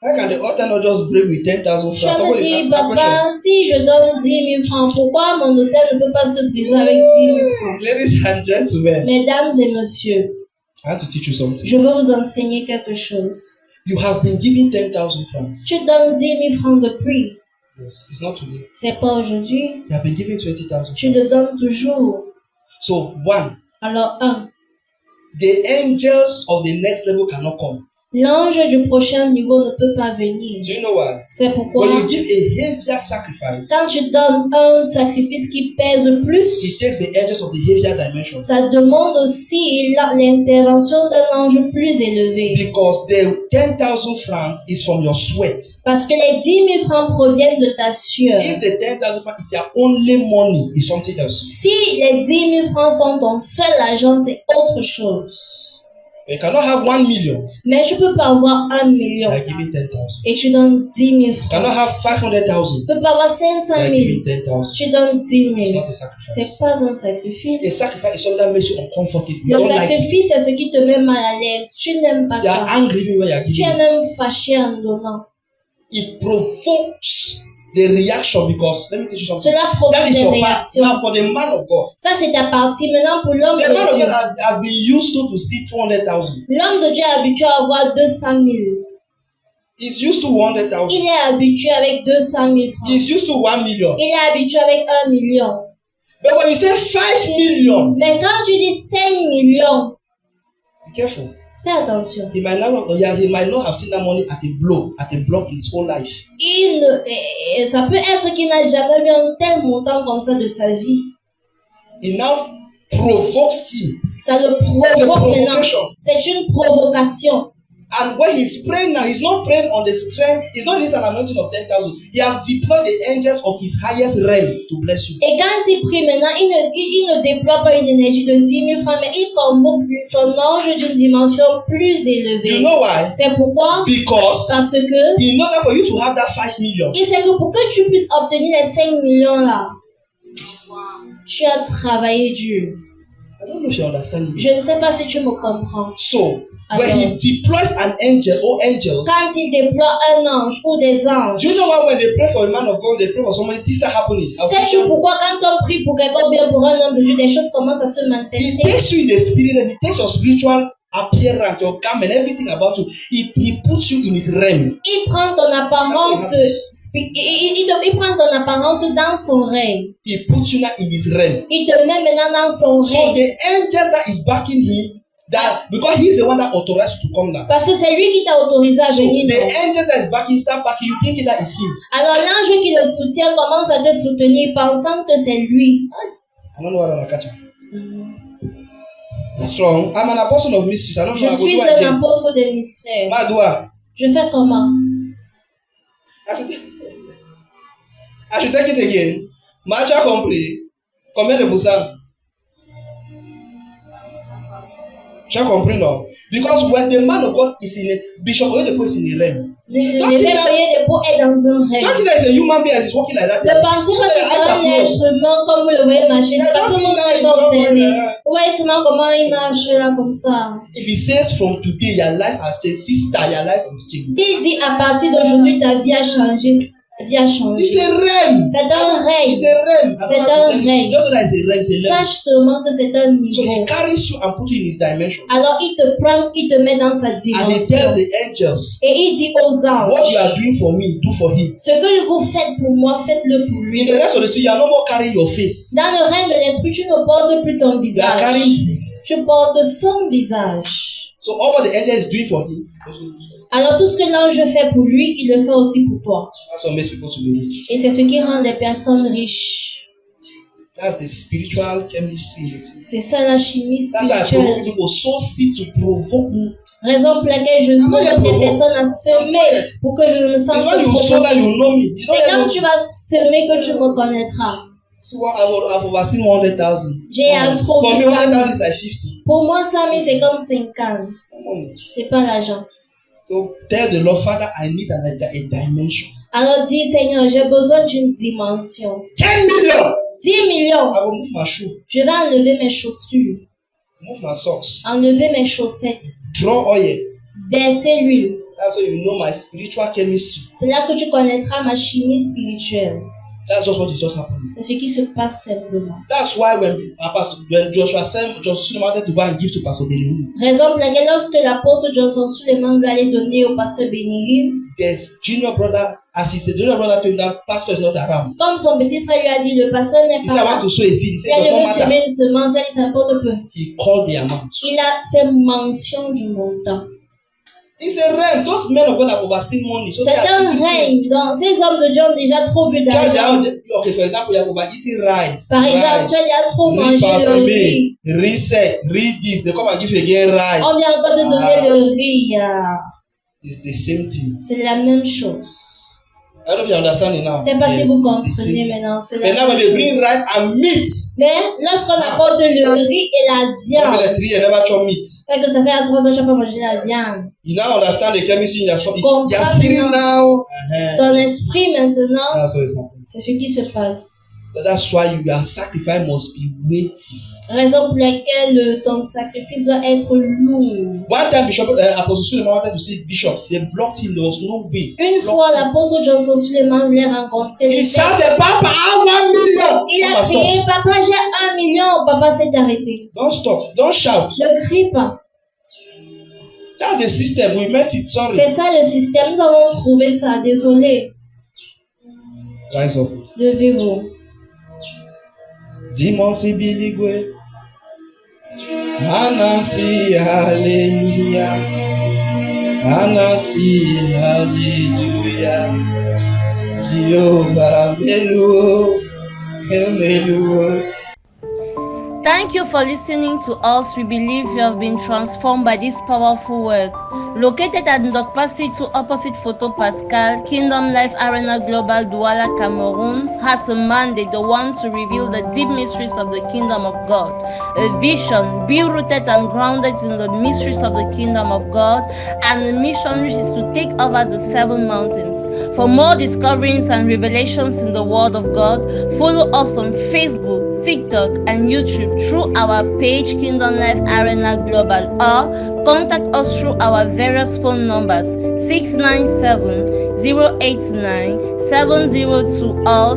Why can the altar not just break with 10,000 Je francs? me Somebody dis, ask that question. papa, si je donne 10 000 francs, pourquoi mon hôtel ne peut pas se briser avec 10 000 francs? Ladies and gentlemen, Mesdames et messieurs, I have to teach you something. je veux vous enseigner quelque chose. You have been given 10,000 francs. Tu donnes 10 000 francs de prix. Yes, it's not today. C'est pas aujourd'hui. You have been given 20,000 Tu francs. le donnes toujours. So, one, Alors, the angels of the next level cannot come. l'ange du prochain niveau ne peut pas venir. Do you know why? C'est pourquoi, When you give a heavier sacrifice, quand tu donnes un sacrifice qui pèse plus, it takes the angels of the heavier dimension. ça demande aussi l'intervention d'un ange plus élevé. Because the 10,000 francs is from your sweat. Parce que les 10 000 francs proviennent de ta sueur. If the 10,000 francs is your only money, it's something else. Si les 10 000 francs sont ton seul argent, c'est autre chose. You cannot have 1 million Mais je peux pas avoir 1 million by giving 10,000. et tu donnes 10 000 You francs. cannot have 500,000 Tu peux pas avoir 500 by 000. giving 10,000. Tu donnes 10 It's 000. not a C'est sacrifice. pas un A sacrifice. sacrifice is something that makes you uncomfortable. You Le don't like it. sacrifice, c'est ce qui te met mal à l'aise. Tu n'aimes pas You are ça. angry even when you are Tu giving es it. même fâché en donnant. It provokes the reaction because, let me tell you something. Cela That provoque is des your part. réactions. Now, for the man of God, Ça, c'est ta partie. Maintenant, pour l'homme the man of de Dieu. God has been used to see 200,000. L'homme de Dieu est habitué à avoir 200 000. He's used to 100,000. Il est habitué avec 200 000 francs. He's used to 1 million. Il est habitué avec 1 million. But when you say 5 million, Mais quand tu dis 5 millions, be careful. fais attention. He might not have seen that money at a block in his whole life. Ça peut être qu'il n'a jamais vu un tel montant comme ça de sa vie. It now provokes him. Ça le It's a provoque maintenant. provocation. C'est une provocation. And when he's praying now, he's not praying on the strength. He's not just an anointing of 10,000. He has deployed the angels of his highest realm to bless you. Et quand il prie maintenant, il ne déploie pas une énergie de 10 000 francs, mais il convoque son ange d'une dimension plus You élevée. know why? C'est pourquoi? Because Parce que he knows that for you to have that 5 million, il sait que pour que tu puisses obtenir les 5 millions là, tu as travaillé dur. I don't know if you understand me. Je ne sais pas si tu me comprends. So when he deploys an angel or angels, Quand il déploie un ange ou des anges, do you know why when they pray for a man of God, they pray for somebody, things start happening? sais-tu pourquoi quand on prie pour quelqu'un ou bien pour un homme de Dieu, des choses commencent à se He manifester? takes you in the spirit and he takes your spiritual appearance, your garment, everything about you. He puts you in his realm. Il prend ton apparence, il prend ton apparence dans son règne. He puts you now in his realm. Il te met maintenant dans son So règne. the angels that is backing him, that because he's the one that authorized you to come down. Parce que c'est lui qui t'a autorisé à So venir. the non? angel that is backing, start backing you, thinking that is him. Alors l'ange qui le soutient commence à te soutenir pensant que c'est lui. I don't know what I'm gonna catch him. That's strong. I'm an apostle of mysteries. I don't Je know how to suis do un again. apôtre des mystères. Madua. Je fais comment? I should take it again. Macha compris. Combien de pourcents? Tu as compris, non? Because when the man of God is in a Bishop Oyedepo is in a realm. L'évêque Oyedepo est dans un Don't règne. think that it's a human being that is walking like that. Ne pensez pas que c'est un instrument comme vous le voyez marcher. C'est pas tout le monde qui est fermé. Vous voyez seulement comment il marche là comme ça. If he says from today your life has changed, sister, your life has changed. Il dit à partir d'aujourd'hui ta vie a changé. Ta vie a It's changé. a realm. C'est un règne. It's a realm. C'est un règne. Just that it's a realm, it's a realm. Sache seulement que c'est un So he niveau. carries you and puts you in his dimension. Alors il te prend, il te met dans sa And he dimension. tells the angels, Et il dit aux what you anges, are doing for me, do for him. ce que vous faites pour moi, faites-le pour In lui. the rest of the spirit, you are no more carrying your face. Dans le règne de l'esprit, tu ne portes plus ton You are carrying visage. his. Tu portes son visage. So all what the angel is doing for him, Alors tout ce que l'ange fait pour lui, il le fait aussi pour toi. that's what makes people to be rich. Et c'est ce qui rend des personnes riches. That's the spiritual chemistry. C'est ça la chimie That's why I provoke spirituelle. people so seek to provoke me Raison pour laquelle je demande des personnes à semer pour que je me sente provoqué. C'est quand tu vas semer que tu me connaîtras. So I've overseen 100,000. J'ai trop For me, vu 100,000 ça. is like 50. Pour moi, 100 000, c'est comme 50. C'est pas l'argent. So tell the Lord, Father, I need a dimension. Alors dis, Seigneur, j'ai besoin d'une dimension. 10 million. 10 millions. I will move my shoe, Je vais enlever mes chaussures, move my socks, enlever mes chaussettes, draw oil. verser l'huile. That's why you know my spiritual chemistry. C'est là que tu connaîtras ma chimie spirituelle. That's just what is just happening. C'est ce qui se passe simplement. That's why when Joshua Suleiman wanted to go and give to Pastor Benny, Raison pour laquelle lorsque l'apôtre Johnson Suleiman lui allait donner au pasteur Benny, there's junior brother, as he said, junior brother told him that pastor is not around. comme son petit frère lui a dit, le pasteur n'est He said, I pas want là. to sow a seed. He Il said, a it levé doesn't matter. semer une semence, elle ça importe peu. He called the amount. Il a fait mention du montant. It's a realm. Those men of God have overseen money. So C'est they are un keeping règne. things. Donc, ces hommes de Dieu ont déjà trop vu Just d'argent. okay, for example, you have overeaten rice. Par exemple, tu as déjà trop mangé le riz. Reset, read this. They come and give you again rice. On vient encore te donner le riz. It's the same thing. C'est la même chose. I don't know if you understand it now. C'est pas si Yes, vous it's the comprenez same thing. maintenant. C'est But la now when même they chose. bring rice and meat, Mais lorsqu'on apporte le riz et la maybe viande, the 3 years never chop meat. fait que ça fait à 3 ans que je n'ai pas mangé la viande. You now understand the chemistry in your Comprends spirit maintenant. now. Ton esprit maintenant, That's what is happening. c'est ce qui se passe. So that's why your sacrifice must be weighty. Raison pour laquelle ton sacrifice doit être lourd. One time, Apostle Suleiman wanted to see Bishop. They blocked him. There was no way. Une fois, l'apôtre Johnson Suleiman voulait rencontrer He le shouted, Papa, I want 1 million. Il a Papa, crié, stop. papa, j'ai 1 million. Papa s'est arrêté. Don't stop. Don't shout. Ne crie pas. That's the system. We met it. Sorry. C'est ça le système. Nous avons trouvé ça. Désolé. Rise up. Levez-vous. Dimanche biligwe. Anasi, hallelujah. Anasi, hallelujah. Jehovah, meluo, meluo. Thank you for listening to us. We believe you have been transformed by this powerful word. Located at Ndokpa C2 opposite Photo Pascal, Kingdom Life Arena Global, Douala, Cameroon, has a mandate, the one to reveal the deep mysteries of the kingdom of God. A vision, be rooted and grounded in the mysteries of the kingdom of God, and a mission which is to take over the 7 mountains. For more discoveries and revelations in the Word of God, follow us on Facebook, TikTok, and YouTube through our page Kingdom Life Arena Global, or contact us through our various phone numbers 697-089-702 or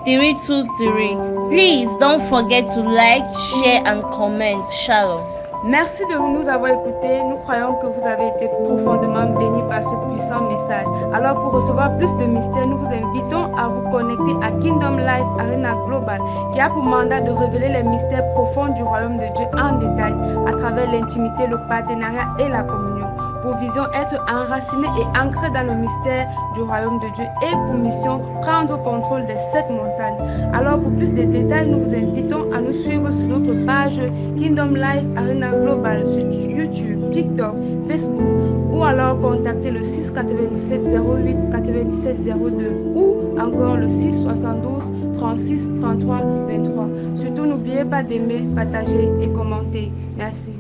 672-363-323. Please don't forget to like, share, and comment. Shalom. Merci de nous avoir écoutés. Nous croyons que vous avez été profondément bénis par ce puissant message. Alors pour recevoir plus de mystères, nous vous invitons à vous connecter à Kingdom Life Arena Global, qui a pour mandat de révéler les mystères profonds du royaume de Dieu en détail à travers l'intimité, le partenariat et la communion. Pour vision, être enraciné et ancré dans le mystère du royaume de Dieu, et pour mission, prendre contrôle des 7 montagnes. Alors pour plus de détails, nous vous invitons à nous suivre sur notre page Kingdom Life Arena Global sur YouTube, TikTok, Facebook, ou alors contacter le 697 08 97 02 ou encore le 672 36 33 23. Surtout n'oubliez pas d'aimer, partager et commenter. Merci.